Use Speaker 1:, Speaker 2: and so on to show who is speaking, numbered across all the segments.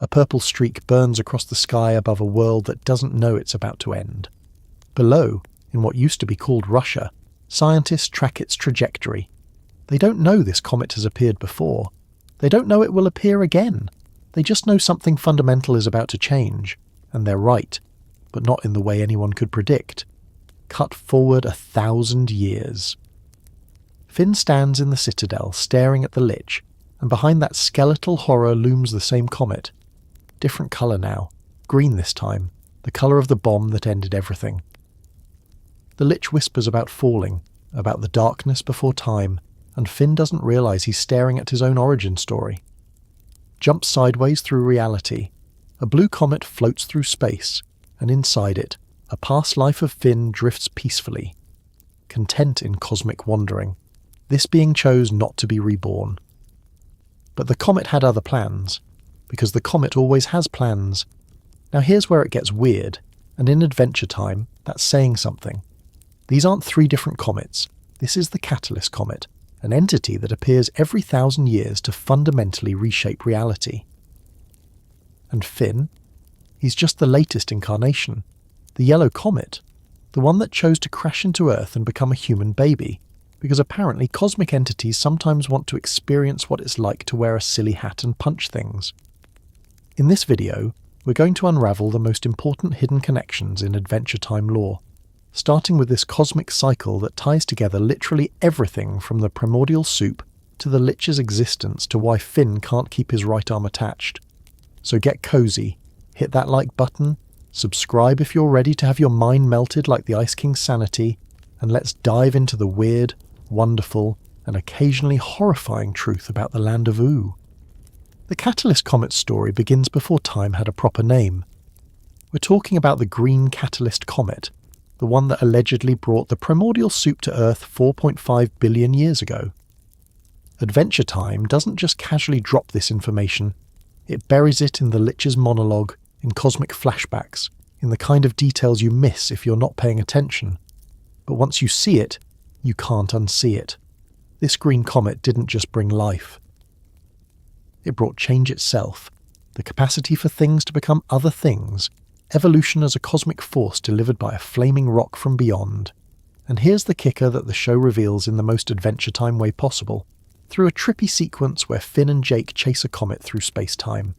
Speaker 1: A purple streak burns across the sky above a world that doesn't know it's about to end. Below, in what used to be called Russia, scientists track its trajectory. They don't know this comet has appeared before. They don't know it will appear again. They just know something fundamental is about to change, and they're right, but not in the way anyone could predict. Cut forward 1,000 years. Finn stands in the citadel, staring at the Lich, and behind that skeletal horror looms the same comet. Different colour now, green this time, the colour of the bomb that ended everything. The Lich whispers about falling, about the darkness before time, and Finn doesn't realise he's staring at his own origin story. Jumps sideways through reality. A blue comet floats through space, and inside it, a past life of Finn drifts peacefully, content in cosmic wandering, this being chose not to be reborn. But the comet had other plans, because the comet always has plans. Now here's where it gets weird, and in Adventure Time, that's saying something. These aren't 3 different comets. This is the Catalyst Comet, an entity that appears every 1,000 years to fundamentally reshape reality. And Finn? He's just the latest incarnation. The yellow comet. The one that chose to crash into Earth and become a human baby, because apparently cosmic entities sometimes want to experience what it's like to wear a silly hat and punch things. In this video, we're going to unravel the most important hidden connections in Adventure Time lore, starting with this cosmic cycle that ties together literally everything from the primordial soup to the Lich's existence to why Finn can't keep his right arm attached. So get cozy, hit that like button, subscribe if you're ready to have your mind melted like the Ice King's sanity, and let's dive into the weird, wonderful, and occasionally horrifying truth about the land of Oo. The Catalyst Comet's story begins before time had a proper name. We're talking about the Green Catalyst Comet, the one that allegedly brought the primordial soup to Earth 4.5 billion years ago. Adventure Time doesn't just casually drop this information, it buries it in the Lich's monologue, in cosmic flashbacks, in the kind of details you miss if you're not paying attention. But once you see it, you can't unsee it. This green comet didn't just bring life. It brought change itself, the capacity for things to become other things, evolution as a cosmic force delivered by a flaming rock from beyond. And here's the kicker that the show reveals in the most Adventure Time way possible, through a trippy sequence where Finn and Jake chase a comet through space-time.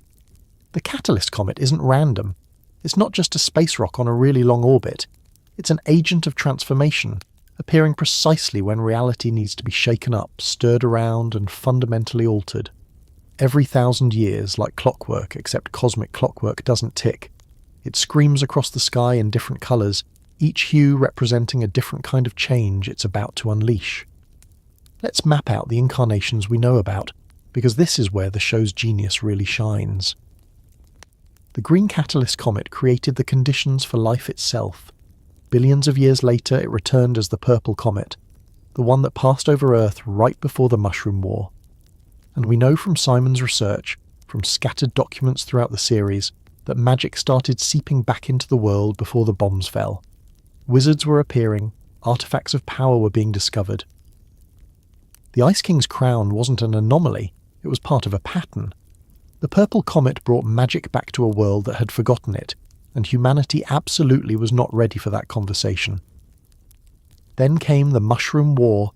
Speaker 1: The Catalyst Comet isn't random. It's not just a space rock on a really long orbit. It's an agent of transformation, appearing precisely when reality needs to be shaken up, stirred around, and fundamentally altered. Every 1,000 years, like clockwork, except cosmic clockwork doesn't tick. It screams across the sky in different colours, each hue representing a different kind of change it's about to unleash. Let's map out the incarnations we know about, because this is where the show's genius really shines. The Green Catalyst Comet created the conditions for life itself. Billions of years later, it returned as the Purple Comet, the one that passed over Earth right before the Mushroom War. And we know from Simon's research, from scattered documents throughout the series, that magic started seeping back into the world before the bombs fell. Wizards were appearing, artifacts of power were being discovered. The Ice King's crown wasn't an anomaly, it was part of a pattern. The Purple Comet brought magic back to a world that had forgotten it, and humanity absolutely was not ready for that conversation. Then came the Mushroom War,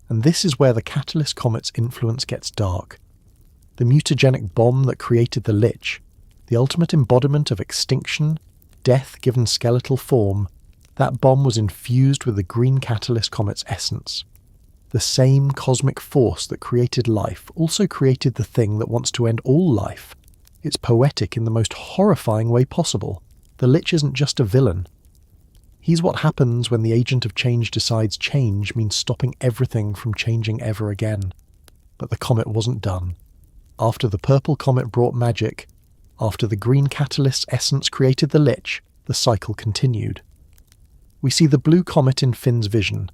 Speaker 1: and this is where the Catalyst Comet's influence gets dark. The mutagenic bomb that created the Lich, the ultimate embodiment of extinction, death given skeletal form, that bomb was infused with the Green Catalyst Comet's essence. The same cosmic force that created life also created the thing that wants to end all life. It's poetic in the most horrifying way possible. The Lich isn't just a villain. He's what happens when the agent of change decides change means stopping everything from changing ever again. But the comet wasn't done. After the Purple Comet brought magic, after the Green Catalyst's essence created the Lich, the cycle continued. We see the Blue Comet in Finn's vision,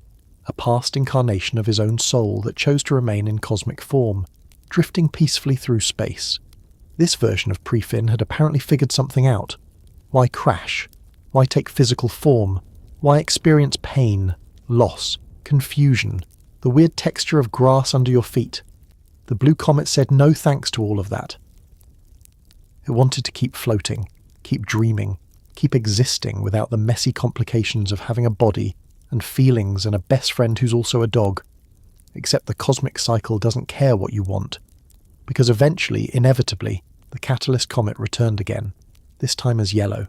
Speaker 1: a past incarnation of his own soul that chose to remain in cosmic form, drifting peacefully through space. This version of Pre-Finn had apparently figured something out. Why crash? Why take physical form? Why experience pain, loss, confusion, the weird texture of grass under your feet? The Blue Comet said no thanks to all of that. It wanted to keep floating, keep dreaming, keep existing without the messy complications of having a body and feelings and a best friend who's also a dog. Except the cosmic cycle doesn't care what you want, because eventually, inevitably, the Catalyst Comet returned again, this time as yellow.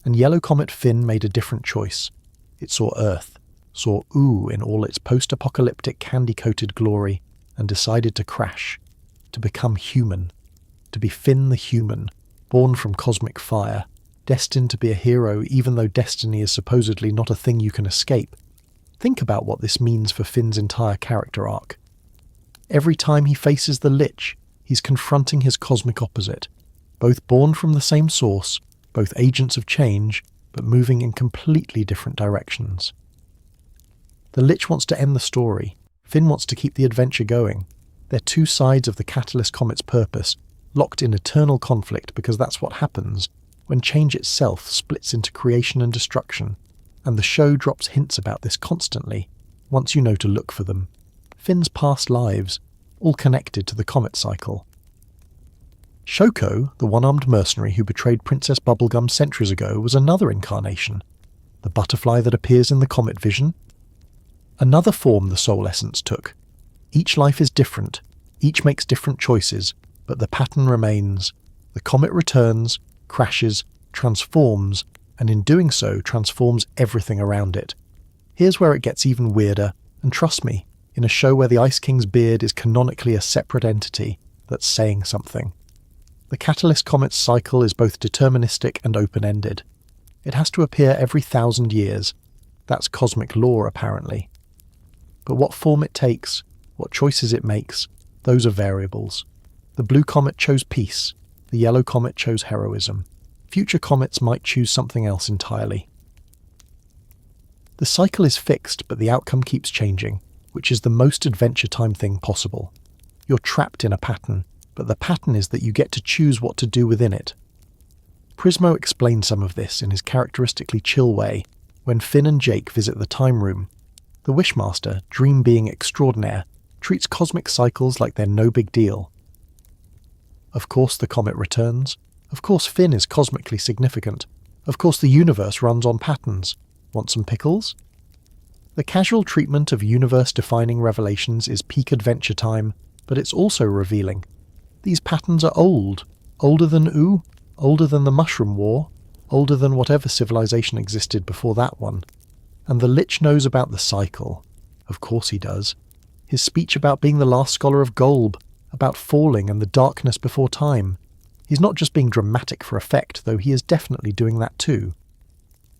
Speaker 1: And Yellow Comet Finn made a different choice. It saw Earth, saw Ooh in all its post-apocalyptic candy-coated glory, and decided to crash, to become human, to be Finn the human, born from cosmic fire, destined to be a hero even though destiny is supposedly not a thing you can escape. Think about what this means for Finn's entire character arc. Every time he faces the Lich, he's confronting his cosmic opposite, both born from the same source, both agents of change, but moving in completely different directions. The Lich wants to end the story. Finn wants to keep the adventure going. They're two sides of the Catalyst Comet's purpose, locked in eternal conflict because that's what happens when change itself splits into creation and destruction, and the show drops hints about this constantly, once you know to look for them. Finn's past lives, all connected to the comet cycle. Shoko, the one-armed mercenary who betrayed Princess Bubblegum centuries ago, was another incarnation. The butterfly that appears in the comet vision. Another form the soul essence took. Each life is different, each makes different choices, but the pattern remains. The comet returns, crashes, transforms, and in doing so transforms everything around it. Here's where it gets even weirder, and trust me, in a show where the Ice King's beard is canonically a separate entity that's saying something. The Catalyst Comet's cycle is both deterministic and open-ended. It has to appear every 1,000 years. That's cosmic law, apparently. But what form it takes, what choices it makes, those are variables. The blue comet chose peace. The yellow comet chose heroism. Future comets might choose something else entirely. The cycle is fixed, but the outcome keeps changing, which is the most Adventure Time thing possible. You're trapped in a pattern, but the pattern is that you get to choose what to do within it. Prismo explained some of this in his characteristically chill way when Finn and Jake visit the Time Room. The Wishmaster, dream being extraordinaire, treats cosmic cycles like they're no big deal. Of course the comet returns. Of course Finn is cosmically significant. Of course the universe runs on patterns. Want some pickles? The casual treatment of universe-defining revelations is peak Adventure Time, but it's also revealing. These patterns are old. Older than Ooh, older than the Mushroom War, older than whatever civilization existed before that one. And the Lich knows about the cycle. Of course he does. His speech about being the last scholar of Golb, about falling and the darkness before time. He's not just being dramatic for effect, though he is definitely doing that too.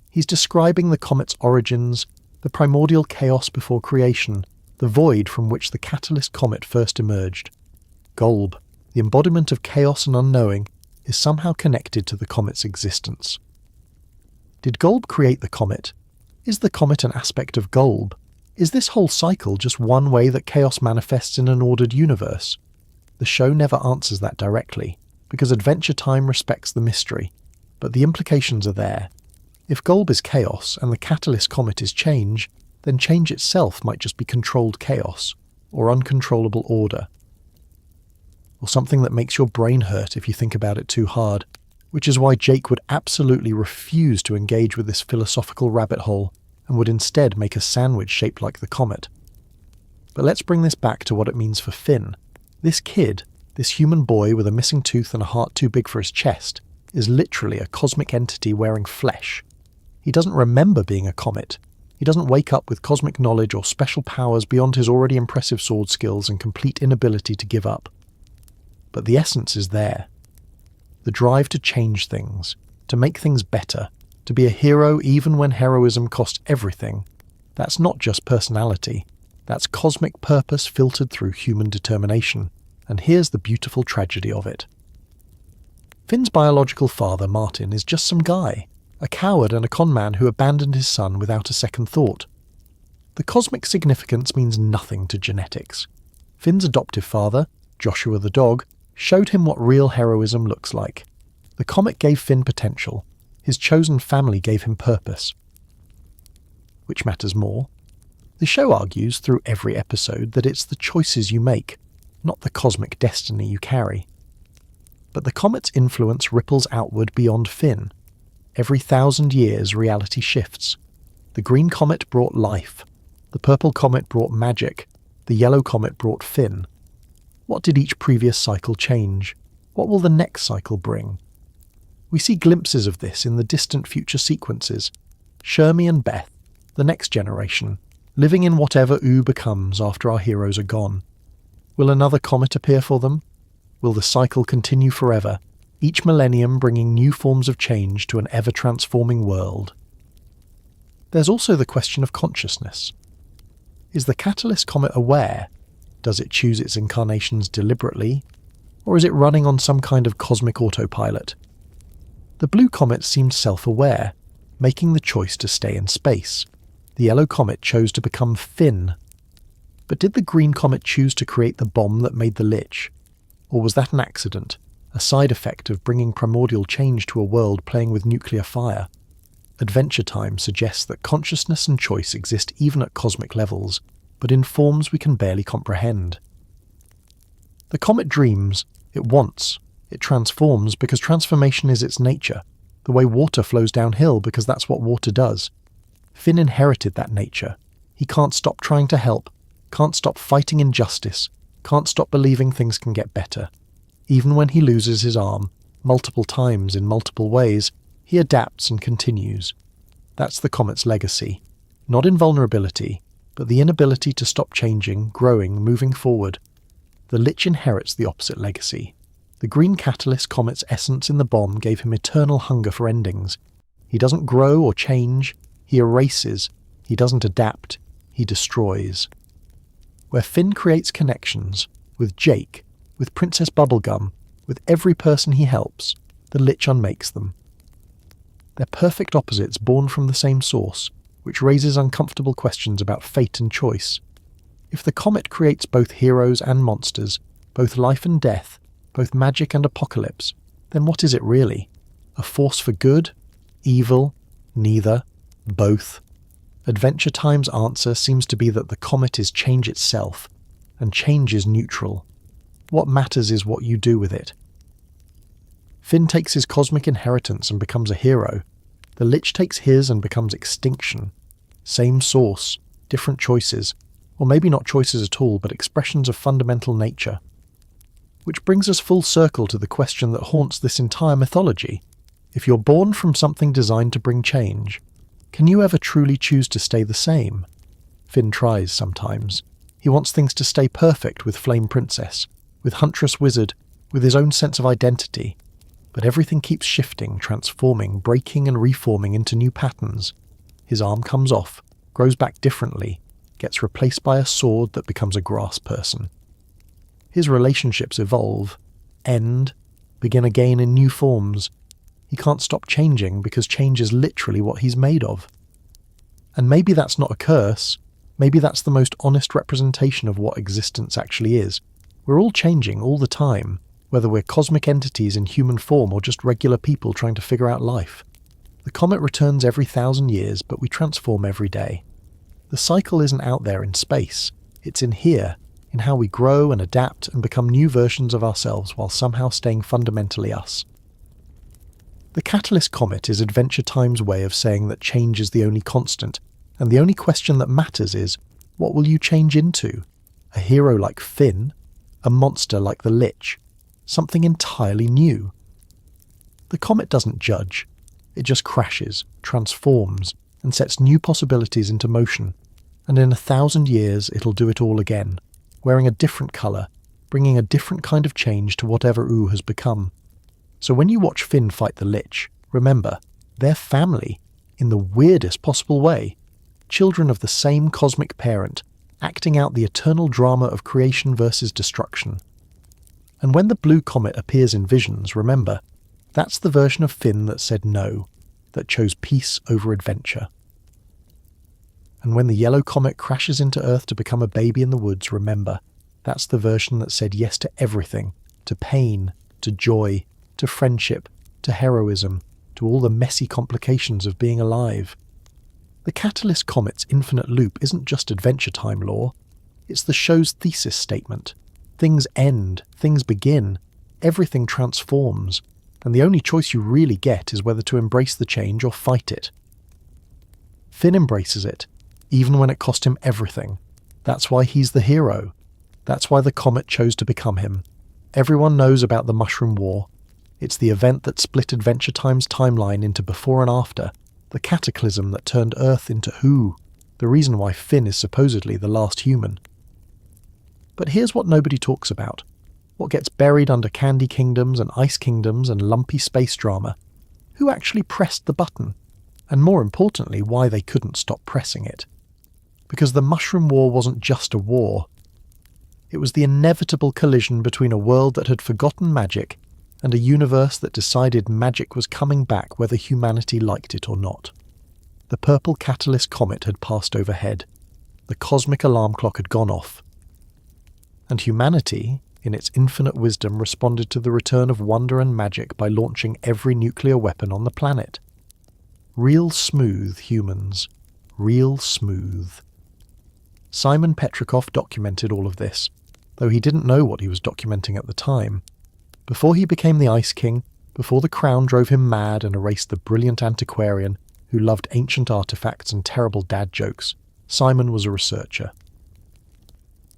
Speaker 1: He's describing the comet's origins, the primordial chaos before creation, the void from which the Catalyst Comet first emerged. Golb, the embodiment of chaos and unknowing, is somehow connected to the comet's existence. Did Golb create the comet? Is the comet an aspect of Golb? Is this whole cycle just one way that chaos manifests in an ordered universe? The show never answers that directly, because Adventure Time respects the mystery, but the implications are there. If Golb is chaos and the Catalyst Comet is change, then change itself might just be controlled chaos, or uncontrollable order. Or something that makes your brain hurt if you think about it too hard, which is why Jake would absolutely refuse to engage with this philosophical rabbit hole, and would instead make a sandwich shaped like the comet. But let's bring this back to what it means for Finn. This kid, this human boy with a missing tooth and a heart too big for his chest, is literally a cosmic entity wearing flesh. He doesn't remember being a comet. He doesn't wake up with cosmic knowledge or special powers beyond his already impressive sword skills and complete inability to give up. But the essence is there. The drive to change things, to make things better, to be a hero even when heroism costs everything. That's not just personality. That's cosmic purpose filtered through human determination. And here's the beautiful tragedy of it. Finn's biological father, Martin, is just some guy, a coward and a conman who abandoned his son without a second thought. The cosmic significance means nothing to genetics. Finn's adoptive father, Joshua the dog, showed him what real heroism looks like. The comet gave Finn potential. His chosen family gave him purpose. Which matters more? The show argues through every episode that it's the choices you make, not the cosmic destiny you carry. But the comet's influence ripples outward beyond Finn. Every 1,000 years, reality shifts. The green comet brought life. The purple comet brought magic. The yellow comet brought Finn. What did each previous cycle change? What will the next cycle bring? We see glimpses of this in the distant future sequences. Shermie and Beth, the next generation, living in whatever Ooh becomes after our heroes are gone. Will another comet appear for them? Will the cycle continue forever, each millennium bringing new forms of change to an ever-transforming world? There's also the question of consciousness. Is the Catalyst comet aware? Does it choose its incarnations deliberately? Or is it running on some kind of cosmic autopilot? The blue comet seemed self-aware, making the choice to stay in space. The yellow comet chose to become Finn. But did the green comet choose to create the bomb that made the Lich? Or was that an accident, a side effect of bringing primordial change to a world playing with nuclear fire? Adventure Time suggests that consciousness and choice exist even at cosmic levels, but in forms we can barely comprehend. The comet dreams, it wants, it transforms because transformation is its nature, the way water flows downhill because that's what water does. Finn inherited that nature. He can't stop trying to help, can't stop fighting injustice, can't stop believing things can get better. Even when he loses his arm, multiple times in multiple ways, he adapts and continues. That's the comet's legacy. Not invulnerability, but the inability to stop changing, growing, moving forward. The Lich inherits the opposite legacy. The green Catalyst comet's essence in the bomb gave him eternal hunger for endings. He doesn't grow or change, he erases. He doesn't adapt, he destroys. Where Finn creates connections, with Jake, with Princess Bubblegum, with every person he helps, the Lich unmakes them. They're perfect opposites born from the same source, which raises uncomfortable questions about fate and choice. If the comet creates both heroes and monsters, both life and death, both magic and apocalypse, then what is it really? A force for good? Evil? Neither? Both? Adventure Time's answer seems to be that the comet is change itself, and change is neutral. What matters is what you do with it. Finn takes his cosmic inheritance and becomes a hero. The Lich takes his and becomes extinction. Same source, different choices, or maybe not choices at all, but expressions of fundamental nature. Which brings us full circle to the question that haunts this entire mythology. If you're born from something designed to bring change, can you ever truly choose to stay the same? Finn tries sometimes. He wants things to stay perfect with Flame Princess, with Huntress Wizard, with his own sense of identity. But everything keeps shifting, transforming, breaking and reforming into new patterns. His arm comes off, grows back differently, gets replaced by a sword that becomes a grass person. His relationships evolve, end, begin again in new forms. He can't stop changing because change is literally what he's made of. And maybe that's not a curse. Maybe that's the most honest representation of what existence actually is. We're all changing all the time, whether we're cosmic entities in human form or just regular people trying to figure out life. The comet returns every 1,000 years, but we transform every day. The cycle isn't out there in space. It's in here, in how we grow and adapt and become new versions of ourselves while somehow staying fundamentally us. The Catalyst comet is Adventure Time's way of saying that change is the only constant, and the only question that matters is, what will you change into? A hero like Finn? A monster like the Lich? Something entirely new? The comet doesn't judge. It just crashes, transforms, and sets new possibilities into motion. And in 1,000 years it'll do it all again, wearing a different colour, bringing a different kind of change to whatever Ooh has become. So when you watch Finn fight the Lich, remember, they're family, in the weirdest possible way. Children of the same cosmic parent, acting out the eternal drama of creation versus destruction. And when the blue comet appears in visions, remember, that's the version of Finn that said no, that chose peace over adventure. And when the yellow comet crashes into Earth to become a baby in the woods, remember, that's the version that said yes to everything, to pain, to joy, to friendship, to heroism, to all the messy complications of being alive. The Catalyst comet's infinite loop isn't just Adventure Time lore, it's the show's thesis statement. Things end, things begin, Everything transforms, and the only choice you really get is whether to embrace the change or fight it. Finn embraces it, even when it cost him everything. That's why he's the hero. That's why the comet chose to become him. Everyone knows about the Mushroom War. It's the event that split Adventure Time's timeline into before and after, the cataclysm that turned Earth into Who, the reason why Finn is supposedly the last human. But here's what nobody talks about. What gets buried under Candy Kingdoms and Ice Kingdoms and lumpy space drama. Who actually pressed the button? And more importantly, why they couldn't stop pressing it. Because the Mushroom War wasn't just a war. It was the inevitable collision between a world that had forgotten magic and a universe that decided magic was coming back whether humanity liked it or not. The purple catalyst comet had passed overhead. The cosmic alarm clock had gone off. And humanity, in its infinite wisdom, responded to the return of wonder and magic by launching every nuclear weapon on the planet. Real smooth, humans. Real smooth. Simon Petrikov documented all of this, though he didn't know what he was documenting at the time. Before he became the Ice King, before the crown drove him mad and erased the brilliant antiquarian who loved ancient artifacts and terrible dad jokes, Simon was a researcher.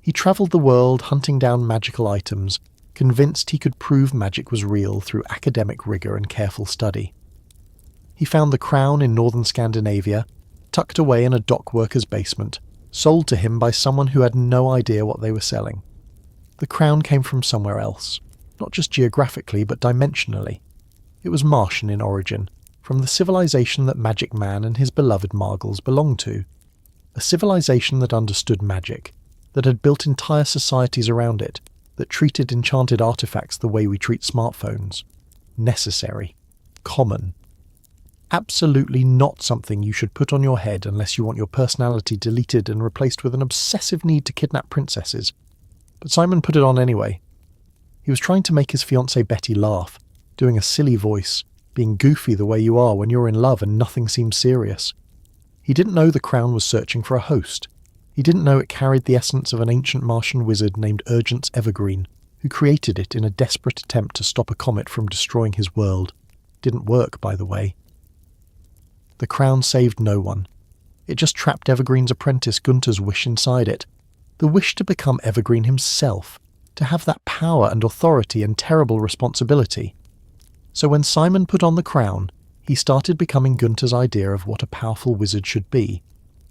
Speaker 1: He travelled the world hunting down magical items, convinced he could prove magic was real through academic rigour and careful study. He found the crown in northern Scandinavia, tucked away in a dock worker's basement, sold to him by someone who had no idea what they were selling. The crown came from somewhere else, not just geographically but dimensionally. It was Martian in origin, from the civilization that Magic Man and his beloved Margles belonged to. A civilization that understood magic, that had built entire societies around it, that treated enchanted artifacts the way we treat smartphones. Necessary. Common. Absolutely not something you should put on your head unless you want your personality deleted and replaced with an obsessive need to kidnap princesses. But Simon put it on anyway. He was trying to make his fiancée Betty laugh, doing a silly voice, being goofy the way you are when you're in love and nothing seems serious. He didn't know the crown was searching for a host. He didn't know it carried the essence of an ancient Martian wizard named Urgence Evergreen, who created it in a desperate attempt to stop a comet from destroying his world. Didn't work, by the way. The crown saved no one. It just trapped Evergreen's apprentice Gunther's wish inside it. The wish to become Evergreen himself, to have that power and authority and terrible responsibility. So when Simon put on the crown, he started becoming Gunther's idea of what a powerful wizard should be.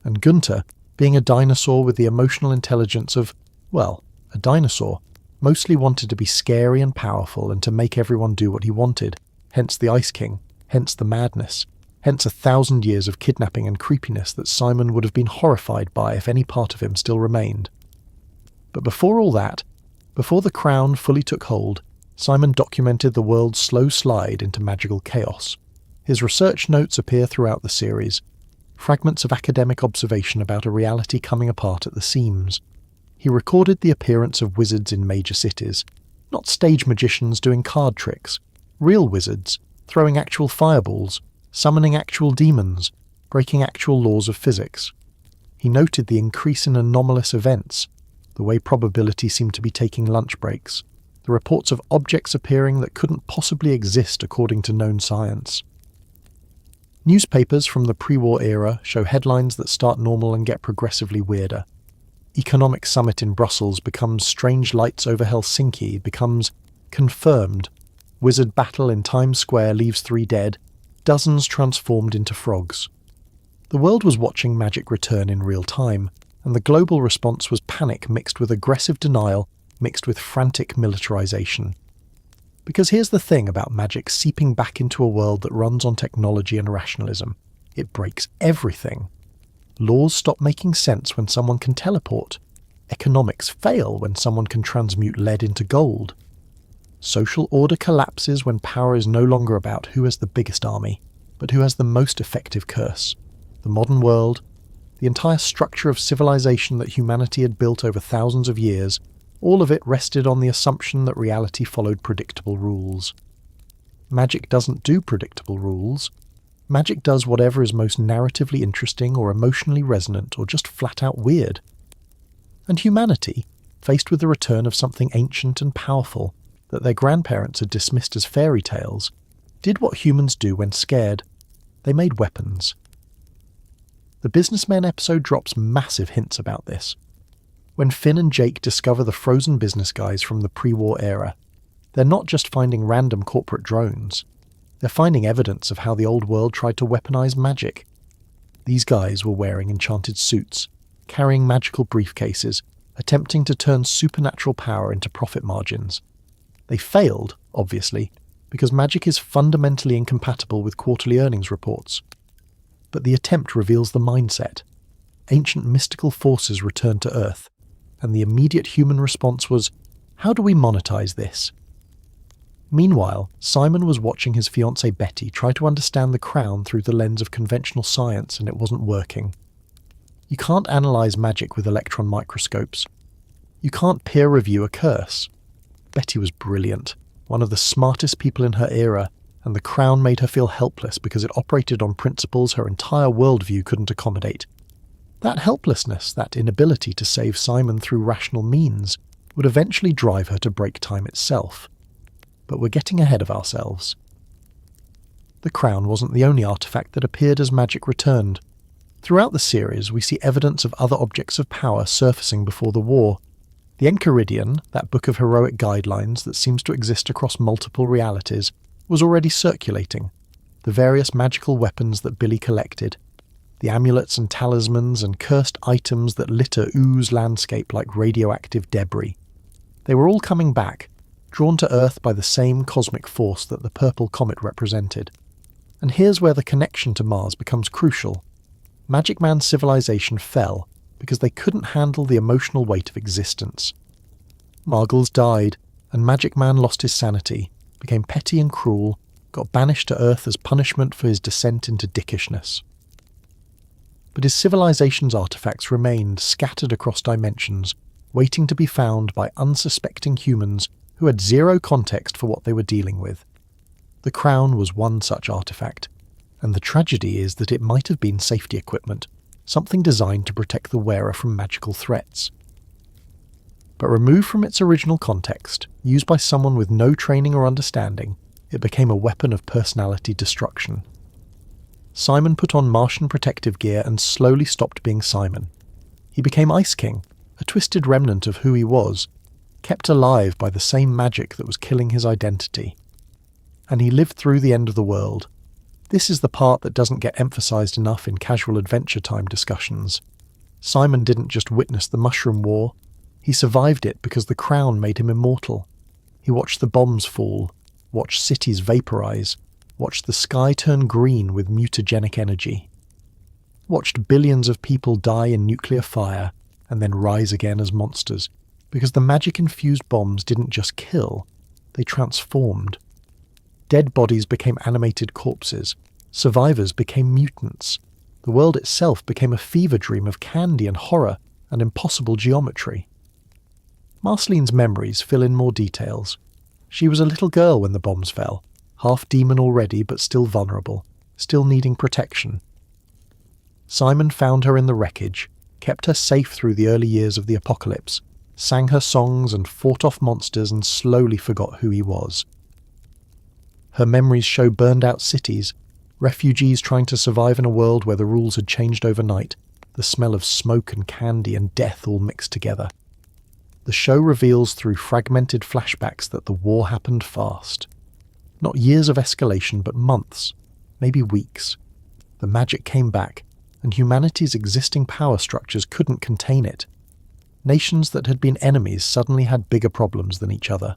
Speaker 1: And Gunther, being a dinosaur with the emotional intelligence of, well, a dinosaur, mostly wanted to be scary and powerful and to make everyone do what he wanted, hence the Ice King, hence the madness, hence 1,000 years of kidnapping and creepiness that Simon would have been horrified by if any part of him still remained. But before all that, before the crown fully took hold, Simon documented the world's slow slide into magical chaos. His research notes appear throughout the series, fragments of academic observation about a reality coming apart at the seams. He recorded the appearance of wizards in major cities, not stage magicians doing card tricks, real wizards, throwing actual fireballs, summoning actual demons, breaking actual laws of physics. He noted the increase in anomalous events, the way probability seemed to be taking lunch breaks, the reports of objects appearing that couldn't possibly exist according to known science. Newspapers from the pre-war era show headlines that start normal and get progressively weirder. Economic summit in Brussels becomes strange lights over Helsinki, becomes confirmed. Wizard battle in Times Square leaves 3 dead, dozens transformed into frogs. The world was watching magic return in real time, and the global response was panic mixed with aggressive denial, mixed with frantic militarization. Because here's the thing about magic seeping back into a world that runs on technology and rationalism. It breaks everything. Laws stop making sense when someone can teleport. Economics fail when someone can transmute lead into gold. Social order collapses when power is no longer about who has the biggest army, but who has the most effective curse. The modern world, the entire structure of civilization that humanity had built over thousands of years, all of it rested on the assumption that reality followed predictable rules. Magic doesn't do predictable rules. Magic does whatever is most narratively interesting or emotionally resonant or just flat out weird. And humanity, faced with the return of something ancient and powerful, that their grandparents had dismissed as fairy tales, did what humans do when scared. They made weapons. The Businessmen episode drops massive hints about this. When Finn and Jake discover the frozen business guys from the pre-war era, they're not just finding random corporate drones. They're finding evidence of how the old world tried to weaponize magic. These guys were wearing enchanted suits, carrying magical briefcases, attempting to turn supernatural power into profit margins. They failed, obviously, because magic is fundamentally incompatible with quarterly earnings reports. But the attempt reveals the mindset. Ancient mystical forces returned to Earth, and the immediate human response was, how do we monetize this? Meanwhile, Simon was watching his fiancée Betty try to understand the crown through the lens of conventional science, and it wasn't working. You can't analyze magic with electron microscopes. You can't peer review a curse. Betty was brilliant, one of the smartest people in her era, and the crown made her feel helpless because it operated on principles her entire worldview couldn't accommodate. That helplessness, that inability to save Simon through rational means, would eventually drive her to break time itself. But we're getting ahead of ourselves. The crown wasn't the only artifact that appeared as magic returned. Throughout the series, we see evidence of other objects of power surfacing before the war. The Enchiridion, that book of heroic guidelines that seems to exist across multiple realities, was already circulating. The various magical weapons that Billy collected, the amulets and talismans and cursed items that litter Ooze landscape like radioactive debris. They were all coming back, drawn to Earth by the same cosmic force that the purple comet represented. And here's where the connection to Mars becomes crucial. Magic Man's civilization fell because they couldn't handle the emotional weight of existence. Margles died, and Magic Man lost his sanity, became petty and cruel, got banished to Earth as punishment for his descent into dickishness. But his civilization's artifacts remained scattered across dimensions, waiting to be found by unsuspecting humans who had zero context for what they were dealing with. The crown was one such artifact, and the tragedy is that it might have been safety equipment, something designed to protect the wearer from magical threats. But removed from its original context, used by someone with no training or understanding, it became a weapon of personality destruction. Simon put on Martian protective gear and slowly stopped being Simon. He became Ice King, a twisted remnant of who he was, kept alive by the same magic that was killing his identity. And he lived through the end of the world. This is the part that doesn't get emphasized enough in casual Adventure Time discussions. Simon didn't just witness the Mushroom War, he survived it because the crown made him immortal. He watched the bombs fall, watched cities vaporize, watched the sky turn green with mutagenic energy, watched billions of people die in nuclear fire and then rise again as monsters, because the magic-infused bombs didn't just kill, they transformed. Dead bodies became animated corpses, survivors became mutants, the world itself became a fever dream of candy and horror and impossible geometry. Marceline's memories fill in more details. She was a little girl when the bombs fell, half demon already but still vulnerable, still needing protection. Simon found her in the wreckage, kept her safe through the early years of the apocalypse, sang her songs and fought off monsters and slowly forgot who he was. Her memories show burned-out cities, refugees trying to survive in a world where the rules had changed overnight, the smell of smoke and candy and death all mixed together. The show reveals through fragmented flashbacks that the war happened fast. Not years of escalation, but months, maybe weeks. The magic came back, and humanity's existing power structures couldn't contain it. Nations that had been enemies suddenly had bigger problems than each other.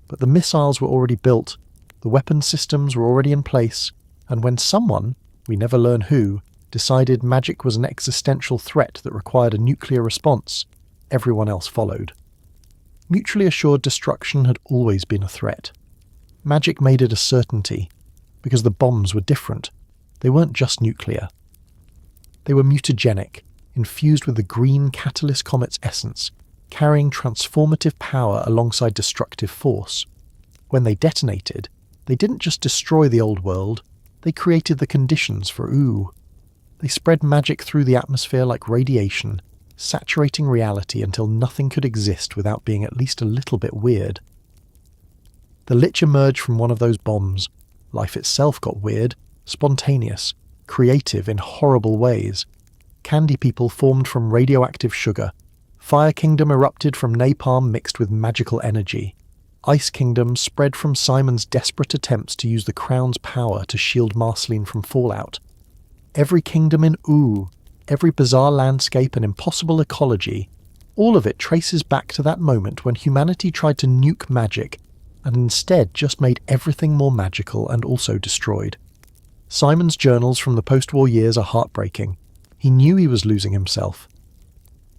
Speaker 1: But the missiles were already built, the weapon systems were already in place, and when someone, we never learn who, decided magic was an existential threat that required a nuclear response, everyone else followed. Mutually assured destruction had always been a threat. Magic made it a certainty, because the bombs were different. They weren't just nuclear. They were mutagenic, infused with the green catalyst comet's essence, carrying transformative power alongside destructive force. When they detonated, they didn't just destroy the old world, they created the conditions for ooh. They spread magic through the atmosphere like radiation, saturating reality until nothing could exist without being at least a little bit weird. The Lich emerged from one of those bombs. Life itself got weird, spontaneous, creative in horrible ways. Candy people formed from radioactive sugar. Fire Kingdom erupted from napalm mixed with magical energy. Ice Kingdom spread from Simon's desperate attempts to use the crown's power to shield Marceline from fallout. Every kingdom in Ooh, every bizarre landscape and impossible ecology, all of it traces back to that moment when humanity tried to nuke magic and instead just made everything more magical and also destroyed. Simon's journals from the post-war years are heartbreaking. He knew he was losing himself.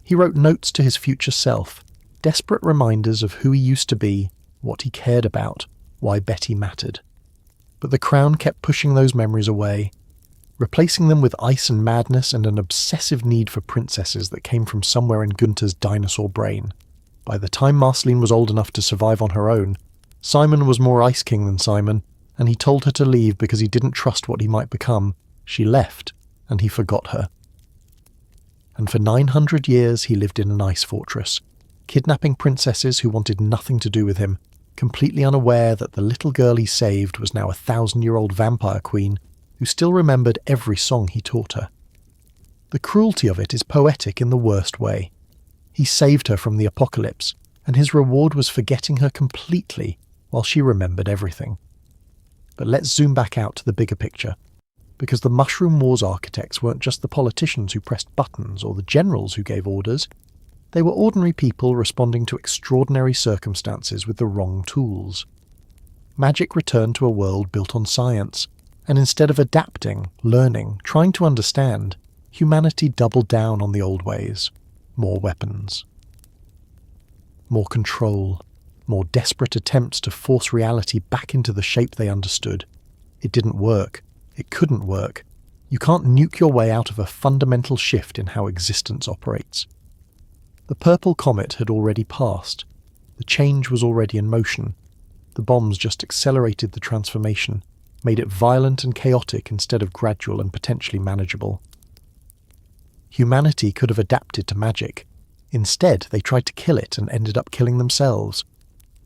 Speaker 1: He wrote notes to his future self, desperate reminders of who he used to be, what he cared about, why Betty mattered. But the crown kept pushing those memories away, replacing them with ice and madness and an obsessive need for princesses that came from somewhere in Gunther's dinosaur brain. By the time Marceline was old enough to survive on her own, Simon was more Ice King than Simon, and he told her to leave because he didn't trust what he might become. She left, and he forgot her. And for 900 years he lived in an ice fortress, kidnapping princesses who wanted nothing to do with him, completely unaware that the little girl he saved was now a 1,000-year-old vampire queen who still remembered every song he taught her. The cruelty of it is poetic in the worst way. He saved her from the apocalypse, and his reward was forgetting her completely while she remembered everything. But let's zoom back out to the bigger picture, because the Mushroom War's architects weren't just the politicians who pressed buttons or the generals who gave orders. They were ordinary people responding to extraordinary circumstances with the wrong tools. Magic returned to a world built on science, and instead of adapting, learning, trying to understand, humanity doubled down on the old ways. More weapons. More control. More desperate attempts to force reality back into the shape they understood. It didn't work. It couldn't work. You can't nuke your way out of a fundamental shift in how existence operates. The purple comet had already passed. The change was already in motion. The bombs just accelerated the transformation, made it violent and chaotic instead of gradual and potentially manageable. Humanity could have adapted to magic. Instead, they tried to kill it and ended up killing themselves.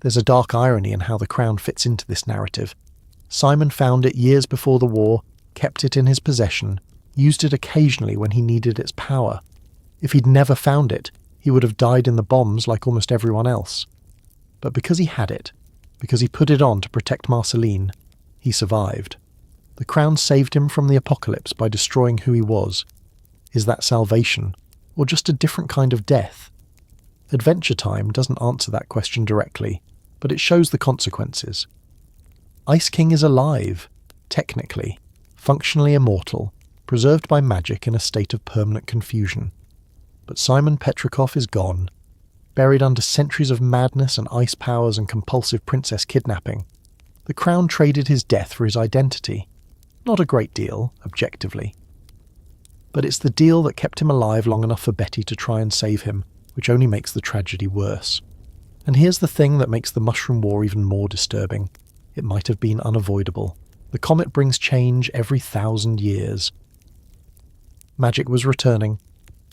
Speaker 1: There's a dark irony in how the crown fits into this narrative. Simon found it years before the war, kept it in his possession, used it occasionally when he needed its power. If he'd never found it, he would have died in the bombs like almost everyone else. But because he had it, because he put it on to protect Marceline, he survived. The crown saved him from the apocalypse by destroying who he was. Is that salvation, or just a different kind of death? Adventure Time doesn't answer that question directly, but it shows the consequences. Ice King is alive, technically, functionally immortal, preserved by magic in a state of permanent confusion. But Simon Petrikov is gone, buried under centuries of madness and ice powers and compulsive princess kidnapping. The crown traded his death for his identity. Not a great deal, objectively. But it's the deal that kept him alive long enough for Betty to try and save him, which only makes the tragedy worse. And here's the thing that makes the Mushroom War even more disturbing. It might have been unavoidable. The comet brings change every 1,000 years. Magic was returning.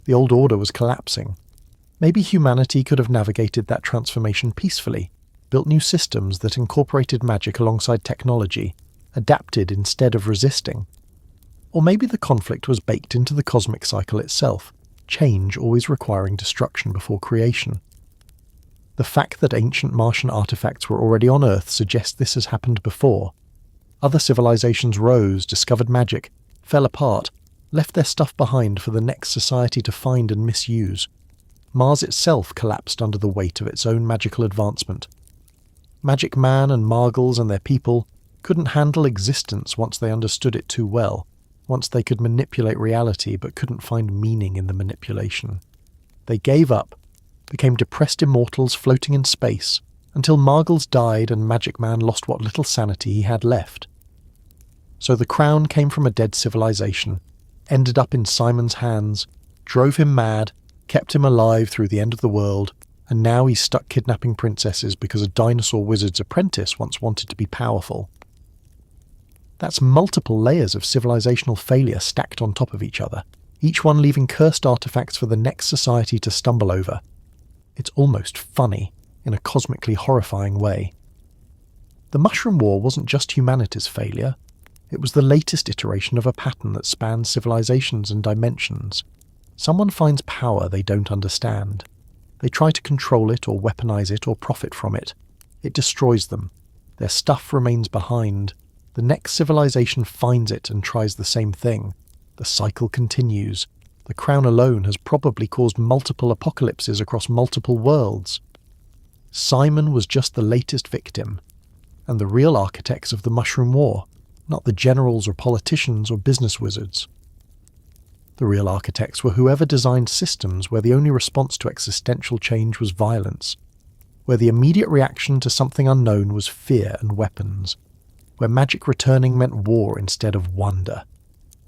Speaker 1: The old order was collapsing. Maybe humanity could have navigated that transformation peacefully, built new systems that incorporated magic alongside technology, adapted instead of resisting. Or maybe the conflict was baked into the cosmic cycle itself, change always requiring destruction before creation. The fact that ancient Martian artifacts were already on Earth suggests this has happened before. Other civilizations rose, discovered magic, fell apart, left their stuff behind for the next society to find and misuse. Mars itself collapsed under the weight of its own magical advancement. Magic Man and Margles and their people couldn't handle existence once they understood it too well, once they could manipulate reality but couldn't find meaning in the manipulation. They gave up, became depressed immortals floating in space, until Margles died and Magic Man lost what little sanity he had left. So the crown came from a dead civilization, ended up in Simon's hands, drove him mad, kept him alive through the end of the world, and now he's stuck kidnapping princesses because a dinosaur wizard's apprentice once wanted to be powerful. That's multiple layers of civilizational failure stacked on top of each other, each one leaving cursed artifacts for the next society to stumble over. It's almost funny, in a cosmically horrifying way. The Mushroom War wasn't just humanity's failure. It was the latest iteration of a pattern that spans civilizations and dimensions. Someone finds power they don't understand. They try to control it or weaponize it or profit from it. It destroys them. Their stuff remains behind. The next civilization finds it and tries the same thing. The cycle continues. The crown alone has probably caused multiple apocalypses across multiple worlds. Simon was just the latest victim, and the real architects of the Mushroom War, not the generals or politicians or business wizards. The real architects were whoever designed systems where the only response to existential change was violence, where the immediate reaction to something unknown was fear and weapons, where magic returning meant war instead of wonder.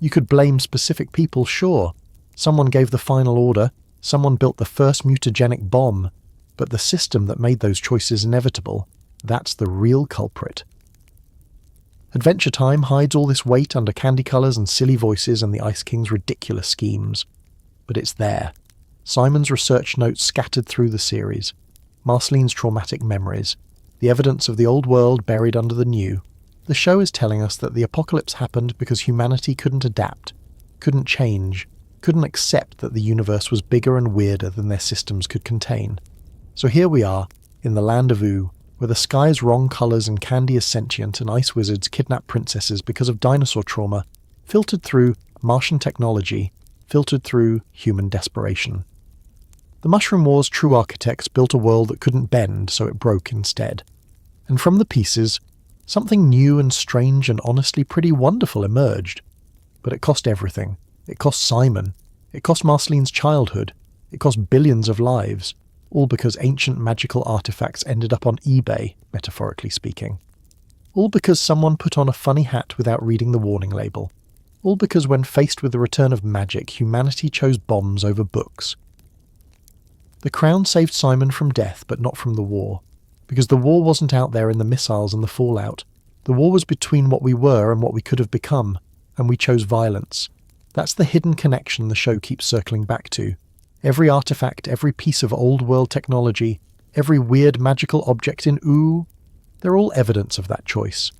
Speaker 1: You could blame specific people, sure. Someone gave the final order, someone built the first mutagenic bomb, but the system that made those choices inevitable, that's the real culprit. Adventure Time hides all this weight under candy colours and silly voices and the Ice King's ridiculous schemes. But it's there. Simon's research notes scattered through the series, Marceline's traumatic memories, the evidence of the old world buried under the new. The show is telling us that the apocalypse happened because humanity couldn't adapt, couldn't change, couldn't accept that the universe was bigger and weirder than their systems could contain. So here we are, in the land of Oo, where the sky's wrong colours and candy is sentient and ice wizards kidnap princesses because of dinosaur trauma, filtered through Martian technology, filtered through human desperation. The Mushroom War's true architects built a world that couldn't bend, so it broke instead. And from the pieces, something new and strange and honestly pretty wonderful emerged. But it cost everything. It cost Simon. It cost Marceline's childhood. It cost billions of lives. All because ancient magical artifacts ended up on eBay, metaphorically speaking. All because someone put on a funny hat without reading the warning label. All because when faced with the return of magic, humanity chose bombs over books. The crown saved Simon from death, but not from the war. Because the war wasn't out there in the missiles and the fallout. The war was between what we were and what we could have become, and we chose violence. That's the hidden connection the show keeps circling back to. Every artifact, every piece of old-world technology, every weird magical object in Oo, they're all evidence of that choice.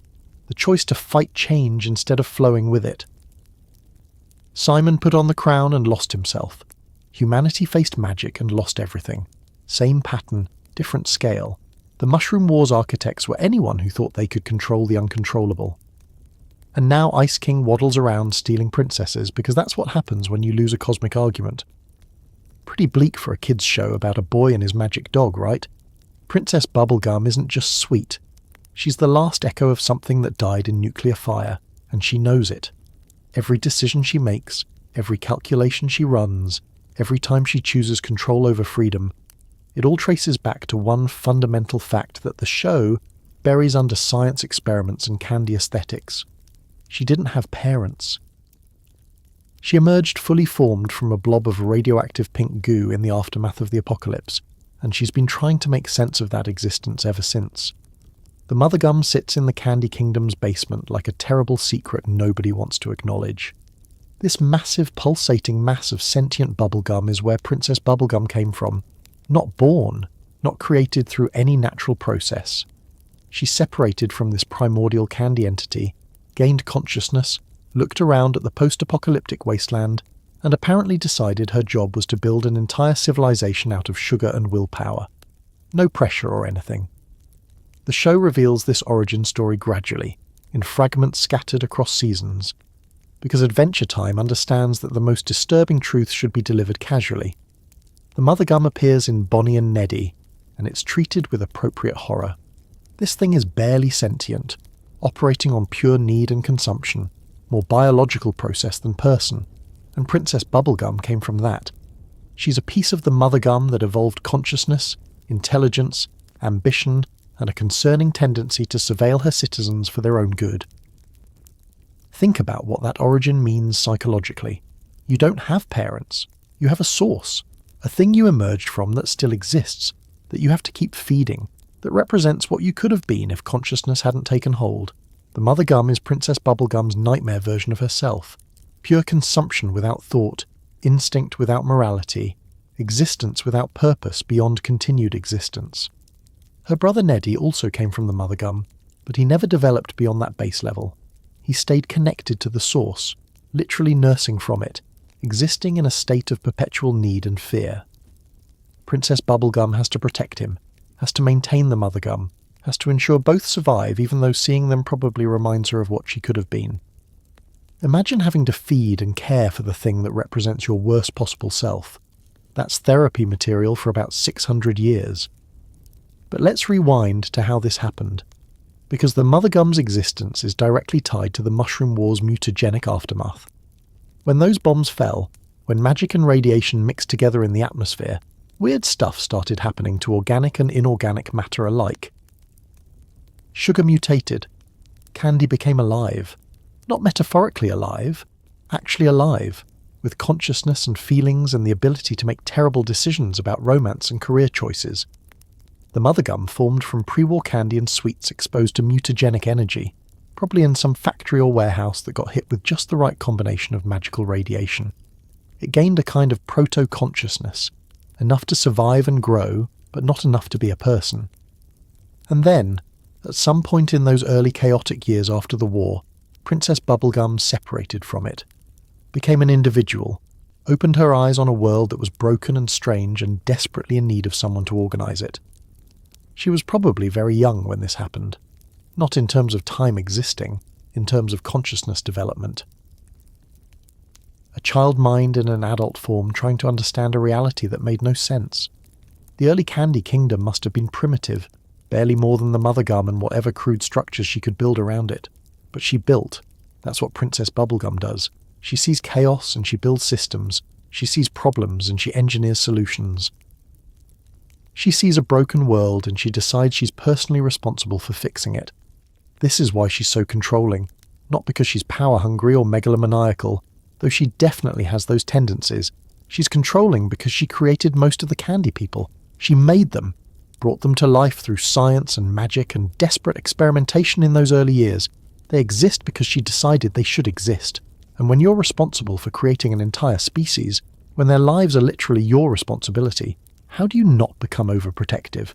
Speaker 1: The choice to fight change instead of flowing with it. Simon put on the crown and lost himself. Humanity faced magic and lost everything. Same pattern, different scale. The Mushroom War's architects were anyone who thought they could control the uncontrollable. And now Ice King waddles around stealing princesses because that's what happens when you lose a cosmic argument. Pretty bleak for a kids' show about a boy and his magic dog, right? Princess Bubblegum isn't just sweet. She's the last echo of something that died in nuclear fire, and she knows it. Every decision she makes, every calculation she runs, every time she chooses control over freedom, it all traces back to one fundamental fact that the show buries under science experiments and candy aesthetics. She didn't have parents. She emerged fully formed from a blob of radioactive pink goo in the aftermath of the apocalypse, and she's been trying to make sense of that existence ever since. The Mother Gum sits in the Candy Kingdom's basement like a terrible secret nobody wants to acknowledge. This massive pulsating mass of sentient bubblegum is where Princess Bubblegum came from. Not born, not created through any natural process. She separated from this primordial candy entity, gained consciousness, looked around at the post-apocalyptic wasteland, and apparently decided her job was to build an entire civilization out of sugar and willpower. No pressure or anything. The show reveals this origin story gradually, in fragments scattered across seasons, because Adventure Time understands that the most disturbing truth should be delivered casually. The Mother Gum appears in Bonnie and Neddy, and it's treated with appropriate horror. This thing is barely sentient, operating on pure need and consumption, more biological process than person, and Princess Bubblegum came from that. She's a piece of the Mother Gum that evolved consciousness, intelligence, ambition, and a concerning tendency to surveil her citizens for their own good. Think about what that origin means psychologically. You don't have parents. You have a source, a thing you emerged from that still exists, that you have to keep feeding, that represents what you could have been if consciousness hadn't taken hold. The Mother Gum is Princess Bubblegum's nightmare version of herself. Pure consumption without thought, instinct without morality, existence without purpose beyond continued existence. Her brother Neddy also came from the Mother Gum, But he never developed beyond that base level. He stayed connected to the source, literally nursing from it, existing in a state of perpetual need and fear. Princess Bubblegum has to protect him, has to maintain the mother gum, has to ensure both survive even though seeing them probably reminds her of what she could have been. Imagine having to feed and care for the thing that represents your worst possible self. That's therapy material for about 600 years. But let's rewind to how this happened, because the mother gum's existence is directly tied to the Mushroom War's mutagenic aftermath. When those bombs fell, when magic and radiation mixed together in the atmosphere, weird stuff started happening to organic and inorganic matter alike. Sugar mutated. Candy became alive. Not metaphorically alive, actually alive, with consciousness and feelings and the ability to make terrible decisions about romance and career choices. The mother gum formed from pre-war candy and sweets exposed to mutagenic energy, probably in some factory or warehouse that got hit with just the right combination of magical radiation. It gained a kind of proto-consciousness, enough to survive and grow, but not enough to be a person. And then, at some point in those early chaotic years after the war, Princess Bubblegum separated from it, became an individual, opened her eyes on a world that was broken and strange and desperately in need of someone to organise it. She was probably very young when this happened, not in terms of time existing, in terms of consciousness development. A child mind in an adult form trying to understand a reality that made no sense. The early Candy Kingdom must have been primitive, barely more than the mother gum and whatever crude structures she could build around it. But she built. That's what Princess Bubblegum does. She sees chaos and she builds systems. She sees problems and she engineers solutions. She sees a broken world and she decides she's personally responsible for fixing it. This is why she's so controlling, not because she's power-hungry or megalomaniacal, though she definitely has those tendencies. She's controlling because she created most of the candy people. She made them, brought them to life through science and magic and desperate experimentation in those early years. They exist because she decided they should exist. And when you're responsible for creating an entire species, when their lives are literally your responsibility, how do you not become overprotective?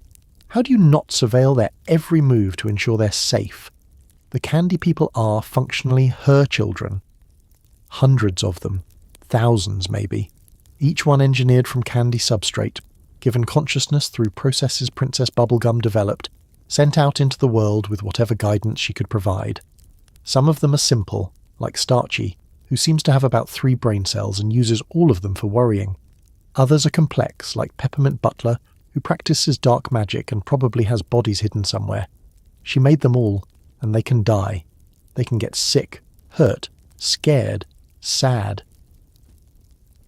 Speaker 1: How do you not surveil their every move to ensure they're safe? The candy people are functionally her children. Hundreds of them. Thousands, maybe. Each one engineered from candy substrate, given consciousness through processes Princess Bubblegum developed, sent out into the world with whatever guidance she could provide. Some of them are simple, like Starchy, who seems to have about 3 brain cells and uses all of them for worrying. Others are complex, like Peppermint Butler, who practices dark magic and probably has bodies hidden somewhere. She made them all, and they can die. They can get sick, hurt, scared, sad.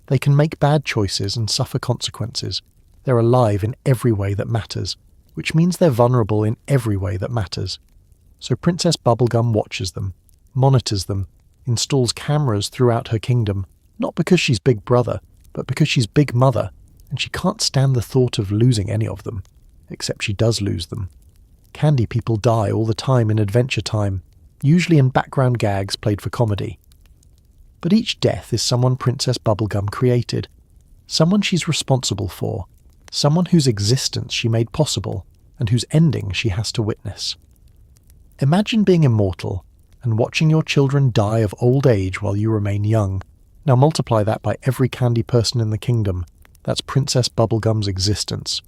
Speaker 1: They can make bad choices and suffer consequences. They're alive in every way that matters, which means they're vulnerable in every way that matters. So Princess Bubblegum watches them, monitors them, installs cameras throughout her kingdom, not because she's Big Brother, but because she's Big Mother, and she can't stand the thought of losing any of them, except she does lose them. Candy people die all the time in Adventure Time, usually in background gags played for comedy. But each death is someone Princess Bubblegum created, someone she's responsible for, someone whose existence she made possible, and whose ending she has to witness. Imagine being immortal, and watching your children die of old age while you remain young. Now multiply that by every candy person in the kingdom. That's Princess Bubblegum's existence.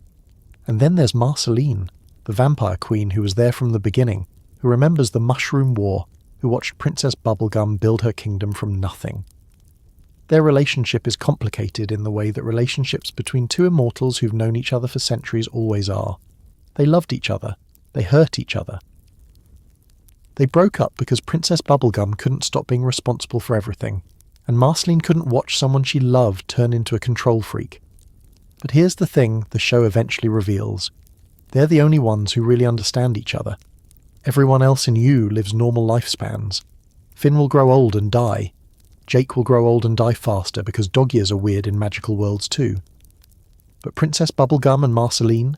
Speaker 1: And then there's Marceline, the vampire queen who was there from the beginning, who remembers the Mushroom War, who watched Princess Bubblegum build her kingdom from nothing. Their relationship is complicated in the way that relationships between two immortals who've known each other for centuries always are. They loved each other. They hurt each other. They broke up because Princess Bubblegum couldn't stop being responsible for everything, and Marceline couldn't watch someone she loved turn into a control freak. But here's the thing the show eventually reveals. They're the only ones who really understand each other. Everyone else in You lives normal lifespans. Finn will grow old and die. Jake will grow old and die faster because dog years are weird in magical worlds too. But Princess Bubblegum and Marceline,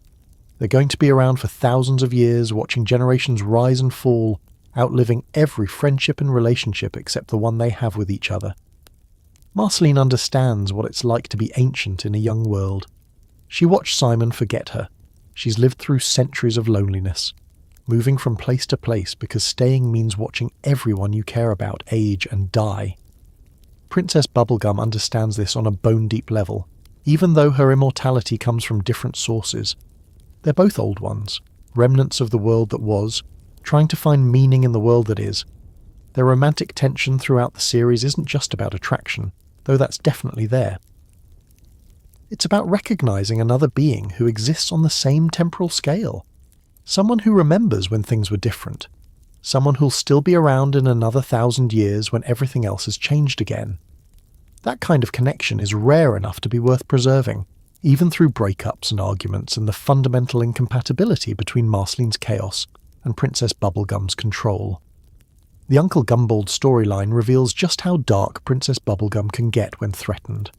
Speaker 1: they're going to be around for thousands of years, watching generations rise and fall, outliving every friendship and relationship except the one they have with each other. Marceline understands what it's like to be ancient in a young world. She watched Simon forget her. She's lived through centuries of loneliness. moving from place to place because staying means watching everyone you care about age and die. Princess Bubblegum understands this on a bone-deep level, even though her immortality comes from different sources. They're both old ones, remnants of the world that was, trying to find meaning in the world that is. Their romantic tension throughout the series isn't just about attraction, though that's definitely there. It's about recognizing another being who exists on the same temporal scale. Someone who remembers when things were different. Someone who'll still be around in another 1,000 years when everything else has changed again. That kind of connection is rare enough to be worth preserving, even through breakups and arguments and the fundamental incompatibility between Marceline's chaos and Princess Bubblegum's control. The Uncle Gumbald storyline reveals just how dark Princess Bubblegum can get when threatened.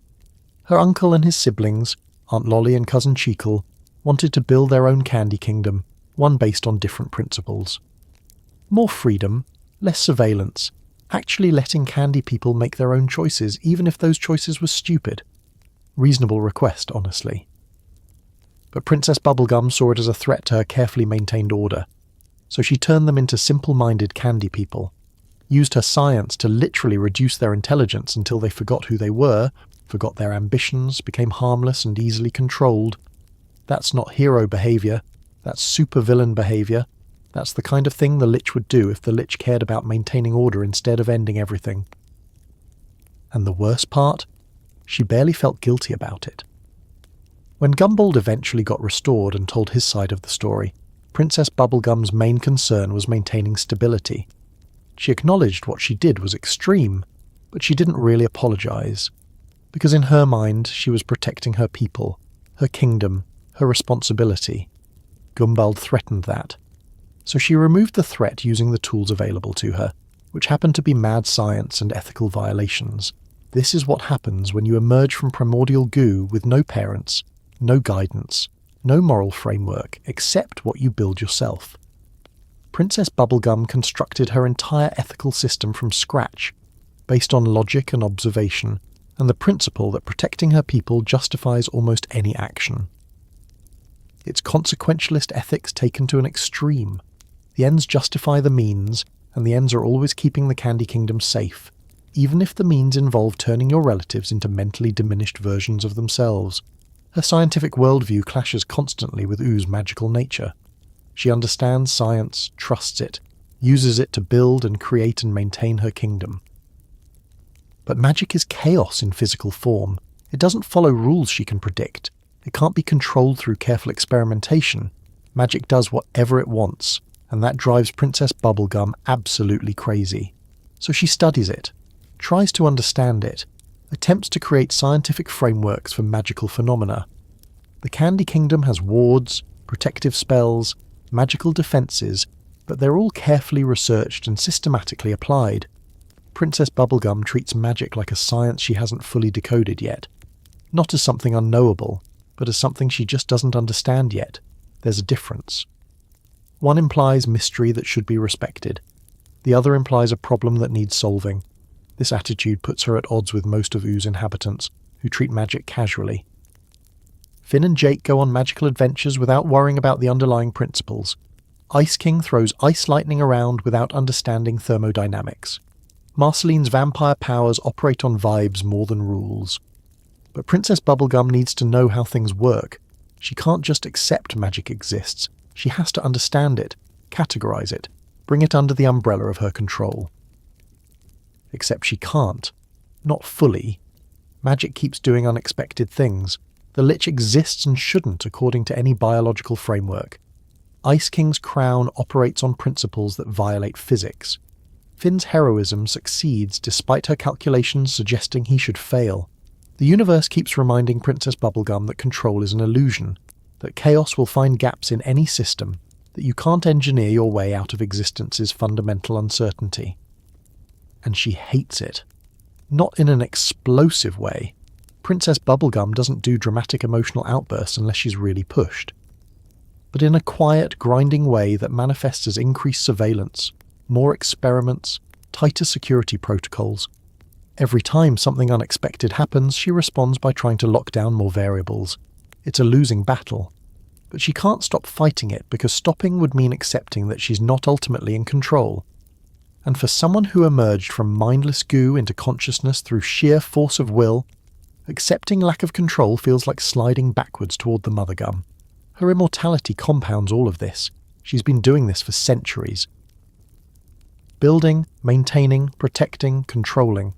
Speaker 1: Her uncle and his siblings, Aunt Lolly and Cousin Cheekle, wanted to build their own candy kingdom, one based on different principles. More freedom, less surveillance, actually letting candy people make their own choices even if those choices were stupid. Reasonable request, honestly. But Princess Bubblegum saw it as a threat to her carefully maintained order, so she turned them into simple-minded candy people, used her science to literally reduce their intelligence until they forgot who they were, forgot their ambitions, became harmless and easily controlled. That's not hero behaviour, that's supervillain behaviour. That's the kind of thing the Lich would do if the Lich cared about maintaining order instead of ending everything. And the worst part? She barely felt guilty about it. When Gumbald eventually got restored and told his side of the story, Princess Bubblegum's main concern was maintaining stability. She acknowledged what she did was extreme, but she didn't really apologise, because in her mind she was protecting her people, her kingdom, her responsibility. Gumbald threatened that. So she removed the threat using the tools available to her, which happened to be mad science and ethical violations. This is what happens when you emerge from primordial goo with no parents, no guidance, no moral framework, except what you build yourself. Princess Bubblegum constructed her entire ethical system from scratch, based on logic and observation, and the principle that protecting her people justifies almost any action. It's consequentialist ethics taken to an extreme. The ends justify the means, and the ends are always keeping the Candy Kingdom safe, even if the means involve turning your relatives into mentally diminished versions of themselves. Her scientific worldview clashes constantly with Oo's magical nature. She understands science, trusts it, uses it to build and create and maintain her kingdom. But magic is chaos in physical form. It doesn't follow rules she can predict. It can't be controlled through careful experimentation. Magic does whatever it wants, and that drives Princess Bubblegum absolutely crazy. So she studies it, tries to understand it, attempts to create scientific frameworks for magical phenomena. The Candy Kingdom has wards, protective spells, magical defences, but they're all carefully researched and systematically applied. Princess Bubblegum treats magic like a science she hasn't fully decoded yet. Not as something unknowable, but as something she just doesn't understand yet. There's a difference. One implies mystery that should be respected. The other implies a problem that needs solving. This attitude puts her at odds with most of Oo's inhabitants, who treat magic casually. Finn and Jake go on magical adventures without worrying about the underlying principles. Ice King throws ice lightning around without understanding thermodynamics. Marceline's vampire powers operate on vibes more than rules. But Princess Bubblegum needs to know how things work. She can't just accept magic exists. She has to understand it, categorize it, bring it under the umbrella of her control. Except she can't. Not fully. Magic keeps doing unexpected things. The Lich exists and shouldn't according to any biological framework. Ice King's crown operates on principles that violate physics. Finn's heroism succeeds despite her calculations suggesting he should fail. The universe keeps reminding Princess Bubblegum that control is an illusion, that chaos will find gaps in any system, that you can't engineer your way out of existence's fundamental uncertainty. And she hates it. Not in an explosive way. Princess Bubblegum doesn't do dramatic emotional outbursts unless she's really pushed. But in a quiet, grinding way that manifests as increased surveillance, more experiments, tighter security protocols. Every time something unexpected happens, she responds by trying to lock down more variables. It's a losing battle, but she can't stop fighting it because stopping would mean accepting that she's not ultimately in control. And for someone who emerged from mindless goo into consciousness through sheer force of will, accepting lack of control feels like sliding backwards toward the mother gum. Her immortality compounds all of this. She's been doing this for centuries. Building, maintaining, protecting, controlling.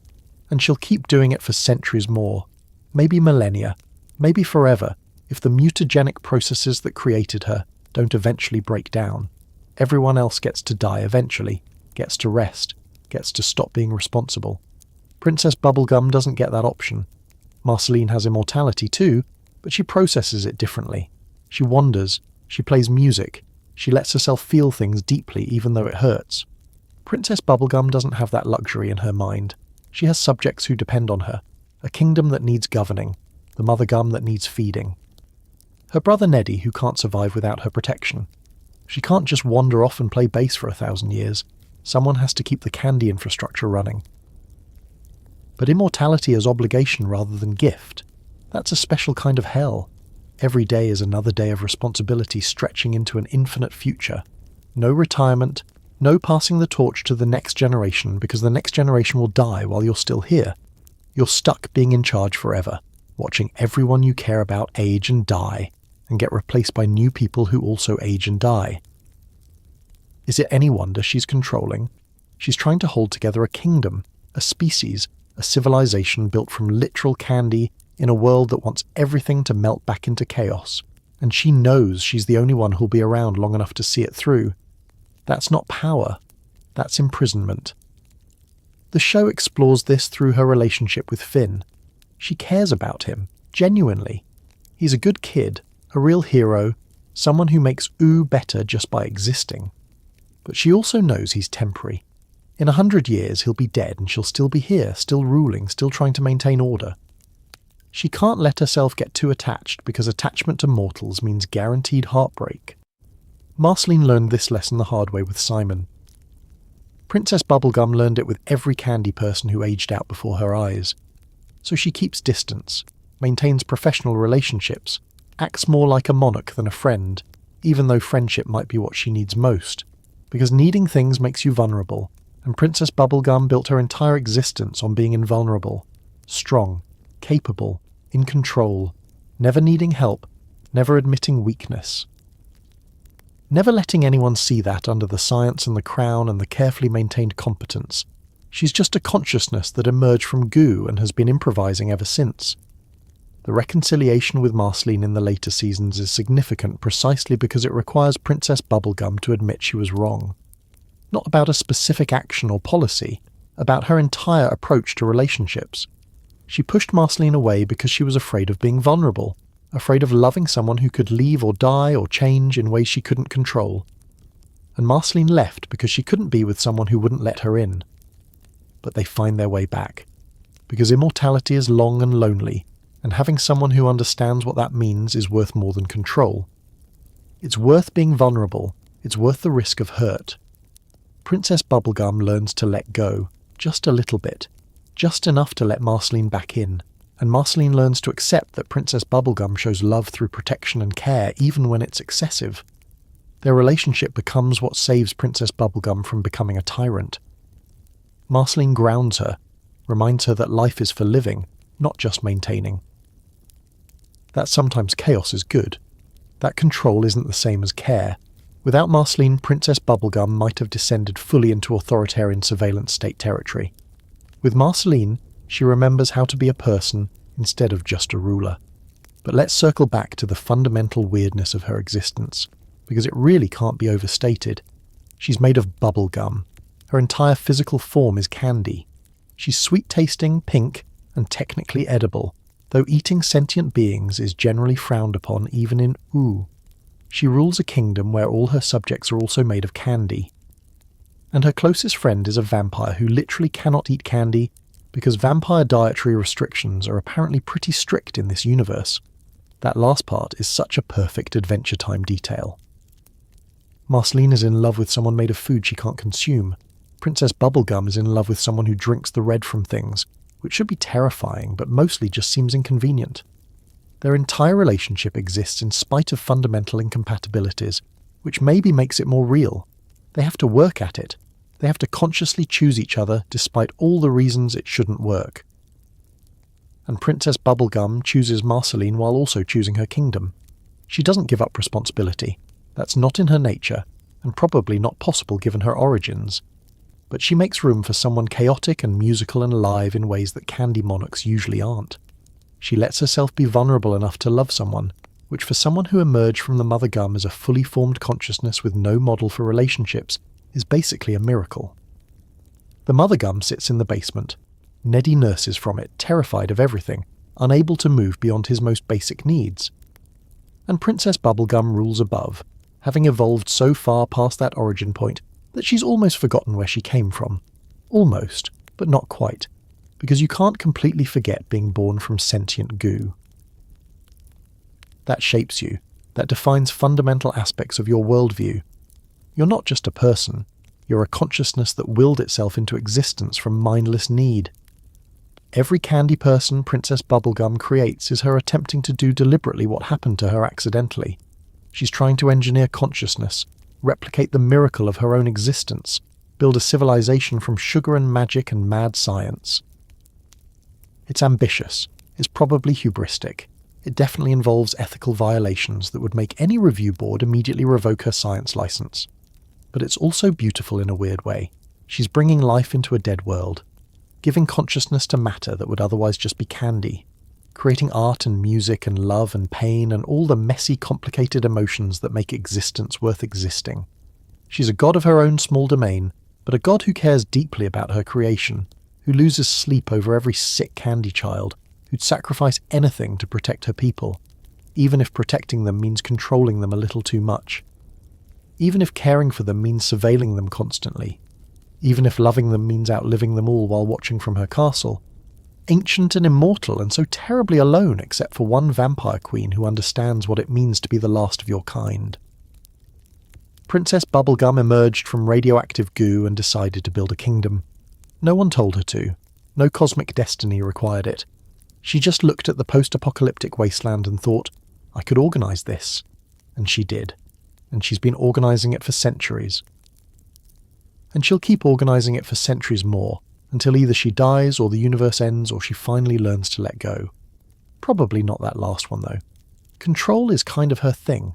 Speaker 1: And she'll keep doing it for centuries more. Maybe millennia. Maybe forever, if the mutagenic processes that created her don't eventually break down. Everyone else gets to die eventually, gets to rest, gets to stop being responsible. Princess Bubblegum doesn't get that option. Marceline has immortality too, but she processes it differently. She wanders, she plays music, she lets herself feel things deeply even though it hurts. Princess Bubblegum doesn't have that luxury in her mind. She has subjects who depend on her, a kingdom that needs governing, the mother gum that needs feeding. Her brother Neddy, who can't survive without her protection. She can't just wander off and play bass for 1,000 years. Someone has to keep the candy infrastructure running. But immortality as obligation rather than gift, that's a special kind of hell. Every day is another day of responsibility stretching into an infinite future. No retirement, no passing the torch to the next generation because the next generation will die while you're still here. You're stuck being in charge forever, watching everyone you care about age and die, and get replaced by new people who also age and die. Is it any wonder she's controlling? She's trying to hold together a kingdom, a species, a civilization built from literal candy in a world that wants everything to melt back into chaos, and she knows she's the only one who'll be around long enough to see it through. That's not power, that's imprisonment. The show explores this through her relationship with Finn. She cares about him, genuinely. He's a good kid, a real hero, someone who makes ooh better just by existing. But she also knows he's temporary. In 100 years he'll be dead and she'll still be here, still ruling, still trying to maintain order. She can't let herself get too attached because attachment to mortals means guaranteed heartbreak. Marceline learned this lesson the hard way with Simon. Princess Bubblegum learned it with every candy person who aged out before her eyes. So she keeps distance, maintains professional relationships, acts more like a monarch than a friend, even though friendship might be what she needs most, because needing things makes you vulnerable, and Princess Bubblegum built her entire existence on being invulnerable, strong, capable, in control, never needing help, never admitting weakness. Never letting anyone see that under the science and the crown and the carefully maintained competence. She's just a consciousness that emerged from goo and has been improvising ever since. The reconciliation with Marceline in the later seasons is significant precisely because it requires Princess Bubblegum to admit she was wrong. Not about a specific action or policy, about her entire approach to relationships. She pushed Marceline away because she was afraid of being vulnerable, afraid of loving someone who could leave or die or change in ways she couldn't control. And Marceline left because she couldn't be with someone who wouldn't let her in. But they find their way back. Because immortality is long and lonely, and having someone who understands what that means is worth more than control. It's worth being vulnerable, it's worth the risk of hurt. Princess Bubblegum learns to let go, just a little bit, just enough to let Marceline back in, and Marceline learns to accept that Princess Bubblegum shows love through protection and care even when it's excessive. Their relationship becomes what saves Princess Bubblegum from becoming a tyrant. Marceline grounds her, reminds her that life is for living, not just maintaining. That sometimes chaos is good. That control isn't the same as care. Without Marceline, Princess Bubblegum might have descended fully into authoritarian surveillance state territory. With Marceline, she remembers how to be a person instead of just a ruler. But let's circle back to the fundamental weirdness of her existence, because it really can't be overstated. She's made of bubble gum. Her entire physical form is candy. She's sweet-tasting, pink, and technically edible, though eating sentient beings is generally frowned upon even in ooh. She rules a kingdom where all her subjects are also made of candy. And her closest friend is a vampire who literally cannot eat candy because vampire dietary restrictions are apparently pretty strict in this universe. That last part is such a perfect Adventure Time detail. Marceline is in love with someone made of food she can't consume. Princess Bubblegum is in love with someone who drinks the red from things, which should be terrifying but mostly just seems inconvenient. Their entire relationship exists in spite of fundamental incompatibilities, which maybe makes it more real. They have to work at it. They have to consciously choose each other despite all the reasons it shouldn't work. And Princess Bubblegum chooses Marceline while also choosing her kingdom. She doesn't give up responsibility. That's not in her nature, and probably not possible given her origins. But she makes room for someone chaotic and musical and alive in ways that candy monarchs usually aren't. She lets herself be vulnerable enough to love someone, which for someone who emerged from the mother gum as a fully formed consciousness with no model for relationships is basically a miracle. The mother gum sits in the basement. Neddy nurses from it, terrified of everything, unable to move beyond his most basic needs. And Princess Bubblegum rules above, having evolved so far past that origin point that she's almost forgotten where she came from. Almost, but not quite, because you can't completely forget being born from sentient goo. That shapes you, that defines fundamental aspects of your worldview. You're not just a person, you're a consciousness that willed itself into existence from mindless need. Every candy person Princess Bubblegum creates is her attempting to do deliberately what happened to her accidentally. She's trying to engineer consciousness, replicate the miracle of her own existence, build a civilization from sugar and magic and mad science. It's ambitious, it's probably hubristic. It definitely involves ethical violations that would make any review board immediately revoke her science license. But it's also beautiful in a weird way. She's bringing life into a dead world, giving consciousness to matter that would otherwise just be candy, creating art and music and love and pain and all the messy, complicated emotions that make existence worth existing. She's a god of her own small domain, but a god who cares deeply about her creation, who loses sleep over every sick candy child, who'd sacrifice anything to protect her people, even if protecting them means controlling them a little too much. Even if caring for them means surveilling them constantly. Even if loving them means outliving them all while watching from her castle. Ancient and immortal and so terribly alone except for one vampire queen who understands what it means to be the last of your kind. Princess Bubblegum emerged from radioactive goo and decided to build a kingdom. No one told her to. No cosmic destiny required it. She just looked at the post-apocalyptic wasteland and thought, I could organise this. And she did. And she's been organising it for centuries. And she'll keep organising it for centuries more, until either she dies or the universe ends or she finally learns to let go. Probably not that last one though. Control is kind of her thing.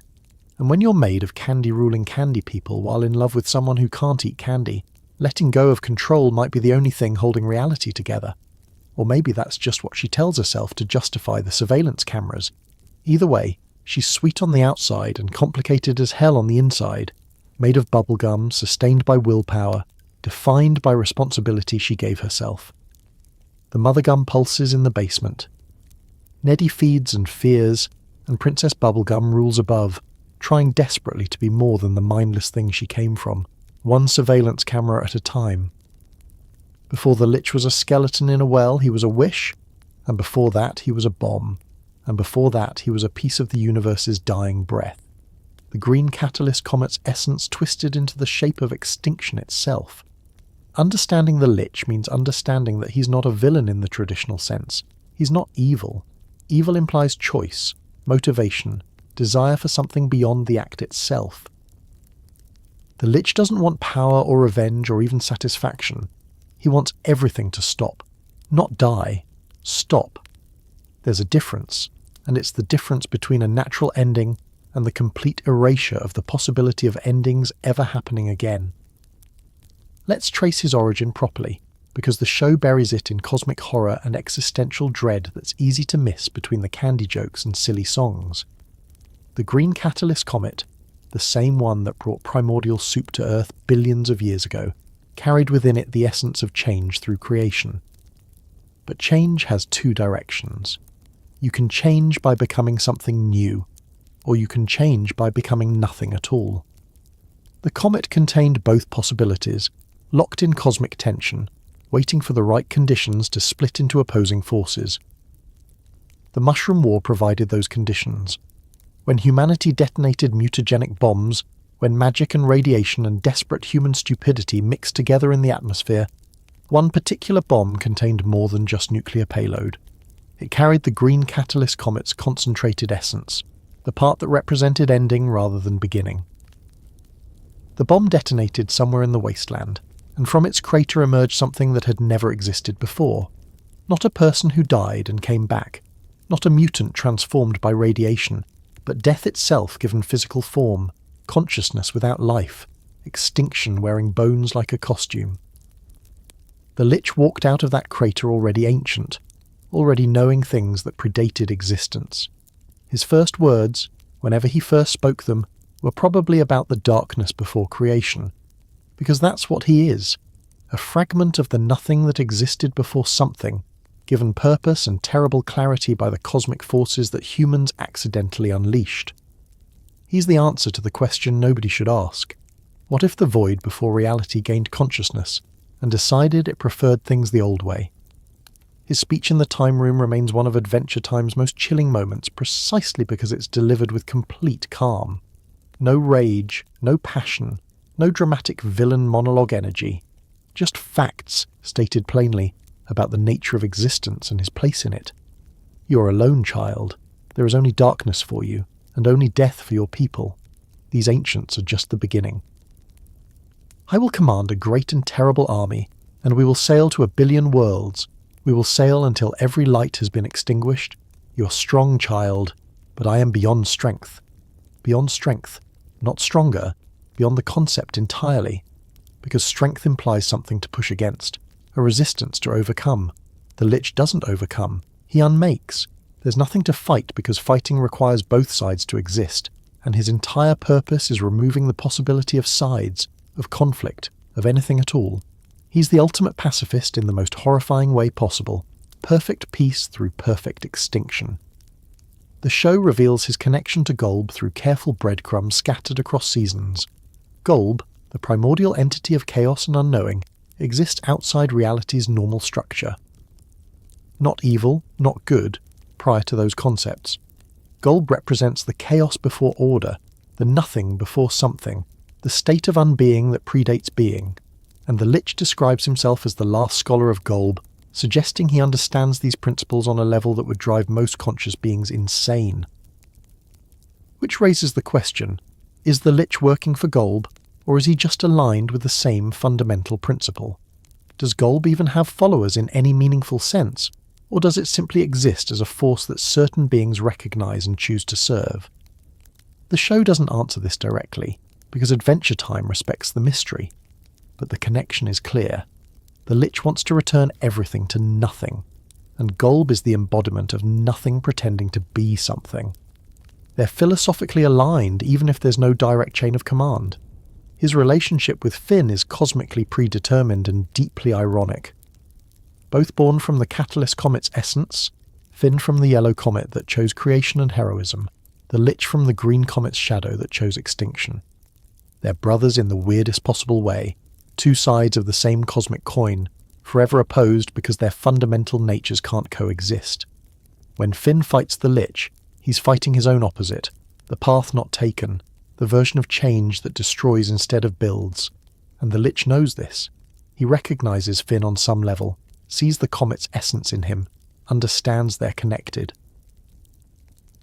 Speaker 1: And when you're made of candy ruling candy people while in love with someone who can't eat candy, letting go of control might be the only thing holding reality together. Or maybe that's just what she tells herself to justify the surveillance cameras. Either way, she's sweet on the outside and complicated as hell on the inside, made of bubblegum, sustained by willpower, defined by responsibility she gave herself. The mother gum pulses in the basement. Neddy feeds and fears, and Princess Bubblegum rules above, trying desperately to be more than the mindless thing she came from, one surveillance camera at a time. Before the Lich was a skeleton in a well, he was a wish, and before that he was a bomb, and before that he was a piece of the universe's dying breath. The green catalyst comet's essence twisted into the shape of extinction itself. Understanding the Lich means understanding that he's not a villain in the traditional sense. He's not evil. Evil implies choice, motivation, desire for something beyond the act itself. The Lich doesn't want power or revenge or even satisfaction. He wants everything to stop. Not die. Stop. There's a difference, and it's the difference between a natural ending and the complete erasure of the possibility of endings ever happening again. Let's trace his origin properly, because the show buries it in cosmic horror and existential dread that's easy to miss between the candy jokes and silly songs. The green catalyst comet, the same one that brought primordial soup to Earth billions of years ago, carried within it the essence of change through creation. But change has two directions. You can change by becoming something new, or you can change by becoming nothing at all. The comet contained both possibilities, locked in cosmic tension, waiting for the right conditions to split into opposing forces. The Mushroom War provided those conditions. When humanity detonated mutagenic bombs, when magic and radiation and desperate human stupidity mixed together in the atmosphere, one particular bomb contained more than just nuclear payload. It carried the green catalyst comet's concentrated essence, the part that represented ending rather than beginning. The bomb detonated somewhere in the wasteland, and from its crater emerged something that had never existed before. Not a person who died and came back, not a mutant transformed by radiation, but death itself given physical form, consciousness without life, extinction wearing bones like a costume. The Lich walked out of that crater already ancient, already knowing things that predated existence. His first words, whenever he first spoke them, were probably about the darkness before creation, because that's what he is, a fragment of the nothing that existed before something, given purpose and terrible clarity by the cosmic forces that humans accidentally unleashed. He's the answer to the question nobody should ask. What if the void before reality gained consciousness and decided it preferred things the old way? His speech in the Time Room remains one of Adventure Time's most chilling moments precisely because it's delivered with complete calm. No rage, no passion, no dramatic villain monologue energy. Just facts, stated plainly, about the nature of existence and his place in it. You're alone, child. There is only darkness for you, and only death for your people. These ancients are just the beginning. I will command a great and terrible army, and we will sail to 1 billion worlds. We will sail until every light has been extinguished. You're strong, child, but I am beyond strength. Beyond strength, not stronger, beyond the concept entirely, because strength implies something to push against, a resistance to overcome. The Lich doesn't overcome, he unmakes. There's nothing to fight because fighting requires both sides to exist, and his entire purpose is removing the possibility of sides, of conflict, of anything at all. He's the ultimate pacifist in the most horrifying way possible, perfect peace through perfect extinction. The show reveals his connection to Golb through careful breadcrumbs scattered across seasons. Golb, the primordial entity of chaos and unknowing, exists outside reality's normal structure. Not evil, not good, prior to those concepts. Golb represents the chaos before order, the nothing before something, the state of unbeing that predates being, and the Lich describes himself as the last scholar of Golb, suggesting he understands these principles on a level that would drive most conscious beings insane. Which raises the question, is the Lich working for Golb, or is he just aligned with the same fundamental principle? Does Golb even have followers in any meaningful sense, or does it simply exist as a force that certain beings recognize and choose to serve? The show doesn't answer this directly, because Adventure Time respects the mystery, but the connection is clear. The Lich wants to return everything to nothing, and Golb is the embodiment of nothing pretending to be something. They're philosophically aligned even if there's no direct chain of command. His relationship with Finn is cosmically predetermined and deeply ironic. Both born from the Catalyst Comet's essence, Finn from the Yellow Comet that chose creation and heroism, the Lich from the Green Comet's shadow that chose extinction. They're brothers in the weirdest possible way, two sides of the same cosmic coin, forever opposed because their fundamental natures can't coexist. When Finn fights the Lich, he's fighting his own opposite, the path not taken, the version of change that destroys instead of builds. And the Lich knows this. He recognizes Finn on some level, sees the comet's essence in him, understands they're connected.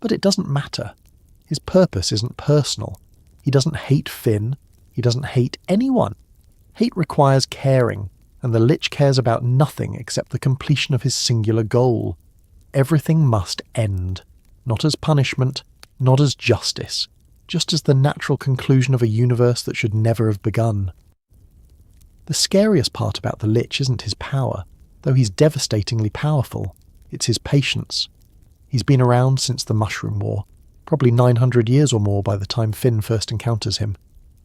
Speaker 1: But it doesn't matter. His purpose isn't personal. He doesn't hate Finn. He doesn't hate anyone. Hate requires caring, and the Lich cares about nothing except the completion of his singular goal. Everything must end, not as punishment, not as justice, just as the natural conclusion of a universe that should never have begun. The scariest part about the Lich isn't his power, though he's devastatingly powerful. It's his patience. He's been around since the Mushroom War, probably 900 years or more by the time Finn first encounters him.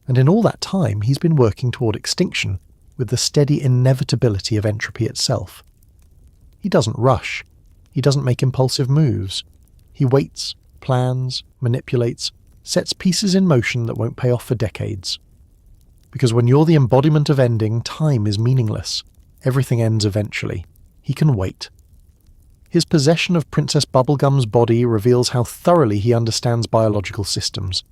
Speaker 1: And in all that time he's been working toward extinction, with the steady inevitability of entropy itself. He doesn't rush. He doesn't make impulsive moves. He waits, plans, manipulates, sets pieces in motion that won't pay off for decades. Because when you're the embodiment of ending, time is meaningless. Everything ends eventually. He can wait. His possession of Princess Bubblegum's body reveals how thoroughly he understands biological systems.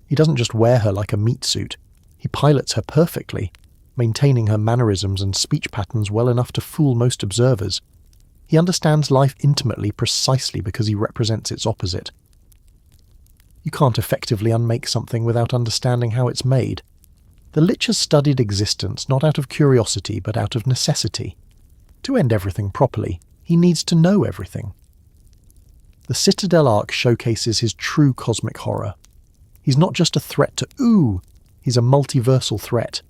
Speaker 1: He doesn't just wear her like a meat suit. He pilots her perfectly, maintaining her mannerisms and speech patterns well enough to fool most observers. He understands life intimately precisely because he represents its opposite. You can't effectively unmake something without understanding how it's made. The Lich has studied existence not out of curiosity but out of necessity. To end everything properly, he needs to know everything. The Citadel arc showcases his true cosmic horror. He's not just a threat to ooh, he's a multiversal threat.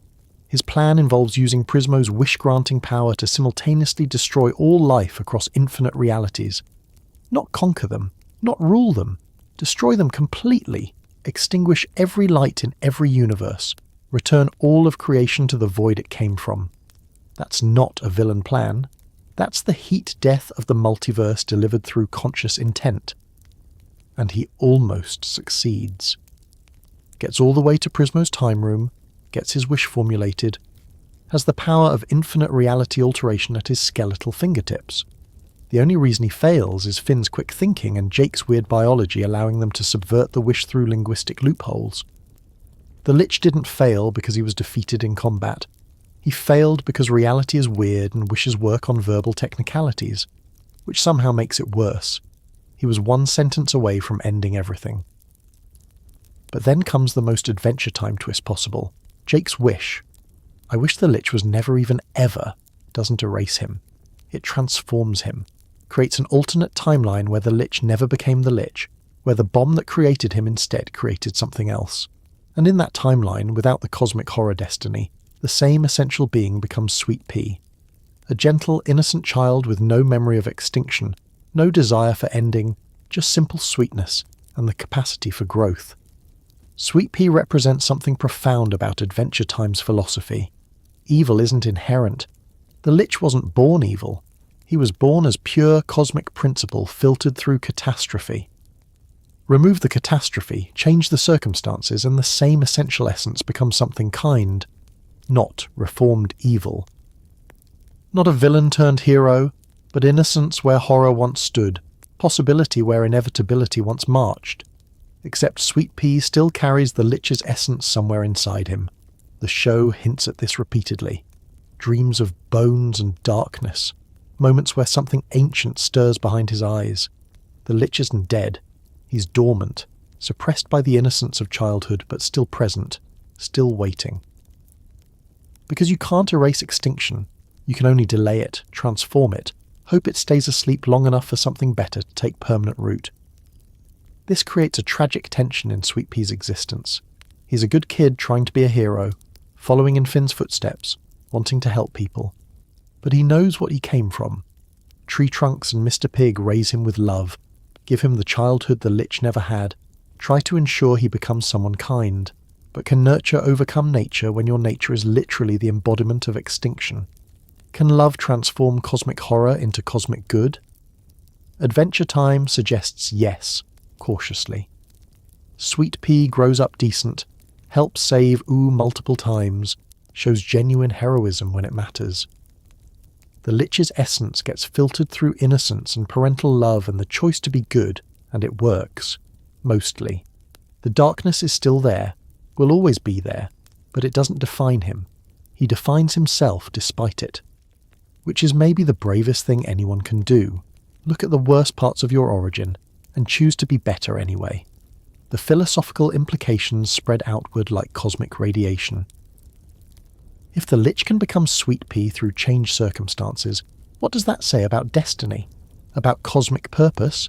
Speaker 1: His plan involves using Prismo's wish-granting power to simultaneously destroy all life across infinite realities. Not conquer them, not rule them, destroy them completely, extinguish every light in every universe, return all of creation to the void it came from. That's not a villain plan. That's the heat death of the multiverse delivered through conscious intent. And he almost succeeds. Gets all the way to Prismo's time room, gets his wish formulated, has the power of infinite reality alteration at his skeletal fingertips. The only reason he fails is Finn's quick thinking and Jake's weird biology allowing them to subvert the wish through linguistic loopholes. The Lich didn't fail because he was defeated in combat. He failed because reality is weird and wishes work on verbal technicalities, which somehow makes it worse. He was one sentence away from ending everything. But then comes the most Adventure Time twist possible. Jake's wish. I wish the Lich was never even ever doesn't erase him. It transforms him. Creates an alternate timeline where the Lich never became the Lich, where the bomb that created him instead created something else. And in that timeline, without the cosmic horror destiny, the same essential being becomes Sweet Pea. A gentle, innocent child with no memory of extinction, no desire for ending, just simple sweetness and the capacity for growth. Sweet Pea represents something profound about Adventure Time's philosophy. Evil isn't inherent. The Lich wasn't born evil. He was born as pure cosmic principle filtered through catastrophe. Remove the catastrophe, change the circumstances, and the same essential essence becomes something kind, not reformed evil. Not a villain turned hero, but innocence where horror once stood, possibility where inevitability once marched. Except Sweet Pea still carries the Lich's essence somewhere inside him. The show hints at this repeatedly. Dreams of bones and darkness. Moments where something ancient stirs behind his eyes. The Lich isn't dead. He's dormant, suppressed by the innocence of childhood, but still present, still waiting. Because you can't erase extinction. You can only delay it, transform it, hope it stays asleep long enough for something better to take permanent root. This creates a tragic tension in Sweet Pea's existence. He's a good kid trying to be a hero, following in Finn's footsteps, wanting to help people. But he knows what he came from. Tree trunks and Mr. Pig raise him with love, give him the childhood the Lich never had, try to ensure he becomes someone kind. But can nurture overcome nature when your nature is literally the embodiment of extinction? Can love transform cosmic horror into cosmic good? Adventure Time suggests yes, cautiously. Sweet Pea grows up decent, helps save Ooh multiple times, shows genuine heroism when it matters. The Lich's essence gets filtered through innocence and parental love and the choice to be good, and it works. Mostly. The darkness is still there, will always be there, but it doesn't define him. He defines himself despite it. Which is maybe the bravest thing anyone can do. Look at the worst parts of your origin, and choose to be better anyway. The philosophical implications spread outward like cosmic radiation. If the Lich can become Sweet Pea through changed circumstances, what does that say about destiny? About cosmic purpose?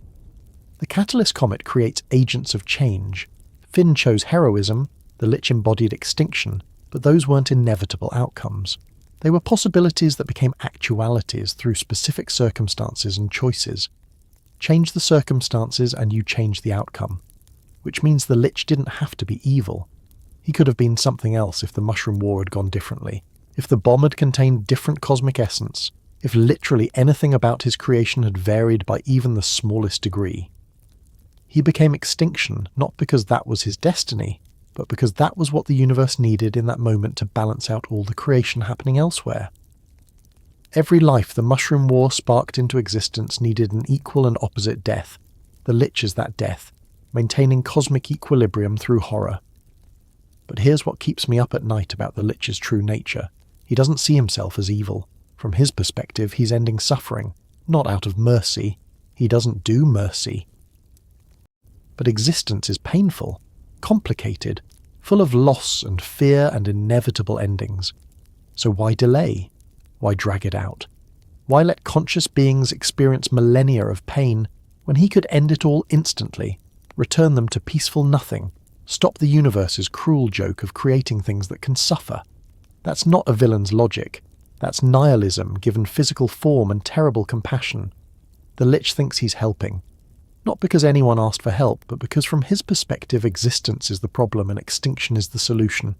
Speaker 1: The Catalyst Comet creates agents of change. Finn chose heroism, the Lich embodied extinction, but those weren't inevitable outcomes. They were possibilities that became actualities through specific circumstances and choices. Change the circumstances and you change the outcome. Which means the Lich didn't have to be evil. He could have been something else if the Mushroom War had gone differently. If the bomb had contained different cosmic essence. If literally anything about his creation had varied by even the smallest degree. He became extinction not because that was his destiny, but because that was what the universe needed in that moment to balance out all the creation happening elsewhere. Every life the Mushroom War sparked into existence needed an equal and opposite death. The Lich is that death, maintaining cosmic equilibrium through horror. But here's what keeps me up at night about the Lich's true nature. He doesn't see himself as evil. From his perspective, he's ending suffering, not out of mercy. He doesn't do mercy. But existence is painful, complicated, full of loss and fear and inevitable endings. So why delay? Why drag it out? Why let conscious beings experience millennia of pain when he could end it all instantly, return them to peaceful nothing, stop the universe's cruel joke of creating things that can suffer? That's not a villain's logic. That's nihilism given physical form and terrible compassion. The Lich thinks he's helping. Not because anyone asked for help, but because from his perspective existence is the problem and extinction is the solution.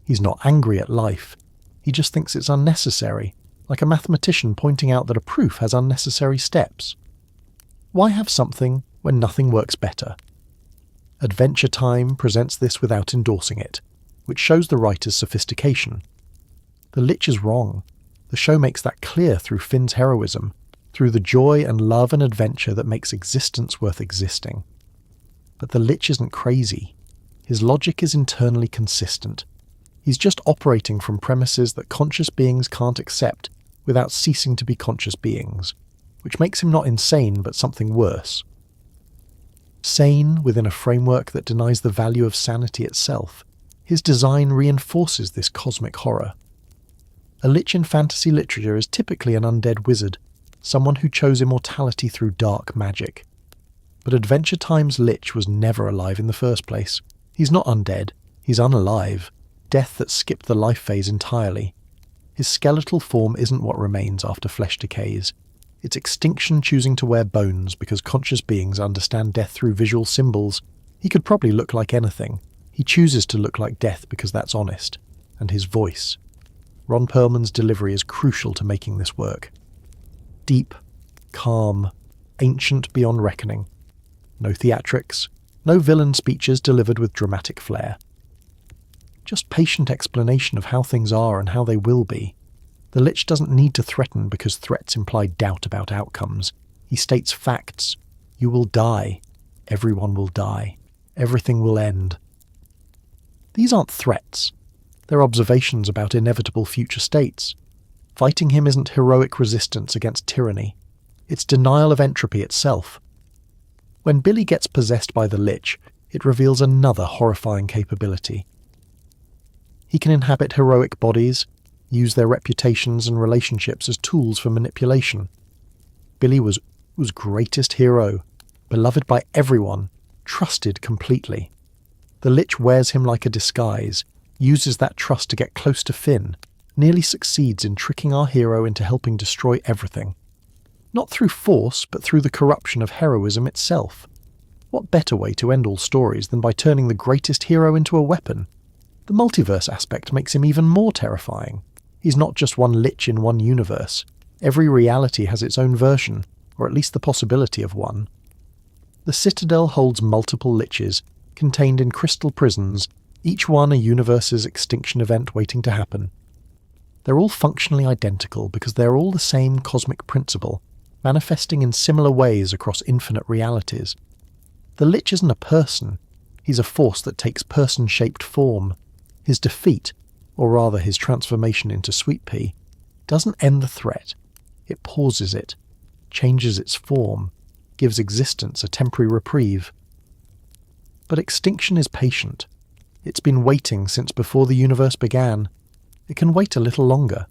Speaker 1: He's not angry at life. He just thinks it's unnecessary, like a mathematician pointing out that a proof has unnecessary steps. Why have something when nothing works better? Adventure Time presents this without endorsing it, which shows the writer's sophistication. The Lich is wrong. The show makes that clear through Finn's heroism, through the joy and love and adventure that makes existence worth existing. But the Lich isn't crazy. His logic is internally consistent. He's just operating from premises that conscious beings can't accept without ceasing to be conscious beings, which makes him not insane but something worse. Sane within a framework that denies the value of sanity itself, his design reinforces this cosmic horror. A Lich in fantasy literature is typically an undead wizard, someone who chose immortality through dark magic. But Adventure Time's Lich was never alive in the first place. He's not undead, he's unalive, death that skipped the life phase entirely. His skeletal form isn't what remains after flesh decays. It's extinction choosing to wear bones because conscious beings understand death through visual symbols. He could probably look like anything. He chooses to look like death because that's honest. And his voice. Ron Perlman's delivery is crucial to making this work. Deep, calm, ancient beyond reckoning. No theatrics, no villain speeches delivered with dramatic flair. Just patient explanation of how things are and how they will be. The Lich doesn't need to threaten because threats imply doubt about outcomes. He states facts. You will die. Everyone will die. Everything will end. These aren't threats. They're observations about inevitable future states. Fighting him isn't heroic resistance against tyranny. It's denial of entropy itself. When Billy gets possessed by the Lich, it reveals another horrifying capability. He can inhabit heroic bodies, use their reputations and relationships as tools for manipulation. Billy was greatest hero, beloved by everyone, trusted completely. The Lich wears him like a disguise, uses that trust to get close to Finn, nearly succeeds in tricking our hero into helping destroy everything. Not through force, but through the corruption of heroism itself. What better way to end all stories than by turning the greatest hero into a weapon? The multiverse aspect makes him even more terrifying. He's not just one Lich in one universe. Every reality has its own version, or at least the possibility of one. The Citadel holds multiple Liches, contained in crystal prisons, each one a universe's extinction event waiting to happen. They're all functionally identical because they're all the same cosmic principle, manifesting in similar ways across infinite realities. The Lich isn't a person. He's a force that takes person-shaped form. His defeat, or rather his transformation into Sweet Pea, doesn't end the threat. It pauses it, changes its form, gives existence a temporary reprieve. But extinction is patient. It's been waiting since before the universe began. It can wait a little longer.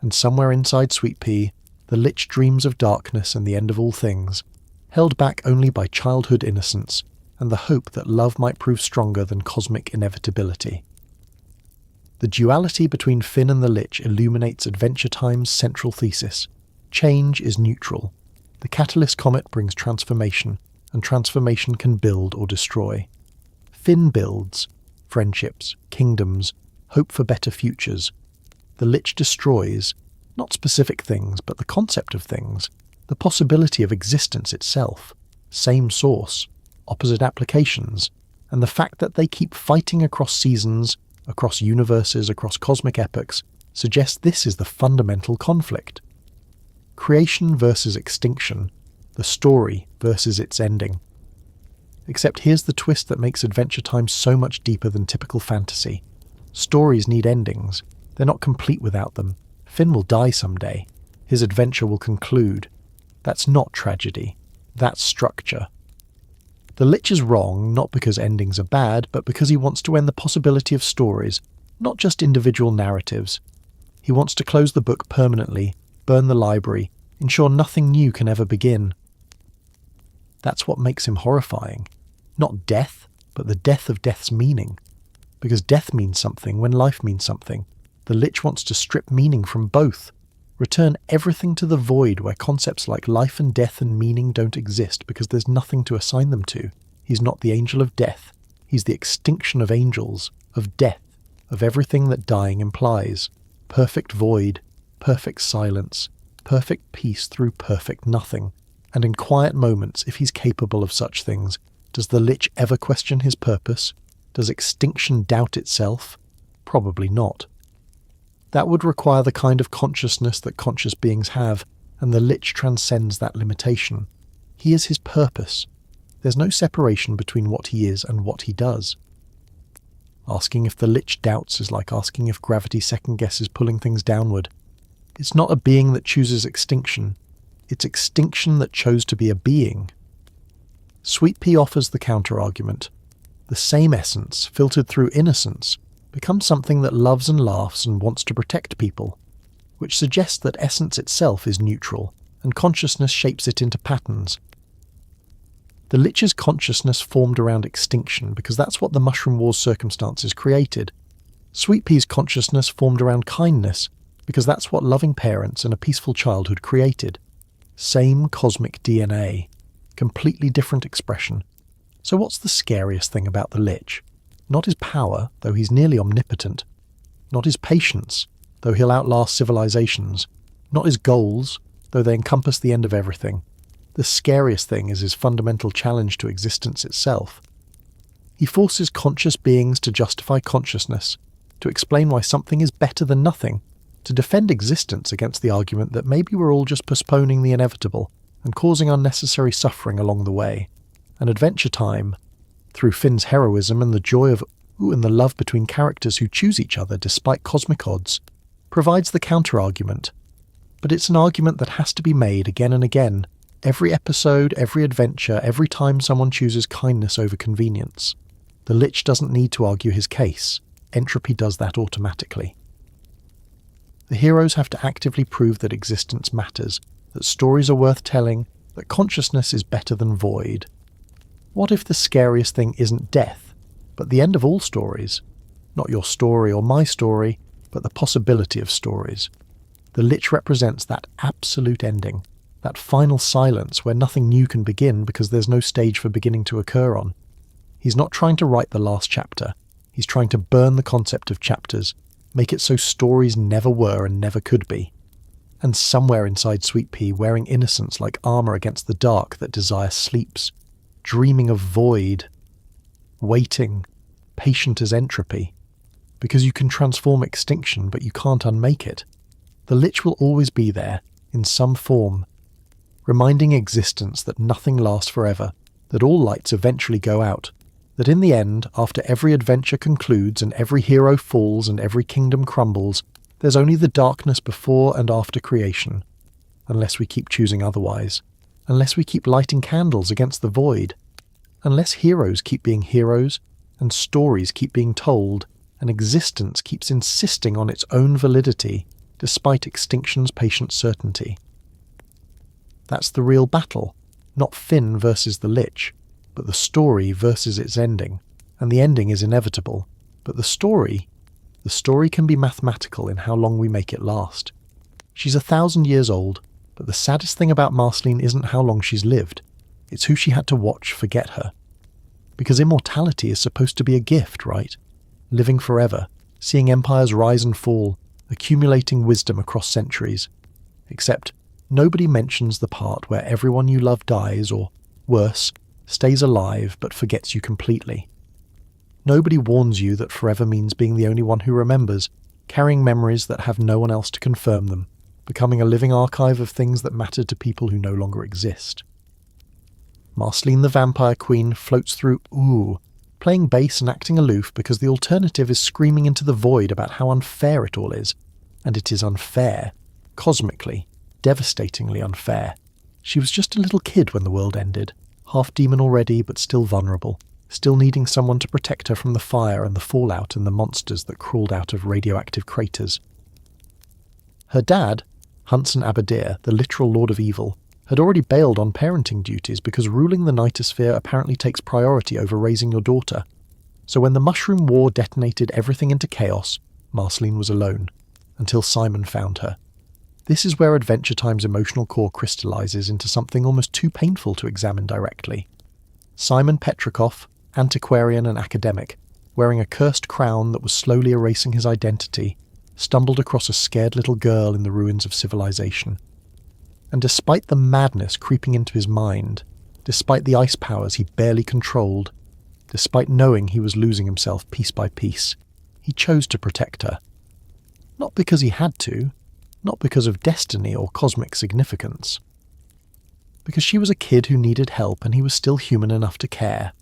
Speaker 1: And somewhere inside Sweet Pea, the Lich dreams of darkness and the end of all things, held back only by childhood innocence and the hope that love might prove stronger than cosmic inevitability. The duality between Finn and the Lich illuminates Adventure Time's central thesis. Change is neutral. The Catalyst Comet brings transformation, and transformation can build or destroy. Finn builds friendships, kingdoms, hope for better futures. The Lich destroys, not specific things, but the concept of things, the possibility of existence itself, same source, opposite applications, and the fact that they keep fighting across seasons, across universes, across cosmic epochs, suggests this is the fundamental conflict. Creation versus extinction, the story versus its ending. Except here's the twist that makes Adventure Time so much deeper than typical fantasy. Stories need endings. They're not complete without them. Finn will die someday. His adventure will conclude. That's not tragedy. That's structure. The Lich is wrong, not because endings are bad, but because he wants to end the possibility of stories, not just individual narratives. He wants to close the book permanently, burn the library, ensure nothing new can ever begin. That's what makes him horrifying. Not death, but the death of death's meaning. Because death means something when life means something. The Lich wants to strip meaning from both. Return everything to the void where concepts like life and death and meaning don't exist because there's nothing to assign them to. He's not the angel of death. He's the extinction of angels, of death, of everything that dying implies. Perfect void, perfect silence, perfect peace through perfect nothing. And in quiet moments, if he's capable of such things, does the Lich ever question his purpose? Does extinction doubt itself? Probably not. That would require the kind of consciousness that conscious beings have, and the Lich transcends that limitation. He is his purpose. There's no separation between what he is and what he does. Asking if the Lich doubts is like asking if gravity second-guesses pulling things downward. It's not a being that chooses extinction. It's extinction that chose to be a being. Sweet Pea offers the counter-argument. The same essence, filtered through innocence, becomes something that loves and laughs and wants to protect people, which suggests that essence itself is neutral, and consciousness shapes it into patterns. The Lich's consciousness formed around extinction because that's what the Mushroom War's circumstances created. Sweet Pea's consciousness formed around kindness because that's what loving parents and a peaceful childhood created. Same cosmic DNA, completely different expression. So what's the scariest thing about the Lich? Not his power, though he's nearly omnipotent. Not his patience, though he'll outlast civilizations. Not his goals, though they encompass the end of everything. The scariest thing is his fundamental challenge to existence itself. He forces conscious beings to justify consciousness, to explain why something is better than nothing, to defend existence against the argument that maybe we're all just postponing the inevitable and causing unnecessary suffering along the way. And Adventure Time, through Finn's heroism and the joy of and the love between characters who choose each other despite cosmic odds, provides the counter-argument. But it's an argument that has to be made again and again, every episode, every adventure, every time someone chooses kindness over convenience. The Lich doesn't need to argue his case. Entropy does that automatically. The heroes have to actively prove that existence matters, that stories are worth telling, that consciousness is better than void. What if the scariest thing isn't death, but the end of all stories? Not your story or my story, but the possibility of stories. The Lich represents that absolute ending, that final silence where nothing new can begin because there's no stage for beginning to occur on. He's not trying to write the last chapter. He's trying to burn the concept of chapters, make it so stories never were and never could be. And somewhere inside Sweet Pea, wearing innocence like armour against the dark that desire sleeps, dreaming of void, waiting, patient as entropy. Because you can transform extinction, but you can't unmake it. The Lich will always be there, in some form, reminding existence that nothing lasts forever, that all lights eventually go out, that in the end, after every adventure concludes and every hero falls and every kingdom crumbles, there's only the darkness before and after creation, unless we keep choosing otherwise, unless we keep lighting candles against the void, unless heroes keep being heroes, and stories keep being told, and existence keeps insisting on its own validity, despite extinction's patient certainty. That's the real battle, not Finn versus the Lich, but the story versus its ending, and the ending is inevitable, but the story can be mathematical in how long we make it last. She's 1,000 years old, but the saddest thing about Marceline isn't how long she's lived, it's who she had to watch forget her. Because immortality is supposed to be a gift, right? Living forever, seeing empires rise and fall, accumulating wisdom across centuries. Except, nobody mentions the part where everyone you love dies, or, worse, stays alive but forgets you completely. Nobody warns you that forever means being the only one who remembers, carrying memories that have no one else to confirm them, becoming a living archive of things that matter to people who no longer exist. Marceline the Vampire Queen floats through playing bass and acting aloof because the alternative is screaming into the void about how unfair it all is. And it is unfair, cosmically. devastatingly unfair. She was just a little kid when the world ended, half demon already but still vulnerable, still needing someone to protect her from the fire and the fallout and the monsters that crawled out of radioactive craters. Her dad, Hunson Abadir, the literal Lord of Evil, had already bailed on parenting duties because ruling the Nightosphere apparently takes priority over raising your daughter. So when the Mushroom War detonated everything into chaos, Marceline was alone, until Simon found her. This is where Adventure Time's emotional core crystallizes into something almost too painful to examine directly. Simon Petrikoff, antiquarian and academic, wearing a cursed crown that was slowly erasing his identity, stumbled across a scared little girl in the ruins of civilization. And despite the madness creeping into his mind, despite the ice powers he barely controlled, despite knowing he was losing himself piece by piece, he chose to protect her. Not because he had to, not because of destiny or cosmic significance. Because she was a kid who needed help and he was still human enough to care.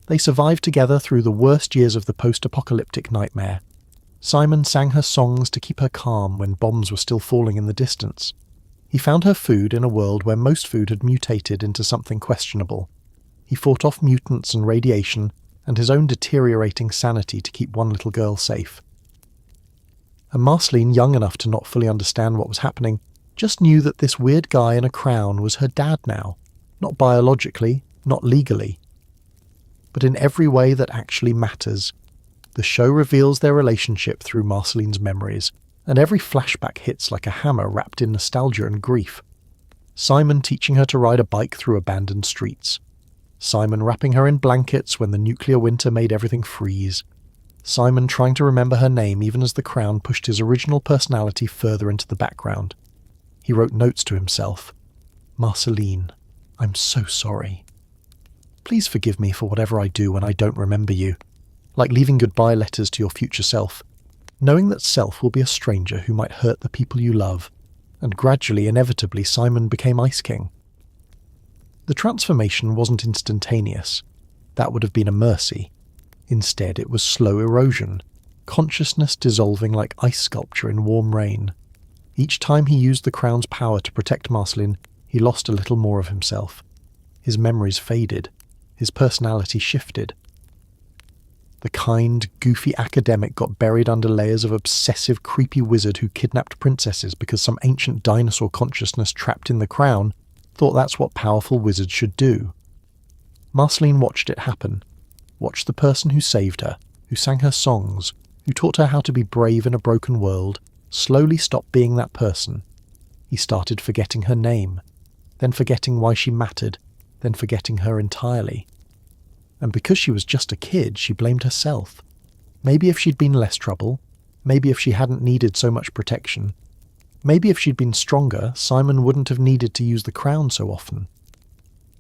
Speaker 1: They survived together through the worst years of the post-apocalyptic nightmare. Simon sang her songs to keep her calm when bombs were still falling in the distance. He found her food in a world where most food had mutated into something questionable. He fought off mutants and radiation and his own deteriorating sanity to keep one little girl safe. And Marceline, young enough to not fully understand what was happening, just knew that this weird guy in a crown was her dad now. Not biologically, not legally. But in every way that actually matters. The show reveals their relationship through Marceline's memories, and every flashback hits like a hammer wrapped in nostalgia and grief. Simon teaching her to ride a bike through abandoned streets. Simon wrapping her in blankets when the nuclear winter made everything freeze. Simon trying to remember her name even as the crown pushed his original personality further into the background. He wrote notes to himself. Marceline, I'm so sorry. Please forgive me for whatever I do when I don't remember you. Like leaving goodbye letters to your future self, knowing that self will be a stranger who might hurt the people you love. And gradually, inevitably, Simon became Ice King. The transformation wasn't instantaneous. That would have been a mercy. Instead, it was slow erosion, consciousness dissolving like ice sculpture in warm rain. Each time he used the crown's power to protect Marceline, he lost a little more of himself. His memories faded. His personality shifted. The kind, goofy academic got buried under layers of obsessive, creepy wizard who kidnapped princesses because some ancient dinosaur consciousness trapped in the crown thought that's what powerful wizards should do. Marceline watched it happen. Watched the person who saved her, who sang her songs, who taught her how to be brave in a broken world, slowly stop being that person. He started forgetting her name, then forgetting why she mattered, then forgetting her entirely. And because she was just a kid, she blamed herself. Maybe if she'd been less trouble, maybe if she hadn't needed so much protection, maybe if she'd been stronger, Simon wouldn't have needed to use the crown so often.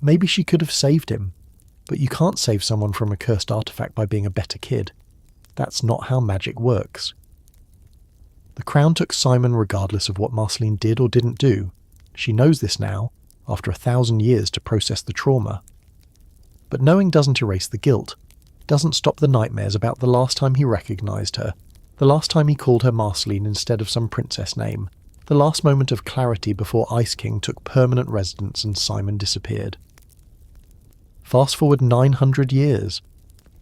Speaker 1: Maybe she could have saved him, but you can't save someone from a cursed artifact by being a better kid. That's not how magic works. The crown took Simon regardless of what Marceline did or didn't do. She knows this now, after 1,000 years to process the trauma. But knowing doesn't erase the guilt, doesn't stop the nightmares about the last time he recognized her, the last time he called her Marceline instead of some princess name, the last moment of clarity before Ice King took permanent residence and Simon disappeared. Fast forward 900 years.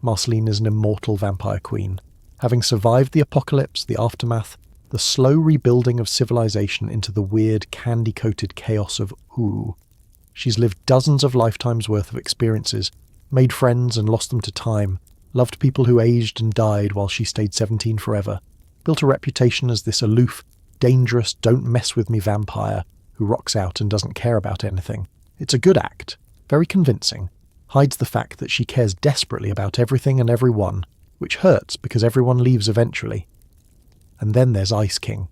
Speaker 1: Marceline is an immortal vampire queen, having survived the apocalypse, the aftermath, the slow rebuilding of civilization into the weird, candy-coated chaos of ooh. She's lived dozens of lifetimes worth of experiences, made friends and lost them to time, loved people who aged and died while she stayed 17 forever, built a reputation as this aloof, dangerous, don't-mess-with-me vampire who rocks out and doesn't care about anything. It's a good act, very convincing, hides the fact that she cares desperately about everything and everyone, which hurts because everyone leaves eventually. And then there's Ice King.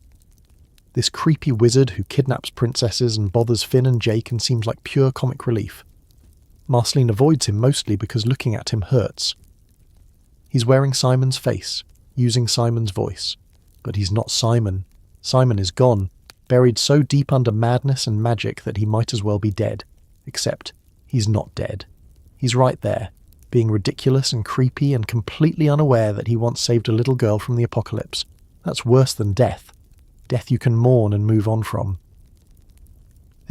Speaker 1: This creepy wizard who kidnaps princesses and bothers Finn and Jake and seems like pure comic relief. Marceline avoids him mostly because looking at him hurts. He's wearing Simon's face, using Simon's voice. But he's not Simon. Simon is gone, buried so deep under madness and magic that he might as well be dead. Except, he's not dead. He's right there, being ridiculous and creepy and completely unaware that he once saved a little girl from the apocalypse. That's worse than death. Death you can mourn and move on from.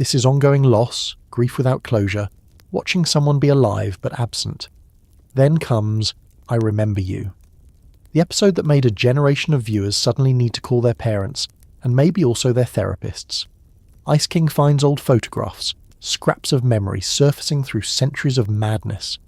Speaker 1: This is ongoing loss, grief without closure, watching someone be alive but absent. Then comes I Remember You. The episode that made a generation of viewers suddenly need to call their parents, and maybe also their therapists. Ice King finds old photographs, scraps of memory surfacing through centuries of madness.